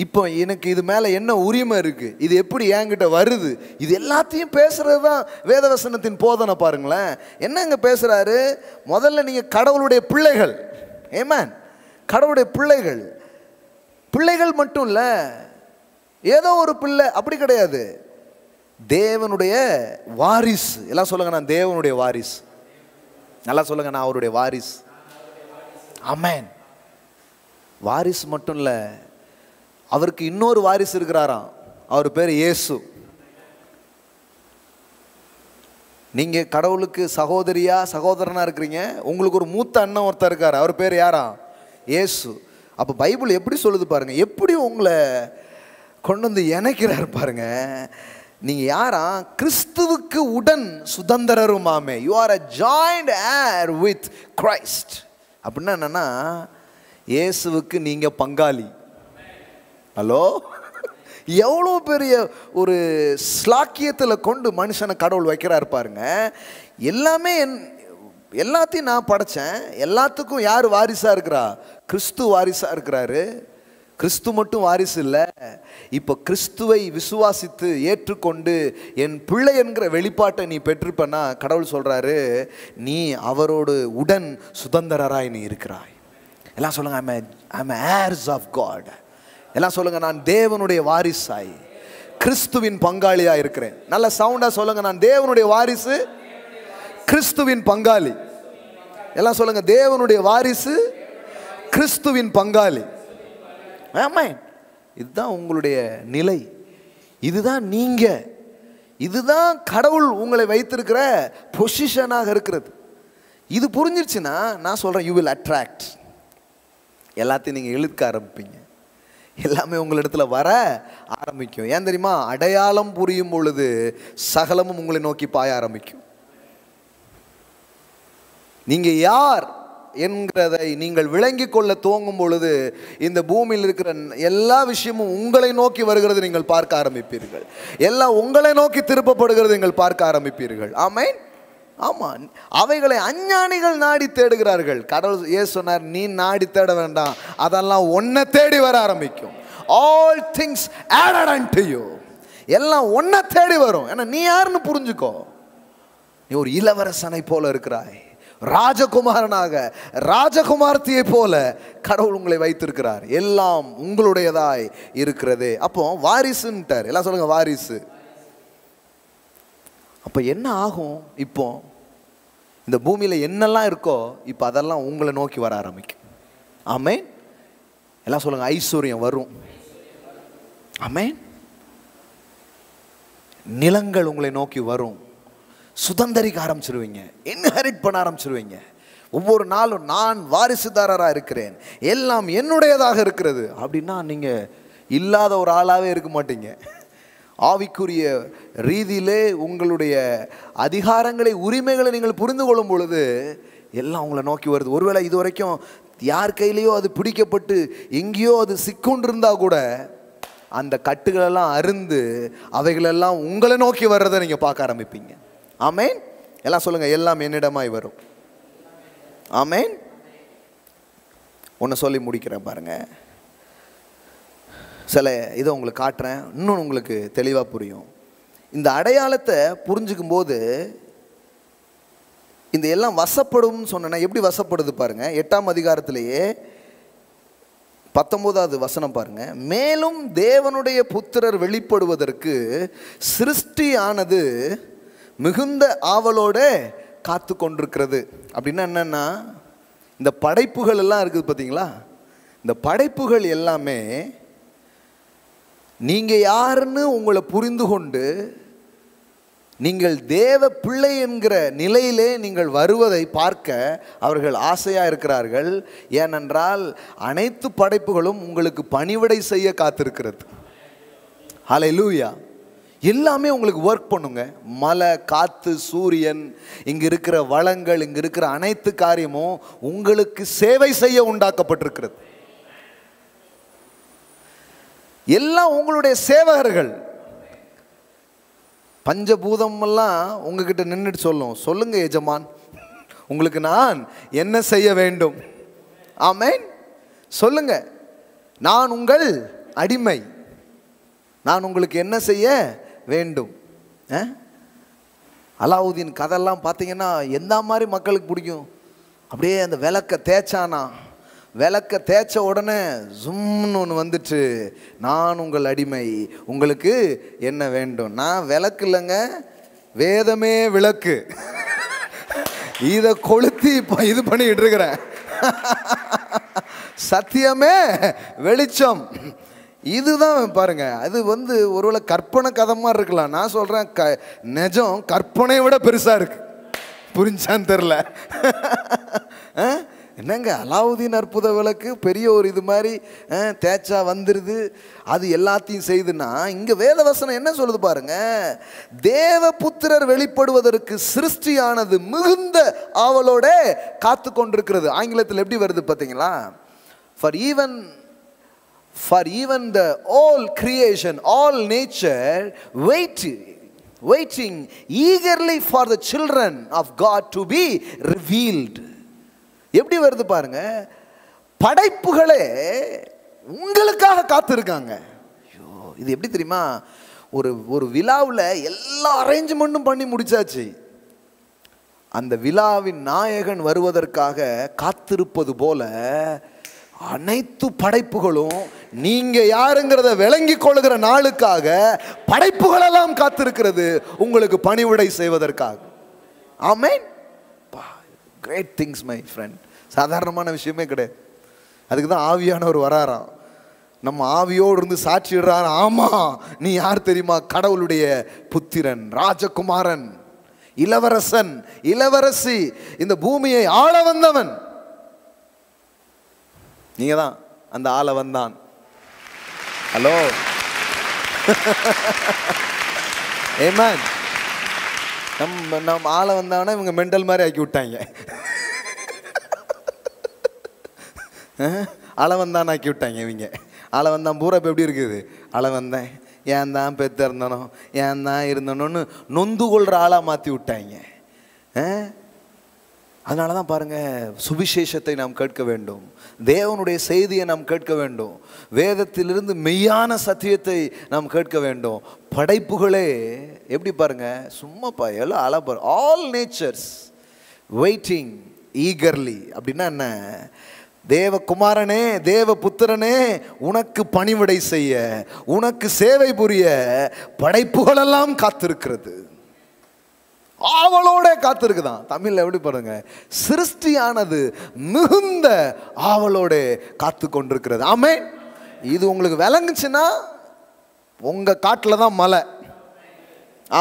இப்போ எனக்கு இது மேலே என்ன உரிமை இருக்கு, இது எப்படி என்கிட்ட வருது, இது எல்லாத்தையும் பேசுறது தான் வேதவசனத்தின் போதனை. பாருங்களேன் என்னங்க பேசுறாரு. முதல்ல நீங்க கடவுளுடைய பிள்ளைகள். ஆமென். கடவுளுடைய பிள்ளைகள். பிள்ளைகள் மட்டும் இல்லை, ஏதோ ஒரு பிள்ளை அப்படி கிடையாது. தேவனுடைய வாரிசு. எல்லாம் சொல்லுங்க, நான் தேவனுடைய வாரிசு. நல்லா சொல்லுங்க, நான் அவருடைய வாரிசு. ஆமென். வாரிசு மட்டும் இல்லை, அவருக்கு இன்னொரு வாரிசு இருக்கிறாராம். அவர் பேர் இயேசு. நீங்க கடவுளுக்கு சகோதரியா சகோதரனா இருக்கிறீங்க. உங்களுக்கு ஒரு மூத்த அண்ணன் ஒருத்தர் இருக்காரு. அவர் பேர் யாரா? இயேசு. அப்போ பைபிள் எப்படி சொல்லுது பாருங்க, எப்படி உங்களை கொண்டு இணைக்கிறார் பாருங்க. நீங்க யாரா? கிறிஸ்துவுக்கு உடன் சுதந்திரருமாமே. You are a joint heir with Christ. அப்படின்னா என்னன்னா, இயேசுவுக்கு நீங்க பங்காளி. ஹலோ, எவ்வளோ பெரிய ஒரு ஸ்லாக்கியத்தில் கொண்டு மனுஷனை கடவுள் வைக்கிறார் பாருங்க. எல்லாத்தையும் நான் படைச்சேன். எல்லாத்துக்கும் யார் வாரிசாக இருக்கிறா? கிறிஸ்து வாரிசாக இருக்கிறாரு. கிறிஸ்து மட்டும் வாரிசு இல்லை, இப்போ கிறிஸ்துவை விசுவாசித்து ஏற்றுக்கொண்டு என் பிள்ளை என்கிற வெளிப்பாட்டை நீ பெற்றிருப்பனா கடவுள் சொல்கிறாரு, நீ அவரோடு உடன் சுதந்திரராய் நீ இருக்கிறாய். எல்லாம் சொல்லுங்க, I'm heirs of God. எல்லாம் சொல்லுங்க, நான் தேவனுடைய வாரிசாய் கிறிஸ்துவின் பங்காளியா இருக்கிறேன். நல்ல சவுண்டா சொல்லுங்க, நான் தேவனுடைய வாரிசு, கிறிஸ்துவின் பங்காளி. எல்லாம் சொல்லுங்க, தேவனுடைய வாரிசு, கிறிஸ்துவின் பங்காளி. ஆமென். இதுதான் உங்களுடைய நிலை. இதுதான் நீங்க. இதுதான் கடவுள் உங்களை வைத்திருக்கிற பொசிஷனாக இருக்கிறது. இது புரிஞ்சிருச்சுன்னா நான் சொல்றேன், யூ வில் அட்ராக்ட். எல்லாத்தையும் நீங்க இழுக்க ஆரம்பிப்பீங்க. எல்லாமே உங்களிடத்துல வர ஆரம்பிக்கும். ஏன் தெரியுமா? அடையாளம் புரியும் பொழுது சகலமும் உங்களை நோக்கி பாய ஆரம்பிக்கும். நீங்க யார் என்கிறதை நீங்கள் விளங்கி கொள்ள துவங்கும் பொழுது இந்த பூமியில் இருக்கிற எல்லா விஷயமும் உங்களை நோக்கி வருகிறது நீங்கள் பார்க்க ஆரம்பிப்பீர்கள். எல்லாம் உங்களை நோக்கி திருப்பப்படுகிறது நீங்கள் பார்க்க ஆரம்பிப்பீர்கள். ஆமென். ஆமா, அவைகளை அஞ்ஞானிகள் நாடி தேடுகிறார்கள். கடவுள் ஏன் சொன்னார்? நீ நாடி தேட வேண்டாம், அதெல்லாம் ஒன்ன தேடி வர ஆரம்பிக்கும். all things added unto you. எல்லாம் ஒன்ன தேடி வரும். ஏன்னா நீ யாருன்னு புரிஞ்சுக்கோ. நீ ஒரு இளவரசனை போல இருக்கிறாய். ராஜகுமாரனாக, ராஜகுமார்த்தியை போல கடவுள் உங்களை வைத்திருக்கிறார். எல்லாம் உங்களுடையதாய் இருக்கிறது. அப்போ வாரிசுன்ட்டார். எல்லாம் சொல்லுங்க, வாரிசு. அப்போ என்ன ஆகும்? இப்போ இந்த பூமியில் என்னெல்லாம் இருக்கோ இப்போ அதெல்லாம் உங்களை நோக்கி வர ஆரம்பிக்கும். ஆமென். எல்லாம் சொல்லுங்க, ஐஸ்வர்யம் வரும். ஆமென். நிலங்கள் உங்களை நோக்கி வரும். சுதந்திரிக்க ஆரம்பிச்சிருவீங்க. இன்ஹெரிட் பண்ண ஆரம்பிச்சிருவீங்க. ஒவ்வொரு நாளும் நான் வாரிசுதாரராக இருக்கிறேன், எல்லாம் என்னுடையதாக இருக்கிறது அப்படின்னா நீங்கள் இல்லாத ஒரு ஆளாகவே இருக்க மாட்டீங்க. ஆவிக்குரிய ரீதியிலே உங்களுடைய அதிகாரங்களை, உரிமைகளை நீங்கள் புரிந்து கொள்ளும் பொழுது எல்லாம் உங்களை நோக்கி வருது. ஒருவேளை இது வரைக்கும் யார் கையிலையோ அது பிடிக்கப்பட்டு எங்கேயோ அது சிக்கொண்டு இருந்தா கூட அந்த கட்டுகளெல்லாம் அருந்து அவைகளெல்லாம் உங்களை நோக்கி வர்றதை நீங்க பார்க்க ஆரம்பிப்பீங்க. ஆமேன். எல்லாம் சொல்லுங்க, எல்லாம் என்னிடமாய் வரும். ஆமேன். ஒன்று சொல்லி முடிக்கிறேன் பாருங்க. சில இதை உங்களுக்கு காட்டுறேன், இன்னும் உங்களுக்கு தெளிவாக புரியும். இந்த அடையாளத்தை புரிஞ்சுக்கும் போது இந்த எல்லாம் வசப்படும் சொன்னா எப்படி வசப்படுது பாருங்க. 8ஆம் அதிகாரத்திலேயே 19வது வசனம் பாருங்க. மேலும் தேவனுடைய புத்திரர் வெளிப்படுவதற்கு சிருஷ்டியானது மிகுந்த ஆவலோட காத்து கொண்டிருக்கிறது. அப்படின்னா என்னன்னா, இந்த படைப்புகள் எல்லாம் இருக்குது பார்த்தீங்களா, இந்த படைப்புகள் எல்லாமே நீங்க யாருன்னு உங்களை புரிந்து கொண்டு நீங்கள் தேவ பிள்ளை என்கிற நிலையிலே நீங்கள் வருவதை பார்க்க அவர்கள் ஆசையாக இருக்கிறார்கள். ஏனென்றால் அனைத்து படைப்புகளும் உங்களுக்கு பணிவிடை செய்ய காத்திருக்கிறது. ஹல்லேலூயா. எல்லாமே உங்களுக்கு ஒர்க் பண்ணுங்க. மலை, காற்று, சூரியன், இங்கே இருக்கிற வளங்கள், இங்கே இருக்கிற அனைத்து காரியமும் உங்களுக்கு சேவை செய்ய உண்டாக்கப்பட்டிருக்கிறது. எல்லாம் உங்களுடைய சேவகர்கள். பஞ்சபூதம் எல்லாம் உங்ககிட்ட நின்றுட்டு சொல்லுங்க எஜமான், உங்களுக்கு நான் என்ன செய்ய வேண்டும். ஆமென். சொல்லுங்க, நான் உங்கள் அடிமை, நான் உங்களுக்கு என்ன செய்ய வேண்டும். அலாவுதீன் கதெல்லாம் பார்த்தீங்கன்னா எந்த மாதிரி மக்களுக்கு பிடிக்கும். அப்படியே அந்த விளக்க தேய்ச்சானா, விளக்க தேய்ச்ச உடனே ஜும்னு ஒன்று வந்துட்டு, நான் உங்கள் அடிமை, உங்களுக்கு என்ன வேண்டும். நான் விளக்கு இல்லைங்க, வேதமே விளக்கு. இதை கொளுத்தி இப்போ இது பண்ணிக்கிட்டு இருக்கிறேன். சத்தியமே வெளிச்சம். இதுதான் பாருங்க. அது ஒருவேளை கற்பனை கதை மாதிரி இருக்கலாம். நான் சொல்றேன், நிஜம் கற்பனையை விட பெருசா இருக்கு. புரிஞ்சான்னு தெரில. என்னங்க, அலாவுதீன் அற்புத விளக்கு பெரிய ஒரு இது மாதிரி தேய்ச்சா வந்துடுது, அது எல்லாத்தையும் செய்துன்னா, இங்க வேதவசனம் என்ன சொல்லுது பாருங்க. தேவபுத்திரர் வெளிப்படுவதற்கு சிருஷ்டியானது மிகுந்த ஆவலோட காத்து கொண்டிருக்கிறது. ஆங்கிலத்தில் எப்படி வருது பார்த்தீங்களா? For even the all creation, all nature waiting eagerly for the children of God to be revealed. எப்படி வருது பாருங்க. படைப்புகளே உங்களுக்காக காத்திருக்காங்க. ஐயோ, இது எப்படி தெரியுமா? ஒரு விழாவில் எல்லா அரேஞ்ச்மெண்ட்டும் பண்ணி முடிச்சாச்சு. அந்த விழாவின் நாயகன் வருவதற்காக காத்திருப்பது போல அனைத்து படைப்புகளும் நீங்க யாருங்கிறத விளங்கி கொள்ளுகிற நாளுக்காக படைப்புகளெல்லாம் காத்திருக்கிறது, உங்களுக்கு பணிவிடை செய்வதற்காக. Amen. Great things my friend. சாதாரணமான விஷயமே கிடையாது. அதுக்கு தான் ஆவியானவர் வராராம், நம்ம ஆவியோடு இருந்து சாட்சிடுறார். ஆமா, நீ யார் தெரியுமா? கடவுளுடைய புத்திரன், ராஜகுமாரன், இளவரசன், இளவரசி, இந்த பூமியை ஆள வந்தவன். நீங்க தான் அந்த ஆள வந்தான். ஹலோ, ஆமென். நம்ம ஆள வந்தாங்கன்னா இவங்க மெண்டல் மாதிரி ஆக்கி விட்டாங்க. ஆள வந்தான் ஆக்கி விட்டாங்க இவங்க. ஆள வந்தான் பூரா இப்போ எப்படி இருக்குது? ஆள வந்தேன், ஏன் தான் பெத்த இருந்தனோ, ஏன் தான் இருந்தனோன்னு நொந்து கொள்கிற ஆளாக மாற்றி விட்டாங்க. அதனால தான் பாருங்கள், சுவிசேஷத்தை நாம் கேட்க வேண்டும், தேவனுடைய செய்தியை நாம் கேட்க வேண்டும், வேதத்திலிருந்து மெய்யான சத்தியத்தை நாம் கேட்க வேண்டும். படைப்புகளே எப்படி பாருங்க, சும்மாப்பா எல்லாம் அழப்பார். All nature's waiting eagerly. அப்படின்னா என்ன? தேவகுமாரனே, தேவ புத்திரனே, உனக்கு பணிவிடை செய்ய, உனக்கு சேவை புரிய படைப்புகளெல்லாம் காத்திருக்கிறது. ஆவலோட காத்திருக்குதான். தமிழ்ல எப்படி பாருங்க, சிருஷ்டியானது மிகுந்த ஆவலோட காத்து கொண்டிருக்கிறது. ஆமென். இது உங்களுக்கு விளங்குச்சுன்னா உங்க காட்டுல தான் மலை.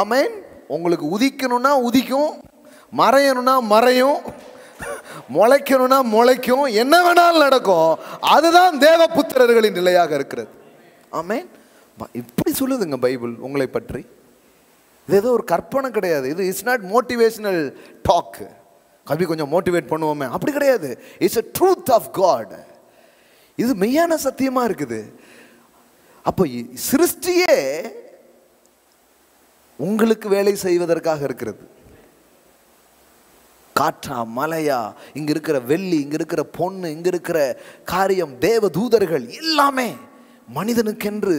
ஆமென். உங்களுக்கு உதிக்கணும்னா உதிக்கும், மறையணும்னா மறையும், முளைக்கணும்னா முளைக்கும், என்ன வேணாலும் நடக்கும். அதுதான் தேவபுத்திரர்களின் நிலையாக இருக்கிறது. ஆமென். இப்படி சொல்லுதுங்க பைபிள் உங்களை பற்றி. இது ஏதோ ஒரு கற்பனை கிடையாது. இது இட்ஸ் நாட் மோட்டிவேஷனல் டாக். கவி கொஞ்சம் மோட்டிவேட் பண்ணுவோமே, அப்படி கிடையாது. It's a truth of God. இது மெய்யான சத்தியமா இருக்குது. அப்போ சிருஷ்டியே உங்களுக்கு வேலை செய்வதற்காக இருக்கிறது. காற்றா மலையா, இங்க இருக்கிற வெள்ளி, இங்க இருக்கிற பொண்ணு, இங்க இருக்கிற காரியம், தேவ தூதர்கள் எல்லாமே மனிதனுக்கென்று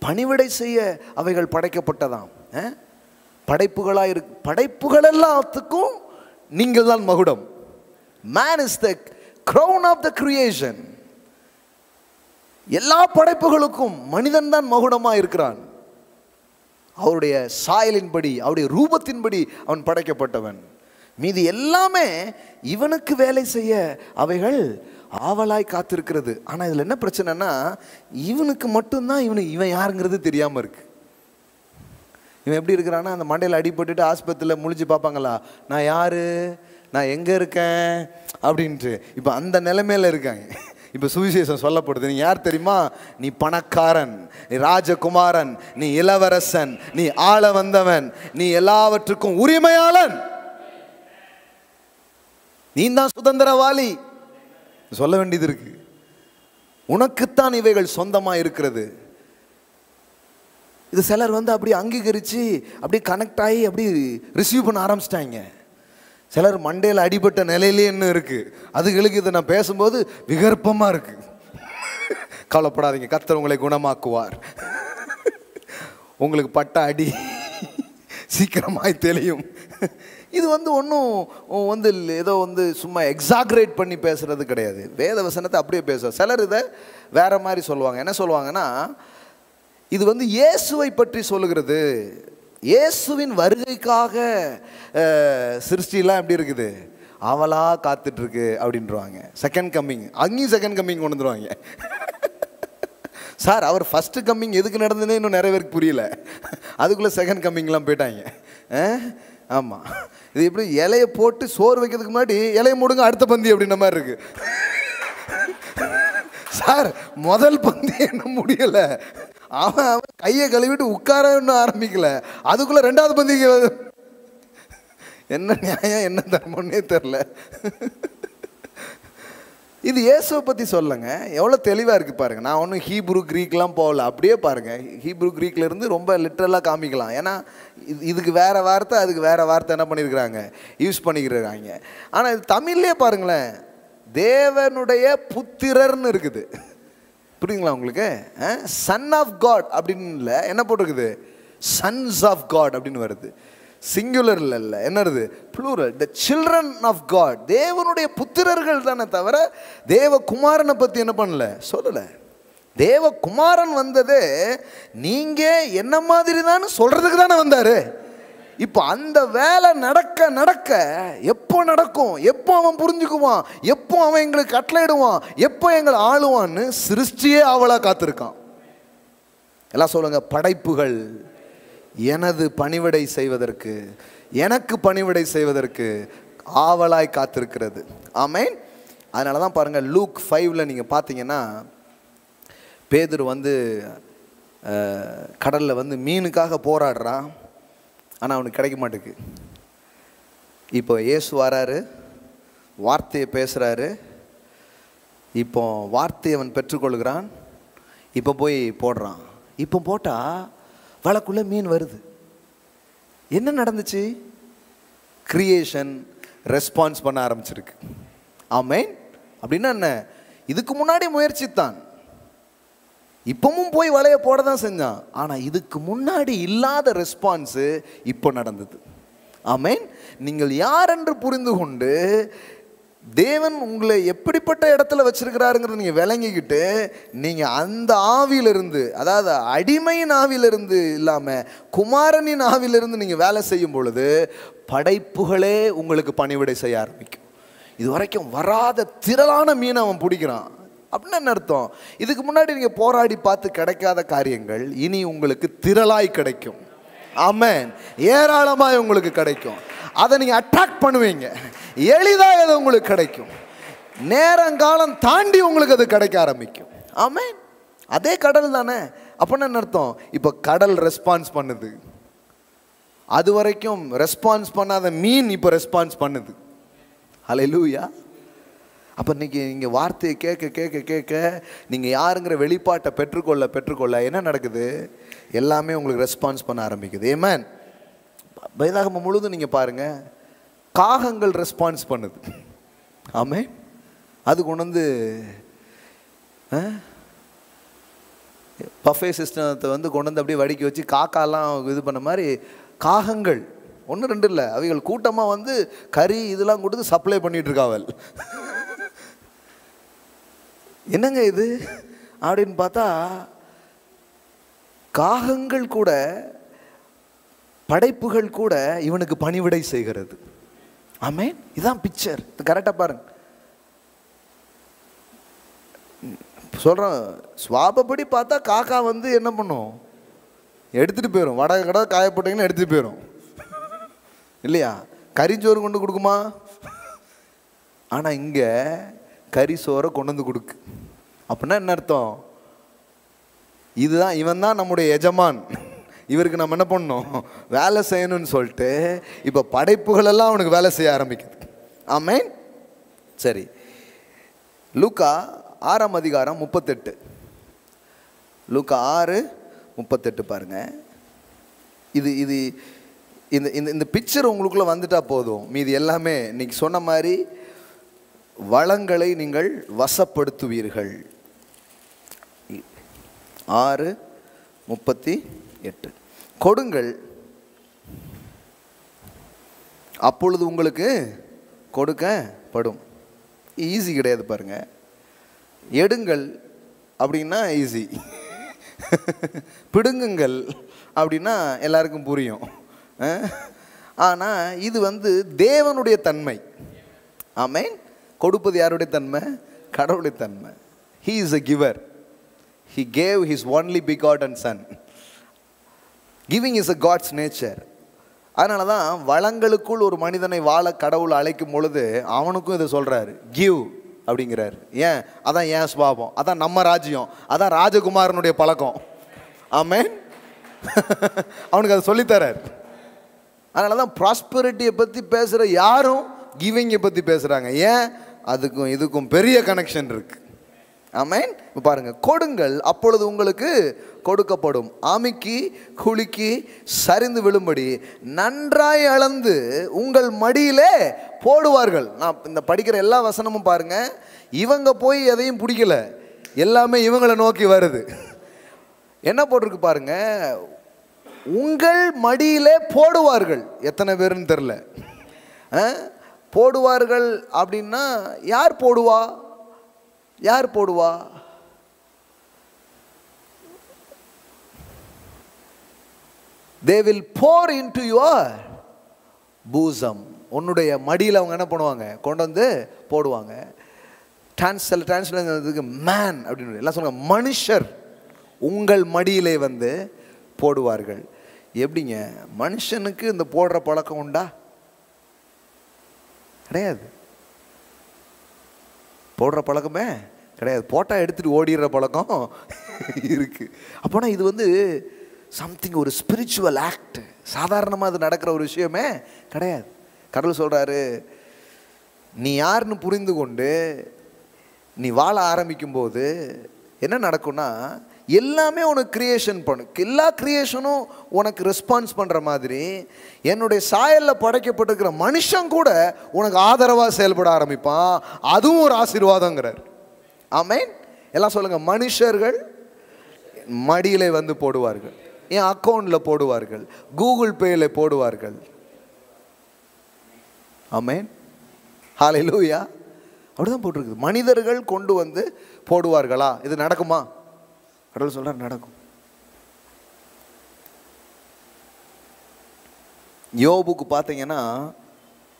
பணிவிடை செய்ய அவைகள் படைக்கப்பட்டதாம். படைப்புகள் எல்லாத்துக்கும் நீங்கள் தான் மகுடம். Man is the crown of the creation. எல்லா படைப்புகளுக்கும் மனிதன் தான் மகுடமா இருக்கிறான். அவருடைய சாயலின்படி, அவருடைய ரூபத்தின்படி அவன் படைக்கப்பட்டவன். மீதி எல்லாமே இவனுக்கு வேலை செய்ய அவைகள் ஆவலாய் காத்திருக்கிறது. ஆனா இதுல என்ன பிரச்சனைனா, இவனுக்கு மட்டும்தான் இவன் யாருங்கிறது தெரியாம இருக்கு. இவன் எப்படி இருக்கிறான்னா, அந்த மண்டையில் அடிபட்டுட்டு ஆஸ்பத்திரியில் முழிச்சு பார்ப்பாங்களா, நான் யாரு, நான் எங்க இருக்கேன் அப்படின்ட்டு. இப்போ அந்த நிலைமையில இருக்காங்க. இப்போ சுவிசேஷம் சொல்லப்படுது, நீ யார் தெரியுமா, நீ பணக்காரன், நீ ராஜகுமாரன், நீ இளவரசன், நீ ஆள வந்தவன், நீ எல்லாவற்றுக்கும் உரிமையாளன், நீ தான் சுதந்திரவாளி சொல்ல வேண்டியது இருக்கு. உனக்குத்தான் இவைகள் சொந்தமா இருக்கிறது. இது சிலர் அப்படி அங்கீகரிச்சு அப்படி கனெக்ட் ஆகி அப்படி ரிசீவ் பண்ண ஆரம்பிச்சிட்டாங்க. சிலர் மண்டையில் அடிபட்ட நிலையிலே என்ன இருக்கு, அதுகளுக்கு இதை நான் பேசும்போது விகற்பமா இருக்கு. கவலைப்படாதீங்க, கர்த்தர் உங்களை குணமாக்குவார். உங்களுக்கு பட்ட அடி சீக்கிரமாய் தெளியும். இது ஒன்றும் ஏதோ சும்மா எக்ஸாக்ரேட் பண்ணி பேசுறது கிடையாது. வேத வசனத்தை அப்படியே பேசுவோம். சிலர் இதை வேற மாதிரி சொல்லுவாங்க. என்ன சொல்லுவாங்கன்னா, இது இயேசுவை பற்றி சொல்லுகிறது, இயேசுவின் வருகைக்காக சிருஷ்டிலாம் எப்படி இருக்குது, அவளா காத்துட்டு இருக்கு அப்படின்றாங்க. செகண்ட் கம்மிங், அங்கேயும் செகண்ட் கம்மிங் கொண்டு வந்துருவாங்க. சார், அவர் ஃபர்ஸ்ட் கம்மிங் எதுக்கு நடந்ததுன்னு இன்னும் நிறைய பேருக்கு புரியல, அதுக்குள்ளே செகண்ட் கம்மிங்லாம் போயிட்டாங்க. ஆமாம், இது எப்படி இலையை போட்டு சோறு வைக்கிறதுக்கு முன்னாடி இலையை மூடுங்க அடுத்த பந்தி அப்படின்ற மாதிரி இருக்கு. சார், முதல் பந்தி என்ன முடியல, அவன் கையை கழுவிட்டு உட்கார ஆரம்பிக்கல, அதுக்குள்ள ரெண்டாவது பந்திக்கு என்ன நியாயம் என்ன தர்மம்னே தெரில. இது இயேசுவை பற்றி சொல்லுங்க, எவ்வளோ தெளிவாக இருக்குது பாருங்க. நான் ஒன்றும் ஹீப்ரு கிரீக்லாம் போகல, அப்படியே பாருங்க. ஹீப்ரு கிரீக்ல இருந்து ரொம்ப லிட்டரலாக காமிக்கலாம். ஏன்னா இதுக்கு வேற வார்த்தை, அதுக்கு வேற வார்த்தை என்ன பண்ணியிருக்கிறாங்க, யூஸ் பண்ணிக்கிறாங்க. ஆனால் இது தமிழ்லேயே பாருங்களேன், தேவனுடைய புத்திரர்னு இருக்குது. புரியுங்களா உங்களுக்கு? சன் ஆஃப் காட் அப்படின்னு இல்லை, என்ன போட்டிருக்குது, சன்ஸ் ஆஃப் காட் அப்படின்னு வருது. சிங்குலர் இல்லை, என்ன வருது, plural. The children of God, தேவனுடைய புத்திரர்கள் தானே தவிர தேவகுமாரனை பற்றி என்ன பண்ணல, சொல்லலை. தேவகுமாரன் வந்ததே நீங்க என்ன மாதிரி தான் சொல்றதுக்கு தானே வந்தாரு. இப்போ அந்த வேலை நடக்க நடக்க எப்போ நடக்கும், எப்போ அவன் புரிஞ்சுக்குவான், எப்போ அவன் எங்களுக்கு கட்டளையிடுவான், எப்போ எங்களை ஆளுவான்னு சிருஷ்டியே ஆவலா காத்திருக்கான். எல்லாம் சொல்லுங்க, படைப்புகள் எனது பணிவிடை செய்வதற்கு, எனக்கு பணிவிடை செய்வதற்கு ஆவலாய் காத்திருக்கிறது. ஆமென். அதனால தான் பாருங்க, லூக் 5ல் நீங்கள் பார்த்தீங்கன்னா, பேதுரு கடலில் மீனுக்காக போராடுறான், ஆனால் அவனுக்கு கிடைக்க மாட்டேங்குது. இப்போ இயேசு வராரு, வார்த்தையை பேசுகிறாரு. இப்போ வார்த்தையை அவன் பெற்றுக்கொள்கிறான். இப்போ போய் போடுறான். இப்போ போட்டால் வலைக்குள்ளே மீன் வருது. என்ன நடந்துச்சு? கிரியேஷன் ரெஸ்பான்ஸ் பண்ண ஆரம்பிச்சிருக்கு. ஆமென். அப்படின்னா என்ன? இதுக்கு முன்னாடி முயற்சித்தான், இப்பவும் போய் வலையை போட தான் செஞ்சான். ஆனால் இதுக்கு முன்னாடி இல்லாத ரெஸ்பான்ஸு இப்போ நடந்தது. ஆமென். நீங்கள் யார் என்று புரிந்து கொண்டு தேவன் உங்களை எப்படிப்பட்ட இடத்துல வச்சிருக்கிறாருங்கிறத நீங்கள் விளங்கிக்கிட்டு, நீங்கள் அந்த ஆவியிலிருந்து, அதாவது அடிமையின் ஆவியிலிருந்து இல்லாமல் குமாரனின் ஆவியிலிருந்து நீங்கள் வேலை செய்யும் பொழுது படைப்புகளே உங்களுக்கு பணிவிடை செய்ய ஆரம்பிக்கும். இது வரைக்கும் வராத திரளான மீனை அவன் பிடிக்கிறான். அப்படின்னு என்ன அர்த்தம்? இதுக்கு முன்னாடி நீங்கள் போராடி பார்த்து கிடைக்காத காரியங்கள் இனி உங்களுக்கு திரளாய் கிடைக்கும். ஆமென். ஏராளமாய் உங்களுக்கு கிடைக்கும். அதை நீங்கள் அட்ராக்ட் பண்ணுவீங்க, எளிதாக அது உங்களுக்கு கிடைக்கும். நேரங்காலம் தாண்டி உங்களுக்கு அது கிடைக்க ஆரம்பிக்கும். ஆமென். அதே கடல் தானே. அப்படின்னு என்ன அர்த்தம்? இப்போ கடல் ரெஸ்பான்ஸ் பண்ணுது. அது வரைக்கும் ரெஸ்பான்ஸ் பண்ணாத மீன் இப்போ ரெஸ்பான்ஸ் பண்ணுது. ஹல்லேலூயா. அப்போ இன்னைக்கு நீங்கள் வார்த்தையை கேட்க கேட்க கேட்க நீங்கள் யாருங்கிற வெளிப்பாட்டை பெற்றுக்கொள்ள என்ன நடக்குது? எல்லாமே உங்களுக்கு ரெஸ்பான்ஸ் பண்ண ஆரம்பிக்குது. ஆமென். வேதாகமம் முழுதும் நீங்கள் பாருங்கள், காகங்கள் ரெஸ்பான்ஸ் பண்ணுது. ஆமென். அது கொண்டு வந்து பஃபே சிஸ்டத்தை வந்து கொண்டு வந்து அப்படியே வடிக்க வச்சு காக்காலாம் இது பண்ண மாதிரி காகங்கள் 1-2 இல்லை, அவைகள் கூட்டமாக வந்து கறி இதெல்லாம் கொடுத்து சப்ளை பண்ணிட்டு இருக்காவல். என்னங்க இது அப்படின்னு பார்த்தா, காகங்கள் கூட படைப்புகள் கூட இவனுக்கு பணிவிடை செய்கிறது. ஆமென். இதான் பிக்சர். கரெக்டாக பாருங்க. சொல்கிறோம், சுவாபப்படி பார்த்தா காக்கா வந்து என்ன பண்ணும்? எடுத்துகிட்டு போயிடும். வடை கடை காயப்பட்டீங்கன்னா எடுத்துகிட்டு போயிடும் இல்லையா? கறிச்சோறு கொண்டு கொடுக்குமா? ஆனால் இங்கே கறி சோறை கொண்டு வந்து கொடுக்கு. அப்படின்னா என்ன அர்த்தம்? இதுதான், இவன் தான் நம்முடைய எஜமான், இவருக்கு நம்ம என்ன பண்ணணும்? வேலை செய்யணும்னு சொல்லிட்டு இப்போ படைப்புகளெல்லாம் அவனுக்கு வேலை செய்ய ஆரம்பிக்குது. ஆமென். சரி, லூக்கா 6ஆம் அதிகாரம் 38. லூக்கா 6:38 பாருங்க. இது இது இந்த இந்த பிக்சர் உங்களுக்குள்ளே வந்துட்டா போதும், மீதி எல்லாமே இன்னைக்கு சொன்ன மாதிரி வளங்களை நீங்கள் வசப்படுத்துவீர்கள். 6:38. கொடுங்கள், அப்பொழுது உங்களுக்கு கொடுக்கப்படும். ஈஸி கிடையாது பாருங்க. எடுங்கள் அப்படின்னா ஈஸி, பிடுங்குங்கள் அப்படின்னா எல்லாருக்கும் புரியும். ஆனால் இது வந்து தேவனுடைய தன்மை. ஆமென். கொடுப்பது யாருடைய தன்மை? கடவுளுடைய தன்மை. He is a giver. He gave his only begotten son. Giving is a God's nature. அதனால தான் வளங்களுக்குள் ஒரு மனிதனை வாழ கடவுள் அழைக்கும் பொழுது அவனுக்கும் இதை சொல்கிறாரு, கிவ் அப்படிங்கிறாரு. ஏன்? அதான் ஏன் சுபாவம், அதான் நம்ம ராஜ்யம், அதான் ராஜகுமாரனுடைய பழக்கம். ஆமென். அவனுக்கு அதை சொல்லித்தரார். அதனால தான் ப்ராஸ்பரிட்டியை பற்றி பேசுகிற யாரும் கிவிங்கை பற்றி பேசுகிறாங்க. ஏன்? அதுக்கும் இதுக்கும் பெரிய கனெக்ஷன் இருக்கு. ஆமென். இப்போ பாருங்க, கொடுங்கள் அப்பொழுது உங்களுக்கு கொடுக்கப்படும், அமுக்கி குலுக்கி சரிந்து விழும்படி நன்றாய் அளந்து உங்கள் மடியிலே போடுவார்கள். நான் இந்த படிக்கிற எல்லா வசனமும் பாருங்க, இவங்க போய் எதையும் பிடிக்கல, எல்லாமே இவங்களை நோக்கி வருது. என்ன போட்டிருக்கு பாருங்க, உங்கள் மடியிலே போடுவார்கள். எத்தனை பேருன்னு தெரில. போடுவார்கள் அப்படின்னா யார் போடுவா? யார் போடுவா? They will pour into your bosom. உன்னுடைய மடியில் அவங்க என்ன பண்ணுவாங்க? கொண்டு வந்து போடுவாங்க. டிரான்ஸ்லேஷன் மேன் அப்படின்னு எல்லாம் சொல்லுவாங்க. மனுஷர் உங்கள் மடியிலே வந்து போடுவார்கள். எப்படிங்க? மனுஷனுக்கு இந்த போடுற பழக்கம் உண்டா? கிடையாது. போடுற பழக்கமே கிடையாது. போட்டால் எடுத்துகிட்டு ஓடிடுற பழக்கம் இருக்குது. அப்போனா இது வந்து சம்திங், ஒரு ஸ்பிரிச்சுவல் ஆக்ட். சாதாரணமாக அது நடக்கிற ஒரு விஷயமே கிடையாது. கடவுள் சொல்கிறாரு, நீ யாருன்னு புரிந்து கொண்டு நீ வாழ ஆரம்பிக்கும்போது என்ன நடக்கும்னா, எல்லாமே உனக்கு கிரியேஷன் பண்ணும். எல்லா கிரியேஷனும் உனக்கு ரெஸ்பான்ஸ் பண்ணுற மாதிரி என்னுடைய சாயலில் படைக்கப்பட்டிருக்கிற மனுஷன் கூட உனக்கு ஆதரவாக செயல்பட ஆரம்பிப்பான். அதுவும் ஒரு ஆசீர்வாதங்கிறார். ஆமென். எல்லாம் சொல்லுங்கள். மனுஷர்கள் மடியில் வந்து போடுவார்கள், என் அக்கௌண்ட்டில் போடுவார்கள், கூகுள் பேயில் போடுவார்கள். ஆமென். ஹல்லேலூயா. அப்படிதான் போட்டிருக்குது. மனிதர்கள் கொண்டு வந்து போடுவார்களா? இது நடக்குமா? கடவுள் சொல்றார், நடக்கும். யோபுக்கு பார்த்தீங்கன்னா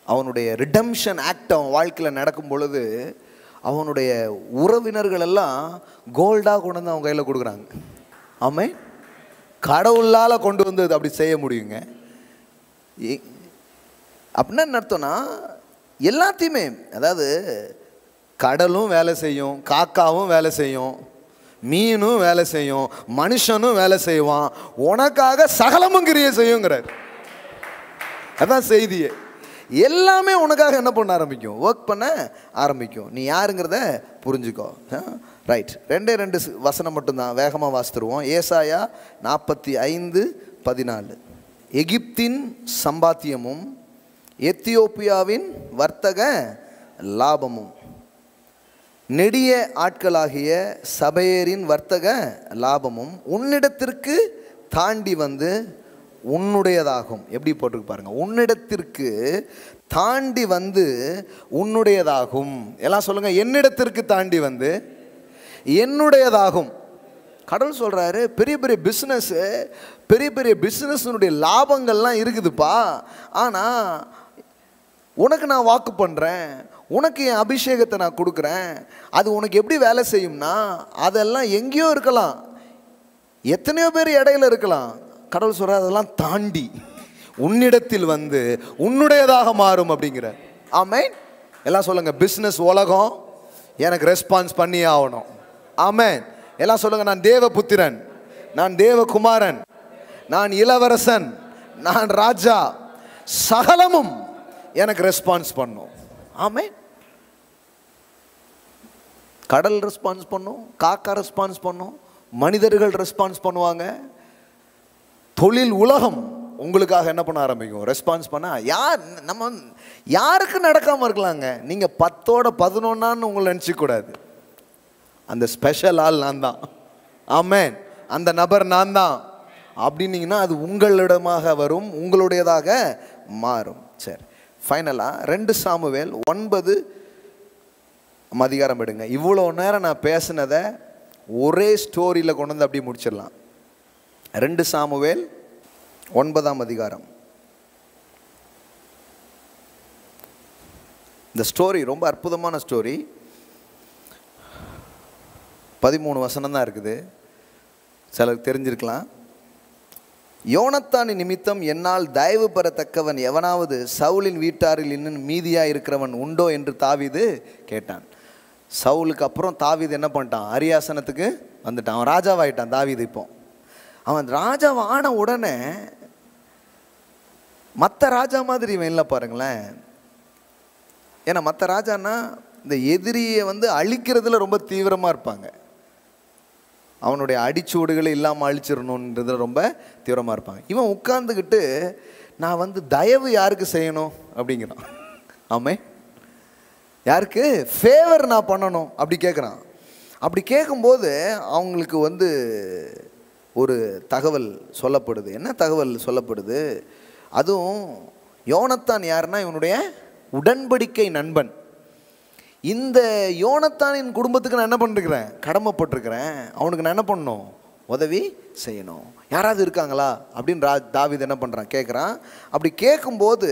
அவனுடைய ரிடம்ஷன் ஆக்ட் அவன் வாழ்க்கையில் நடக்கும் பொழுது அவனுடைய உறவினர்கள் எல்லாம் கோல்டாக கொண்டு வந்து அவங்க கையில் கொடுக்குறாங்க. ஆமென். கடவுளால் கொண்டு வந்து அப்படி செய்ய முடியுங்க. அப்படின்னா என்ன அர்த்தம்னா, எல்லாத்தையுமே, அதாவது கடலும் வேலை செய்யும், காக்காவும் வேலை செய்யும், மீனும் வேலை செய்யும், மனுஷனும் வேலை செய்வான், உனக்காக சகலமும் கிரியை செய்யுங்கிறார். அதான் செய்தியே. எல்லாமே உனக்காக என்ன பண்ண ஆரம்பிக்கும், ஒர்க் பண்ண ஆரம்பிக்கும். நீ யாருங்கிறத புரிஞ்சுக்கோ. ரைட், 2 வசனம் மட்டும்தான் வேகமாக வாசித்துருவோம். ஏசாயா 45:14. எகிப்தின் சம்பாத்தியமும் எத்தியோப்பியாவின் வர்த்தக லாபமும் நெடிய ஆட்களாகிய சபையரின் வர்த்தக லாபமும் உன்னிடத்திற்கு தாண்டி வந்து உன்னுடையதாகும். எப்படி போட்டிருக்கு பாருங்க, உன்னிடத்திற்கு தாண்டி வந்து உன்னுடையதாகும். எல்லாம் சொல்லுங்க, என்னிடத்திற்கு தாண்டி வந்து என்னுடையதாகும். கடவுள் சொல்றாரு, பெரிய பெரிய பிஸ்னஸ், பெரிய பெரிய பிஸ்னஸ்னுடைய லாபங்கள்லாம் இருக்குதுப்பா. ஆனால் உனக்கு நான் வாக்கு பண்ணுறேன், உனக்கு என் அபிஷேகத்தை நான் கொடுக்குறேன். அது உனக்கு எப்படி வேலை செய்யும்னா, அதெல்லாம் எங்கேயோ இருக்கலாம், எத்தனையோ பேர் இடையில இருக்கலாம். கடவுள் சொல்கிறார், அதெல்லாம் தாண்டி உன்னிடத்தில் வந்து உன்னுடையதாக மாறும் அப்படிங்கிற. ஆமென். எல்லாம் சொல்லுங்க, பிஸ்னஸ் உலகம் எனக்கு ரெஸ்பான்ஸ் பண்ணி ஆகணும். ஆமென். எல்லாம் சொல்லுங்க, நான் தேவபுத்திரன், நான் தேவகுமாரன், நான் இளவரசன், நான் ராஜா, சகலமும் எனக்கு ரெஸ்பான்ஸ் பண்ணும். ஆமென். கடல் ரெஸ்பான்ஸ் பண்ணும், காக்கா ரெஸ்பான்ஸ் பண்ணும், மனிதர்கள் ரெஸ்பான்ஸ் பண்ணுவாங்க. தொழில் உலகம் உங்களுக்காக என்ன பண்ண ஆரம்பிக்கும், ரெஸ்பான்ஸ் பண்ண. நம்ம யாருக்கு நடக்காமல் இருக்கலாங்க. நீங்கள் 10ஓட 11 உங்களை நினச்சிக்கூடாது. அந்த ஸ்பெஷல் ஆள் நான் தான். ஆமென். அந்த நபர் நான் தான் அப்படின்னீங்கன்னா அது உங்களிடமாக வரும், உங்களுடையதாக மாறும். சரி, ஃபைனலாக 2 சாமுவேல் 9 அதிகாரம் எடுங்க. இவ்வளோ நேரம் நான் பேசினதை ஒரே ஸ்டோரியில் கொண்டு வந்து அப்படி முடிச்சிடலாம். 2 சாமுவேல் 9 அதிகாரம். இந்த ஸ்டோரி ரொம்ப அற்புதமான ஸ்டோரி. 13 வசனம் தான் இருக்குது, சிலருக்கு தெரிஞ்சிருக்கலாம். யோனத்தானின் நிமித்தம் என்னால் தயவு பெறத்தக்கவன் எவனாவது சவுலின் வீட்டாரில் இன்னும் மீதியாக இருக்கிறவன் உண்டோ என்று தாவீது கேட்டான். சவுலுக்கு அப்புறம் தாவீது என்ன பண்ணிட்டான், அரியாசனத்துக்கு வந்துட்டான். அவன் ராஜாவாயிட்டான். தாவீது இப்போ அவன் ராஜாவான உடனே மற்ற ராஜா மாதிரி இவன் இல்லை பாருங்களேன். ஏன்னா மற்ற ராஜான்னா இந்த எதிரியை வந்து அழிக்கிறதுல ரொம்ப தீவிரமாக இருப்பாங்க. அவனுடைய அடிச்சூடுகளை இல்லாமல் அழிச்சிடணுன்றதுல ரொம்ப தீவிரமாக இருப்பாங்க. இவன் உட்கார்ந்துக்கிட்டு நான் வந்து தயவு யாருக்கு செய்யணும் அப்படிங்கிறான். ஆமே, யாருக்கு ஃபேவர் நான் பண்ணணும் அப்படி கேட்குறான். அப்படி கேட்கும்போது அவங்களுக்கு வந்து ஒரு தகவல் சொல்லப்படுது. என்ன தகவல் சொல்லப்படுது? அதுவும் யோனத்தான் யாருன்னா இவனுடைய உடன்படிக்கை நண்பன். இந்த யோனத்தானின் குடும்பத்துக்கு நான் என்ன பண்ணிருக்கிறேன், கடமைப்பட்டிருக்கிறேன். அவனுக்கு நான் என்ன பண்ணணும், உதவி செய்யணும். யாராவது இருக்காங்களா அப்படின்னு தாவீது என்ன பண்ணுறான், கேட்குறான். அப்படி கேட்கும்போது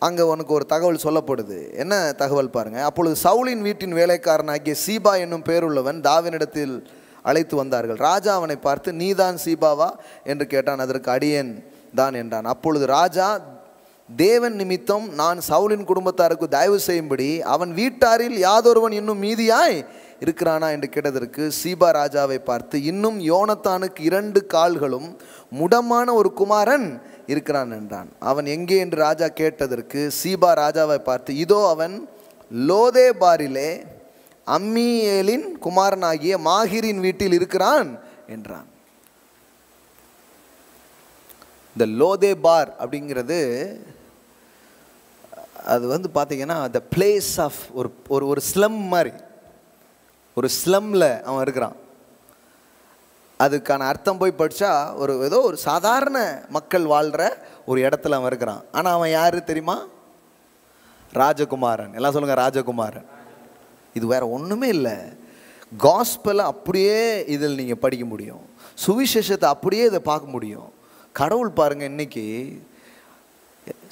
அங்கே உனக்கு ஒரு தகவல் சொல்லப்படுது. என்ன தகவல் பாருங்கள். அப்பொழுது சவுலின் வீட்டின் வேலைக்காரனாகிய சீபா என்னும் பேருள்ளவன் தாவீதினிடத்தில் அழைத்து வந்தார்கள். ராஜா அவனை பார்த்து, நீதான் சீபாவா என்று கேட்டான். அதற்கு அடியேன் தான் என்றான். அப்பொழுது ராஜா, தேவன் நிமித்தம் நான் சவுலின் குடும்பத்தாருக்கு தயவு செய்யும்படி அவன் வீட்டாரில் யாதொருவன் இன்னும் மீதியாய் இருக்கிறானா என்று கேட்டதற்கு சீபா ராஜாவை பார்த்து, இன்னும் யோனத்தானுக்கு 2 கால்களும் முடமான ஒரு குமாரன் இருக்கிறான் என்றான். அவன் எங்கே என்று ராஜா கேட்டதற்கு சீபா ராஜாவை பார்த்து, இதோ அவன் லோதேபாரிலே அம்மியேலின் குமாரனாகிய மாகிரின் வீட்டில் இருக்கிறான் என்றான். இந்த லோதேபார் அப்படிங்கிறது அது வந்து பார்த்தீங்கன்னா த பிளேஸ் ஆஃப் ஒரு ஸ்லம் மாதிரி, ஒரு ஸ்லம்மில் அவன் இருக்கிறான். அதுக்கான அர்த்தம் போய் படித்தா ஏதோ ஒரு சாதாரண மக்கள் வாழ்கிற ஒரு இடத்துல அவன் இருக்கிறான். ஆனால் அவன் யார் தெரியுமா, ராஜகுமாரன். எல்லாம் சொல்லுங்கள், ராஜகுமாரன். இது வேற ஒன்றுமே இல்லை. காஸ்பலை அப்படியே இதில் நீங்கள் படிக்க முடியும், சுவிசேஷத்தை அப்படியே இதை பார்க்க முடியும். கடவுள் பாருங்கள், இன்னைக்கு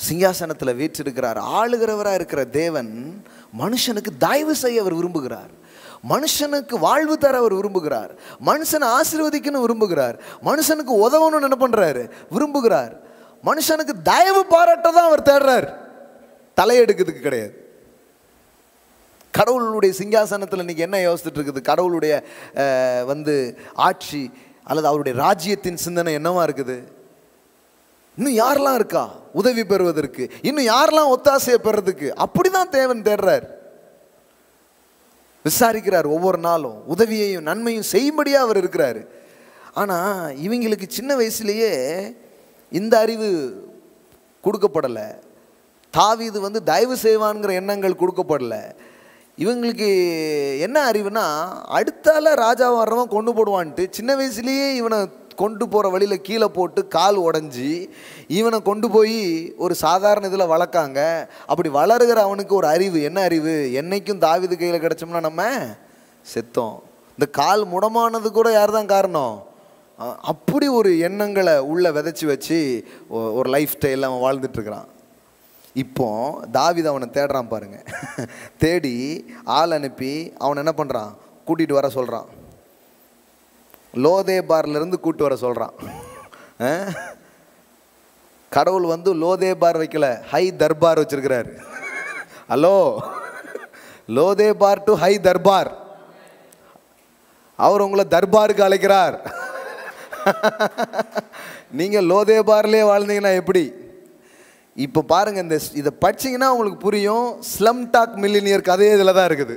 சிங்காசனத்தில் வீற்றிருக்கிறார். ஆளுகிறவராக இருக்கிற தேவன் மனுஷனுக்கு தயவு செய்ய அவர் விரும்புகிறார். மனுஷனுக்கு வாழ்வு தர அவர் விரும்புகிறார். மனுஷனை ஆசீர்வதிக்கணும் விரும்புகிறார். மனுஷனுக்கு உதவணும்னு என்ன பண்ணுறாரு, விரும்புகிறார். மனுஷனுக்கு தயவு பாராட்ட தான் அவர் தேடுறார், தலையெடுக்கிறதுக்கு கிடையாது. கடவுளுடைய சிங்காசனத்தில் இன்னைக்கு என்ன யோசிச்சுட்டு இருக்குது, கடவுளுடைய ஆட்சி அல்லது அவருடைய ராஜ்யத்தின் சிந்தனை என்னவா இருக்குது? இன்னும் யாரெல்லாம் இருக்கா? உதவி பெறுவதற்கு, இன்னும் யாரெல்லாம் ஒத்தாசையை பெறதுக்கு. அப்படிதான் தேவன் தேடுறார், விசாரிக்கிறார். ஒவ்வொரு நாளும் உதவியையும் நன்மையும் செய்யும்படியா அவர் இருக்கிறாரு. ஆனால் இவங்களுக்கு சின்ன வயசுலேயே இந்த அறிவு கொடுக்கப்படலை. தாவீது தயவு செய்வான்கிற எண்ணங்கள் கொடுக்கப்படலை. இவங்களுக்கு என்ன அறிவுனா, அடுத்தால ராஜா வர்றவன் கொண்டு போடுவான்ட்டு சின்ன வயசுலேயே இவனை கொண்டு போகிற வழியில் கீழே போட்டு கால் உடஞ்சி இவனை கொண்டு போய் ஒரு சாதாரண இதில் வளர்க்காங்க. அப்படி வளருகிற அவனுக்கு ஒரு அறிவு, என்ன அறிவு, என்னைக்கும் தாவீது கையில் கிடச்சோம்னா நம்ம செத்தோம். இந்த கால் முடமானது கூட யார் தான் காரணம்? அப்படி ஒரு எண்ணங்களை உள்ள விதைச்சி வச்சு ஒரு லைஃப் ஸ்டைலில் அவன் வாழ்ந்துட்டுருக்கிறான். இப்போ தாவீது அவனை தேடுறான் பாருங்க. தேடி ஆள் அனுப்பி அவனை என்ன பண்ணுறான், கூட்டிகிட்டு வர சொல்கிறான். லோதேபார்லேருந்து கூட்டு வர சொல்கிறான். கடவுள் லோதேபார் வைக்கல, ஹை தர்பார் வச்சிருக்கிறாரு. Hello, Lodebar to high durbar. அவர் உங்களை தர்பாருக்கு அழைக்கிறார். நீங்கள் லோதேபார்லேயே வாழ்ந்தீங்கன்னா எப்படி? இப்போ பாருங்க, இதை படிச்சிங்கன்னா உங்களுக்கு புரியும். ஸ்லம் டாக் மில்லினியர் கதையே இதில் தான் இருக்குது.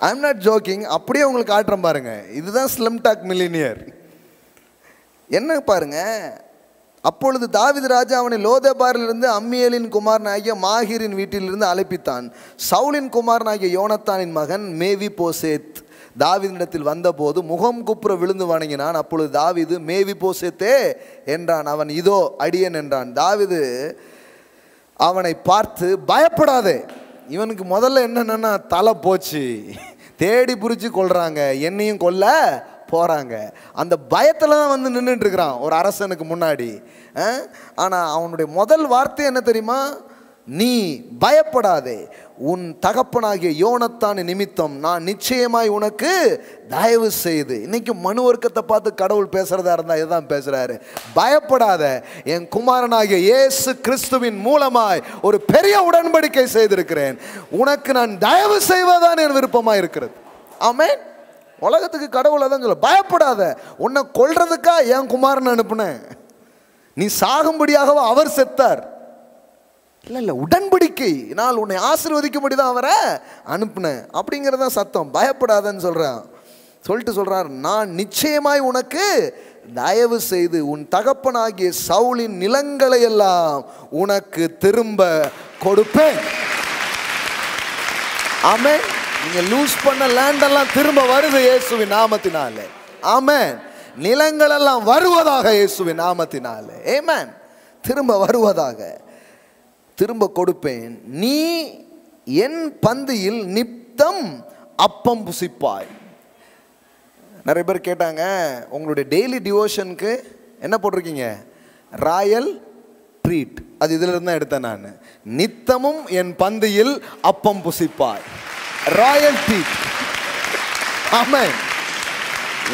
ஐம் நாட் ஜோக்கிங், அப்படியே உங்களுக்கு காட்டுறேன் பாருங்க. இதுதான் ஸ்லம் டாக் மில்லினியர். என்ன பாருங்க, அப்பொழுது தாவீது ராஜா அவனை லோதேபாரிலிருந்து அம்மியேலின் குமாரனாகிய மாகீரின் வீட்டிலிருந்து அழைப்பித்தான். சவுலின் குமாரனாகிய யோனத்தானின் மகன் மேவி போசேத் தாவீதினிடத்தில் வந்தபோது முகம் குப்புற விழுந்து வணங்கினான். அப்பொழுது தாவீது, மேவி போசேத்தே என்றான். அவன், இதோ அடியேன் என்றான். தாவீது அவனை பார்த்து, பயப்படாதே. இவனுக்கு முதல்ல என்னன்னா தலை போச்சு, தேடி புரிச்சு கொள்றாங்க, என்னையும் கொல்ல போறாங்க. அந்த பயத்தில் தான் நின்றுட்டு இருக்கிறான் ஒரு அரசனுக்கு முன்னாடி. ஆனால் அவனுடைய முதல் வார்த்தை என்ன தெரியுமா? நீ பயப்படாதே, உன் தகப்பனாகிய யோனத்தான் நிமித்தம் நான் நிச்சயமாய் உனக்கு தயவு செய்து. இன்னைக்கு மனு வர்க்கத்தை பார்த்து கடவுள் பேசுறதா இருந்தால் இதுதான் பேசுறாரு. பயப்படாத, என் குமாரனாகிய இயேசு கிறிஸ்துவின் மூலமாய் ஒரு பெரிய உடன்படிக்கை செய்திருக்கிறேன், உனக்கு நான் தயவு செய்வதான் என் விருப்பமாக இருக்கிறது. ஆமென். உலகத்துக்கு கடவுள் அதான் சொல்ல, பயப்படாத, உன்னை கொல்றதுக்கா என் குமாரன் அனுப்புனேன், நீ சாகும்படியாகவோ அவர் செத்தார். இல்லை, உடன்படிக்கை, நான் உன்னை ஆசீர்வதிக்கும்படி தான் அவரை அனுப்புனேன் அப்படிங்கிறதான் சத்தம். பயப்படாதன்னு சொல்றார், நான் நிச்சயமாய் உனக்கு தயவு செய்து உன் தகப்பனாகிய சவுலின் நிலங்களை எல்லாம் உனக்கு திரும்ப கொடுப்பேன். ஆமென். நீங்க லூஸ் பண்ண லேண்ட் எல்லாம் திரும்ப வருது இயேசுவின் நாமத்தினாலே. ஆமென். நிலங்கள் எல்லாம் வருவதாக இயேசுவின் நாமத்தினாலே. ஆமென். திரும்ப வருவதாக, திரும்ப கொடுப்பேன். நீ என் பந்தியில் நித்தம் அப்பம் புசிப்பாய். நிறைய பேர் கேட்டாங்க, உங்களுடைய டெய்லி டிவோஷனுக்கு என்ன போட்டிருக்கீங்க? Royal treat. அது இதுல இருந்து தான் எடுத்தேன் நான். நித்தமும் என் பந்தியில் அப்பம் புசிப்பாய், ராயல் ட்ரீட். ஆமென்.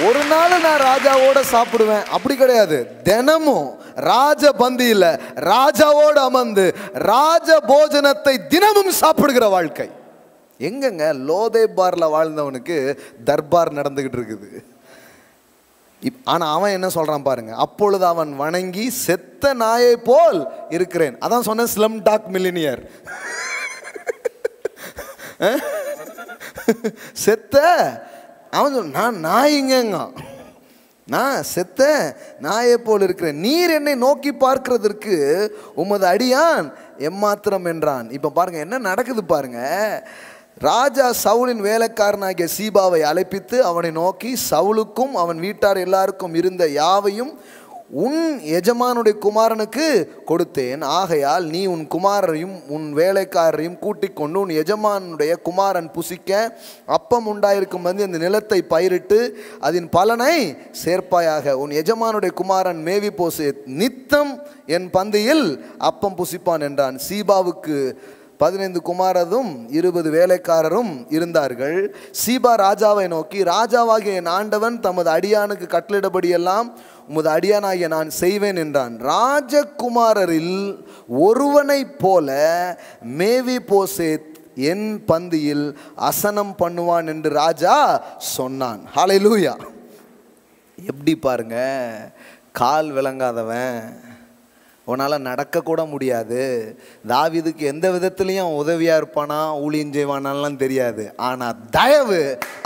ஒரு நாள் நான் ராஜாவோட சாப்பிடுவேன் அப்படி கிடையாது. தினமும் ராஜ பந்தியில் ராஜாவோடு அமர்ந்து ராஜ போஜனத்தை தினமும் சாப்பிடுகிற வாழ்க்கை. எங்கங்க லோதேபார்ல வாழ்ந்தவனுக்கு தர்பார் நடந்துகிட்டு இருக்குது. ஆனா அவன் என்ன சொல்றான் பாருங்க, அப்பொழுது அவன் வணங்கி, செத்த நாயை போல் இருக்கிறேன். அதான் சொன்ன ஸ்லம் டாக் மில்லினியர். செத்த அவன் சொல், நான் நாய்ங்க, நான் செத்த நாயை போல் இருக்கிறேன், நீர் என்னை நோக்கி பார்க்கிறதற்கு உமது அடியான் எம்மாத்திரம் என்றான். இப்போ பாருங்க என்ன நடக்குது பாருங்க. ராஜா சவுலின் வேலைக்காரனாகிய சீபாவை அழைப்பித்து அவனை நோக்கி, சவுலுக்கும் அவன் வீட்டார் எல்லாருக்கும் இருந்த யாவையும் உன் எஜமானுடைய குமாரனுக்கு கொடுத்தேன். ஆகையால் நீ உன் குமாரரையும் உன் வேலைக்காரரையும் கூட்டிக் கொண்டு உன் எஜமானுடைய குமாரன் புசிக்க அப்பம் உண்டாயிருக்கும் வந்து இந்த நிலத்தை பயிரிட்டு அதன் பலனை சேர்ப்பாயாக. உன் எஜமானுடைய குமாரன் மேவி போசே நித்தம் என் பந்தியில் அப்பம் புசிப்பான் என்றான். சீபாவுக்கு 15 குமாரரும் 20 வேலைக்காரரும் இருந்தார்கள். சீபா ராஜாவை நோக்கி, ராஜாவாகிய என் ஆண்டவன் தமது அடியானுக்கு கட்டளிடபடியெல்லாம் உமது அடியானாகிய நான் செய்வேன் என்றான். ராஜகுமாரரில் ஒருவனை போல மேவி போசேத் என் பந்தியில் அசனம் பண்ணுவான் என்று ராஜா சொன்னான். ஹல்லேலூயா. எப்படி பாருங்க, கால் விளங்காதவன், உன்னால் நடக்கக்கூட முடியாது. தாவீதுக்கு எந்த விதத்துலையும் உதவியாக இருப்பானா, ஊழியம் செய்வானாலாம் தெரியாது. ஆனால் தயவு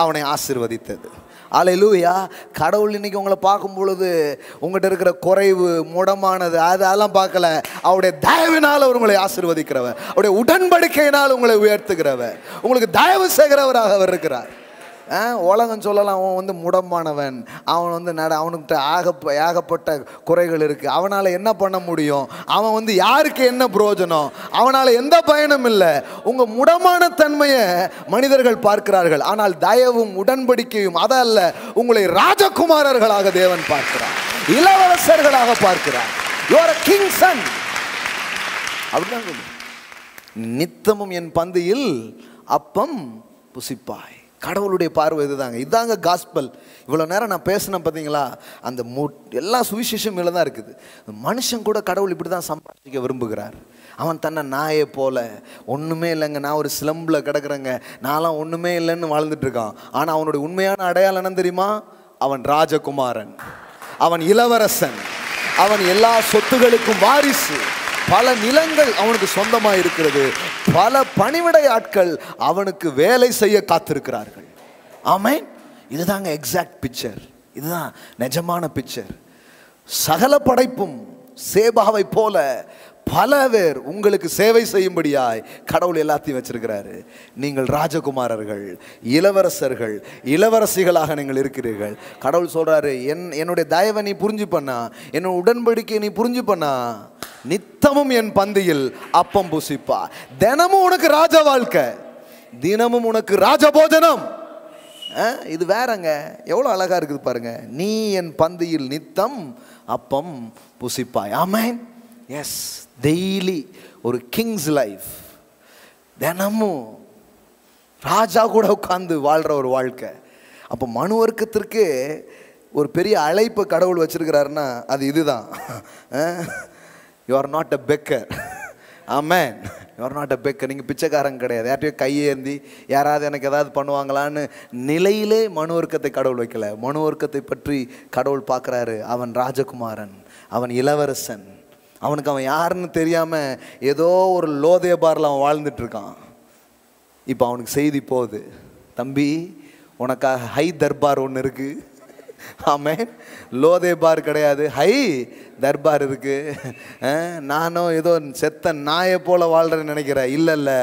அவனை ஆசீர்வதித்தது. அல்லேலூயா. கடவுள் இன்னைக்கு உங்களை பார்க்கும் பொழுது உங்கள்கிட்ட இருக்கிற குறைவு, முடமானது, அதெல்லாம் பார்க்கல. அவருடைய தயவினால் உங்களை ஆசீர்வதிக்கிறவர், அவருடைய உடன்படிக்கையினால் உங்களை உயர்த்துகிறவர், உங்களுக்கு தயவு செய்கிறவராக அவர் இருக்கிறார். உலகம் சொல்லலாம் அவன் வந்து முடமானவன், அவன் வந்து அவனுக்கிட்ட ஏகப்பட்ட குறைகள் இருக்குது, அவனால் என்ன பண்ண முடியும், அவன் வந்து யாருக்கு என்ன பிரயோஜனம், அவனால் எந்த பயனும் இல்லை. உங்கள் முடமான தன்மையை மனிதர்கள் பார்க்கிறார்கள். ஆனால் தயவும் உடன்படிக்கையும் அதல்ல, உங்களை ராஜகுமாரர்களாக தேவன் பார்க்கிறார், இளவரசர்களாக பார்க்கிறார். You are a king's son. அப்படிதான் சொல்லு. நித்தமும் என் பந்தியில் அப்பம் புசிப்பாய். கடவுளுடைய பார்வை இதுதாங்க. இதுதாங்க காஸ்பல். இவ்வளோ நேரம் நான் பேசினேன் பார்த்தீங்களா, அந்த எல்லா சுவிசேஷம் இதில் தான் இருக்குது. மனுஷன் கூட கடவுள் இப்படி தான் சம்பாதிக்க விரும்புகிறார். அவன் தன்னை நாயை போல ஒன்றுமே இல்லைங்க, நான் ஒரு சிலம்பில் கிடக்குறேங்க, நான்லாம் ஒன்றுமே இல்லைன்னு வாழ்ந்துட்டுருக்கான். ஆனால் அவனுடைய உண்மையான அடையாளம் என்ன தெரியுமா? அவன் ராஜகுமாரன், அவன் இளவரசன், அவன் எல்லா சொத்துகளுக்கும் வாரிசு, பல நிலங்கள் அவனுக்கு சொந்தமாக இருக்கிறது, பல பணிவிடை ஆட்கள் அவனுக்கு வேலை செய்ய காத்திருக்கிறார்கள். ஆமென். இதுதாங்க எக்ஸாக்ட் பிக்சர், இதுதான் நிஜமான பிக்சர். சகல படைப்பும் சேபாவை போல பல பேர் உங்களுக்கு சேவை செய்யும்படியாய் கடவுள் எல்லாத்தையும் வச்சிருக்கிறாரு. நீங்கள் ராஜகுமாரர்கள், இளவரசர்கள், இளவரசிகளாக நீங்கள் இருக்கிறீர்கள். கடவுள் சொல்றாரு, என்னுடைய தயவை நீ புரிஞ்சு பண்ணா, என்னோட உடன்படிக்கையை நீ புரிஞ்சு பண்ணா, நித்தமும் என் பந்தியில் அப்பம் புசிப்பா. தினமும் உனக்கு ராஜ வாழ்க்கை, தினமும் உனக்கு ராஜபோஜனம். இது வேறங்க, எவ்வளோ அழகா இருக்குது பாருங்க. நீ என் பந்தியில் நித்தம் அப்பம் புசிப்பாய். ஆமென். எஸ், டெய்லி ஒரு கிங்ஸ் லைஃப், தினமும் ராஜா கூட உட்கார்ந்து வாழ்கிற ஒரு வாழ்க்கை. அப்போ மனு வர்க்கத்திற்கு ஒரு பெரிய அழைப்பு கடவுள் வச்சிருக்கிறாருன்னா அது இதுதான். You are not a beggar. Amen. You are not a beggar. நீங்கள் பிச்சைக்காரங்க கிடையாது. யார்ட்டையும் கையேந்தி யாராவது எனக்கு ஏதாவது பண்ணுவாங்களான்னு நிலையிலே மனு வர்க்கத்தை கடவுள் வைக்கல. மனு வர்க்கத்தை பற்றி கடவுள் பார்க்குறாரு. அவன் ராஜகுமாரன், அவன் இளவரசன், அவனுக்கு அவன் யாருன்னு தெரியாமல் ஏதோ ஒரு லோதே பாரில் அவன் வாழ்ந்துட்டுருக்கான். இப்போ அவனுக்கு செய்தி போகுது, தம்பி உனக்காக ஹை தர்பார் ஒன்று இருக்குது. ஆமென். லோதே பார் கிடையாது, ஹை தர்பார் இருக்கு. நானும் ஏதோ செத்த நாயை போல வாழ்றேன்னு நினைக்கிறேன். இல்லை இல்லை,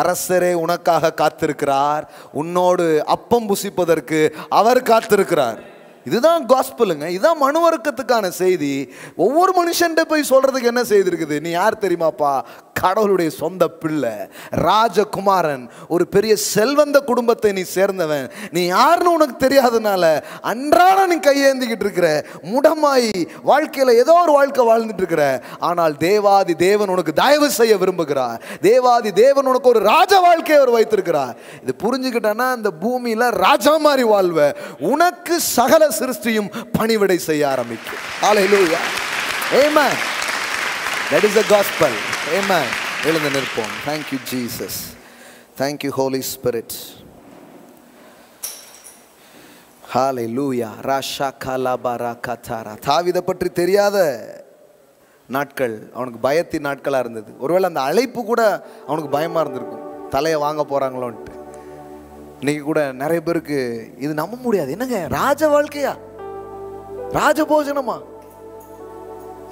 அரசரே உனக்காக காத்திருக்கிறார், உன்னோடு அப்பம் புசிப்பதற்கு அவர் காத்திருக்கிறார். இதுதான் காஸ்பலுங்க. இதுதான் மனு வர்க்கத்துக்கான செய்தி. ஒவ்வொரு மனுஷன்ட்ட போய் சொல்றதுக்கு என்ன செய்தி இருக்குது? நீ யார் தெரியுமாப்பா? கடவுளுடைய சொந்த பிள்ளை, ராஜகுமாரன், ஒரு பெரிய செல்வந்த குடும்பத்தை நீ சேர்ந்தவன். நீ யாருன்னு உனக்கு தெரியாதனால அன்றாட நீ கையேந்திக்கிட்டு இருக்கிற, முடமாய் வாழ்க்கையில ஏதோ ஒரு வாழ்க்கை வாழ்ந்துட்டு இருக்கிற. ஆனால் தேவாதி தேவன் உனக்கு தயவு செய்ய விரும்புகிறார். தேவாதி தேவன் உனக்கு ஒரு ராஜ வாழ்க்கையை அவர் வைத்திருக்கிறார். இது புரிஞ்சுக்கிட்டனா இந்த பூமியில ராஜா மாதிரி வாழ்வ, உனக்கு சகல சிருஷ்டியும் பணிவிடை செய்ய ஆரம்பிக்கும். ஹல்லேலூயா. ஆமென். That is the gospel. Amen. எழுந்து நிற்போம். Thank you Jesus. Thank you Holy Spirit. Hallelujah. Rasha kalabarakatara. தாவீதை பற்றி தெரியாத நாட்கள் அவனுக்கு பயத்தின் நாட்களாக இருந்தது. ஒருவேளை அந்த அழைப்பு கூட அவனுக்கு பயமாக இருந்திருக்கும், தலையை வாங்க போகிறாங்களோன்ட்டு. இன்னைக்கு கூட நிறைய பேருக்கு இது நம்ப முடியாது. என்னங்க ராஜ வாழ்க்கையா, ராஜபோஜனமா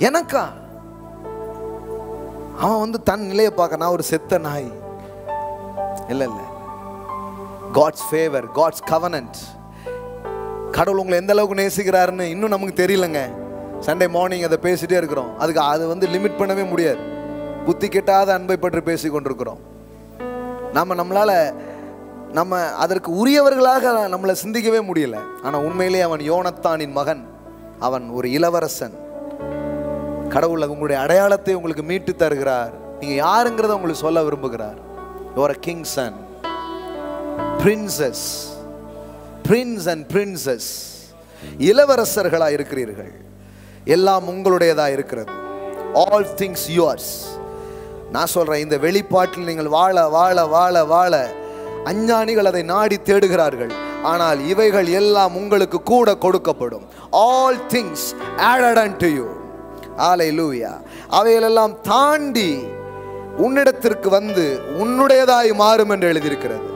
எனக்கா? அவன் வந்து தன் நிலையை பார்க்க, நான் ஒரு செத்த நாய். இல்லை இல்லை, காட்ஸ் ஃபேவர், காட்ஸ் கவனன்ட். கடவுள் உங்களை எந்த அளவுக்கு நேசிக்கிறாருன்னு இன்னும் நமக்கு தெரியலங்க. சண்டே மார்னிங் அதை பேசிட்டே இருக்கிறோம். அதுக்கு அது வந்து லிமிட் பண்ணவே முடியாது. புத்தி கெட்டாத அன்பை பற்றி பேசி கொண்டிருக்கிறோம். நம்ம அதற்கு உரியவர்களாக நம்மளை சிந்திக்கவே முடியல. ஆனால் உண்மையிலே அவன் யோனத்தானின் மகன், அவன் ஒரு இளவரசன். கடவுள் உங்களுடைய அடையாளத்தை உங்களுக்கு மீட்டு தருகிறார். நீங்க யாருங்கிறத உங்களுக்கு சொல்ல விரும்புகிறார். You are a king's son, princess, prince and princess. இளவரசர்களா இருக்கிறீர்கள். எல்லாம் உங்களுடையதா இருக்கிறது. All things yours. நான் சொல்றேன், இந்த வெளிப்பாட்டில் நீங்கள் வாழ வாழ வாழ வாழ அஞ்ஞானிகள் அதை நாடி தேடுகிறார்கள். ஆனால் இவைகள் எல்லாம் உங்களுக்கு கூட கொடுக்கப்படும். All things added unto you. ஹalleluya. அவைகளெல்லாம் தாண்டி உன்னிடத்திற்கு வந்து உன்னுடையதாய் மாறும் என்று எழுதியிருக்கிறது.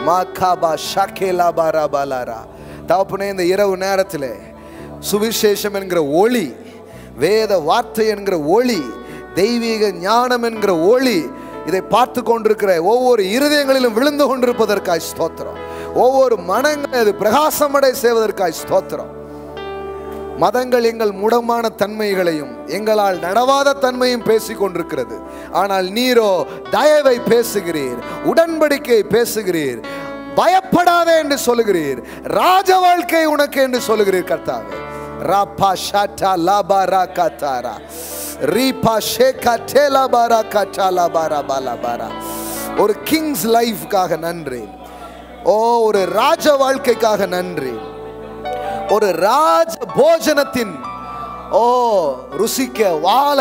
மாகாபா ஷகேலா பாராபாலாரா. தகப்பனே, இந்த இரவு நேரத்திலே சுவிசேஷம் என்கிற ஒளி, வேத வார்த்தை என்கிற ஒளி, தெய்வீக ஞானம் என்கிற ஒளி இதை பார்த்து கொண்டிருக்கிற ஒவ்வொரு இருதயங்களிலும் விழுந்து கொண்டிருப்பதற்காய் ஸ்தோத்திரம். ஒவ்வொரு மனங்களை அது பிரகாசமடை செய்வதற்காய் ஸ்தோத்திரம். மதங்கள் எங்கள் முடமான தன்மைகளையும் எங்களால் நடவாத தன்மையும் பேசிக் கொண்டிருக்கிறது. ஆனால் நீரோ தயவை பேசுகிறீர், உடன்படிக்கை பேசுகிறீர், பயப்படாதே என்று சொல்லுகிறீர், ராஜ வாழ்க்கை உனக்கு என்று சொல்லுகிறீர் கர்த்தாவே. ராபா ஷாட்டா லாபாரா கத்தாரா ரீபா ஷேகா டேலாபாரா கட்டாலா பாரா பாலா பாரா. ஒரு கிங்ஸ் லைஃப்காக நன்றி. ஓ, ஒரு ராஜ வாழ்க்கைக்காக நன்றி. ஒரு ராஜ போஜனத்தின் ருசிக்க வாழ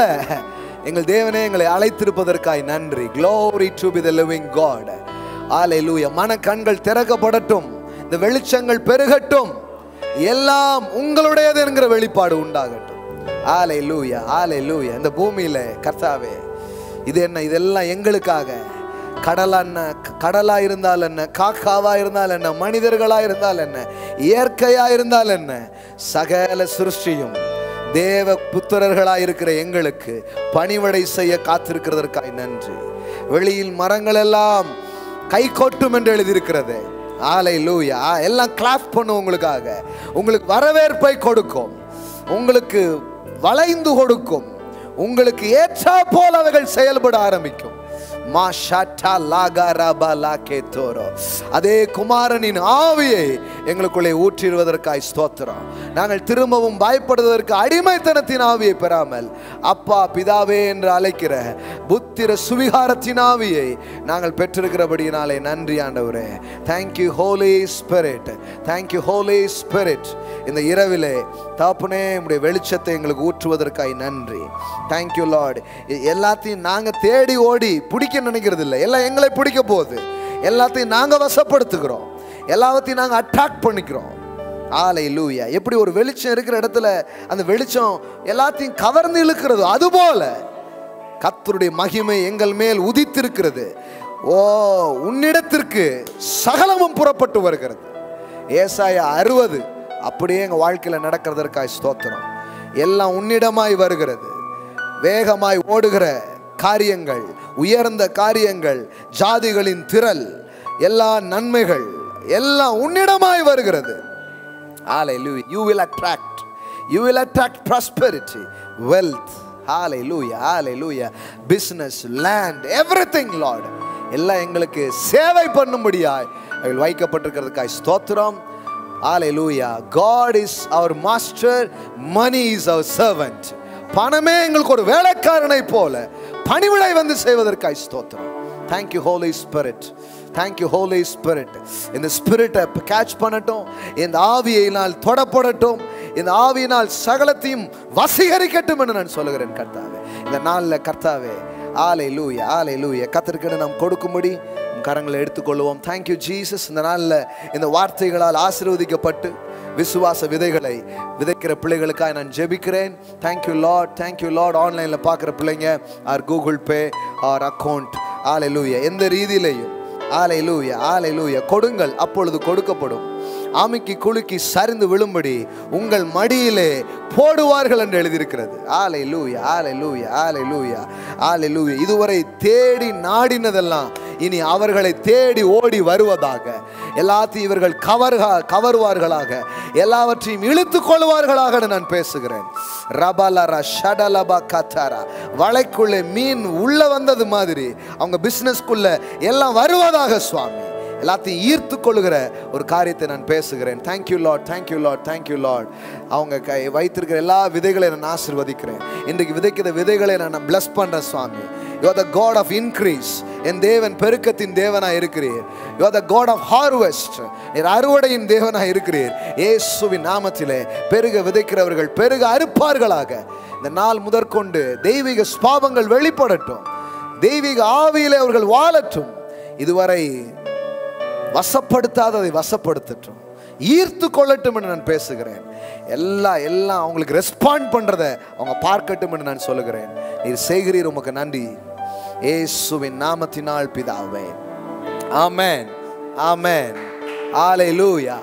எங்கள் தேவனே எங்களை அழைத்திருப்பதற்காய் நன்றி. Glory to be the living God. ஹalleluya. மன கண்கள் திறக்கப்படட்டும், இந்த வெளிச்சங்கள் பெருகட்டும், எல்லாம் உங்களுடையது என்கிற வெளிப்பாடு உண்டாகட்டும். ஹalleluya, ஹalleluya. இந்த பூமியில கர்த்தாவே, இது என்ன, இதெல்லாம் எங்களுக்காக. கடலா இருந்தால் என்ன, காக்காவா இருந்தால் என்ன, மனிதர்களா இருந்தால் என்ன, இயற்கையா இருந்தால் என்ன, சகல சிருஷ்டியும் தேவ புத்திரர்களாய் இருக்கிற எங்களுக்கு பணிவடை செய்ய காத்திருக்கிறதற்காய் நன்றி. வெளியில் மரங்கள் எல்லாம் கை கொட்டும் என்று எழுதியிருக்கிறது. ஹalleluya. எல்லாம் கிளாப் பண்ணும் உங்களுக்காக. உங்களுக்கு வரவேற்பை கொடுக்கும், உங்களுக்கு வளைந்து கொடுக்கும், உங்களுக்கு ஏற்றா போல் அவைகள் செயல்பட ஆரம்பிக்கும். அதே குமாரனின் ஆவியை எங்களுக்குள்ளே ஊற்றிடுவதற்காய் ஸ்தோத்திரம். நாங்கள் திரும்பவும் பயப்படுவதற்கு அடிமைத்தனத்தின் ஆவியை பெறாமல் அப்பா பிதாவே என்று அழைக்கிற புத்திர சுவிகாரத்தின் ஆவியை நாங்கள் பெற்றிருக்கிறபடியினாலே நன்றி ஆண்டவரே. Thank you holy spirit, thank you holy spirit. இந்த இரவிலே தாப்புனே உம்முடைய வெளிச்சத்தை எங்களுக்கு ஊற்றுவதற்காய் நன்றி. Thank you Lord. எல்லாத்தையும் நாங்கள் தேடி ஓடி பிடிக்க நினைக்கிறது இல்லை, எல்லாம் எங்களை பிடிக்க போகுது. எல்லாத்தையும் நாங்கள் வசப்படுத்துகிறோம், எல்லாத்தையும் நாங்கள் அட்ராக்ட் பண்ணிக்கிறோம். ஹalleluya. எப்படி ஒரு வெளிச்சம் இருக்கிற இடத்துல அந்த வெளிச்சம் எல்லாத்தையும் கவர்ந்து இழுக்கிறது, அதுபோல கர்த்தருடைய மகிமை எங்கள் மேல் உதித்திருக்கிறது. ஓ, உன்னிடத்திற்கு சகலமும் புறப்பட்டு வருகிறது. ஏசாயா 60 அப்படியே எங்கள் வாழ்க்கையில் நடக்கிறதற்காய் ஸ்தோத்திரம். எல்லாம் உன்னிடமாய் வருகிறது. வேகமாய் ஓடுகிற காரியங்கள், உயர்ந்த காரியங்கள், ஜாதிகளின் திரள், எல்லா நன்மைகள் எல்லாம் உன்னிடமாய் வருகிறது. Hallelujah. You will attract prosperity, wealth. Hallelujah, hallelujah. Business, land, everything Lord, எல்லாம் எங்களுக்கு சேவை பண்ணும்படியாய் அவைகள் வைக்கப்பட்டிருக்கிறதுக்காய் ஸ்தோத்திரம். Hallelujah. God is our master, money is our servant. பணமே எங்களுக்கு ஒரு வேலைக்காரனை போல பணிவிடை வந்து செய்வதற்காய் ஸ்தோத்திரம். Thank you Holy Spirit. Thank you Holy Spirit. இந்த ஸ்பிரிட்டை கேட்ச் பண்ணட்டும், இந்த ஆவியினால் தொடப்படட்டும், இந்த ஆவியினால் சகலத்தையும் வசீகரிக்கட்டும் என்று நான் சொல்லுகிறேன் கர்த்தாவே. இந்த நாளில் கர்த்தாவே, ஹalleluya, ஹalleluya, கர்த்தருக்கு நாம் கொடுக்கும்படி கரங்களை எடுத்துக்கொள்வோம். Thank you Jesus. இந்த நாளில் இந்த வார்த்தைகளால் ஆசீர்வதிக்கப்பட்டு விசுவாச விதைகளை விதைக்கிற பிள்ளைகளுக்காக நான் ஜெபிக்கிறேன். Thank you Lord, thank you Lord. ஆன்லைனில் பார்க்குற பிள்ளைங்க or Google Pay or account, ஹalleluya, எந்த ரீதியிலையும் ஹalleluya, ஹalleluya கொடுங்கள், அப்பொழுது கொடுக்கப்படும். ஆமிக்கு குலுக்கி சரிந்து விழும்படி உங்கள் மடியிலே போடுவார்கள் என்று எழுதியிருக்கிறது. ஹalleluya, ஹalleluya, ஹalleluya, ஹalleluya. இதுவரை தேடி நாடினதெல்லாம் இனி அவர்களை தேடி ஓடி வருவதாக, எல்லாத்தையும் இவர்கள் கவருவார்களாக, எல்லாவற்றையும் இழுத்துக் கொள்வார்களாக நான் பேசுகிறேன். ரபலரா ஷடலபா கத்தாரா. வலைக்குள்ளே மீன் உள்ள வந்தது மாதிரி அவங்க பிசினஸ்க்குள்ள எல்லாம் வருவதாக சுவாமி, எல்லாத்தையும் ஈர்த்து கொள்ளுகிற ஒரு காரியத்தை நான் பேசுகிறேன். Thank you Lord, thank you Lord, thank you Lord. அவங்க வைத்திருக்கிற எல்லா விதைகளையும் நான் ஆசீர்வதிக்கிறேன். இன்றைக்கு விதைக்கிற விதைகளை நான் பிளஸ் பண்ணுறேன் சுவாமி. You are the God of increase. என் தேவன் பெருக்கத்தின் தேவனாய் இருக்கிறீர். You are the God of harvest. நீர் அறுவடையின் தேவனாய் இருக்கிறீர். இயேசுவின் நாமத்திலே பெருக விதைக்கிறவர்கள் பெருக அறுப்பார்களாக. இந்த நாள் முதற்கொண்டு தெய்வீக ஸ்பாவங்கள் வெளிப்படட்டும், தெய்வீக ஆவியிலே அவர்கள் வாழட்டும். இதுவரை வசப்படுத்தாததை வசப்படுத்தட்டும். ஈர்த்து கொள்ளட்டும் என்று நான் பேசுகிறேன். எல்லாம் அவங்களுக்கு ரெஸ்பாண்ட் பண்றத அவங்க பார்க்கட்டும் என்று நான் சொல்லுகிறேன். நீர் செய்கிறீர், உமக்கு நன்றி. இயேசுவின் நாமத்தினால் பிதாவே, ஆமென், ஆமென், ஹல்லேலூயா.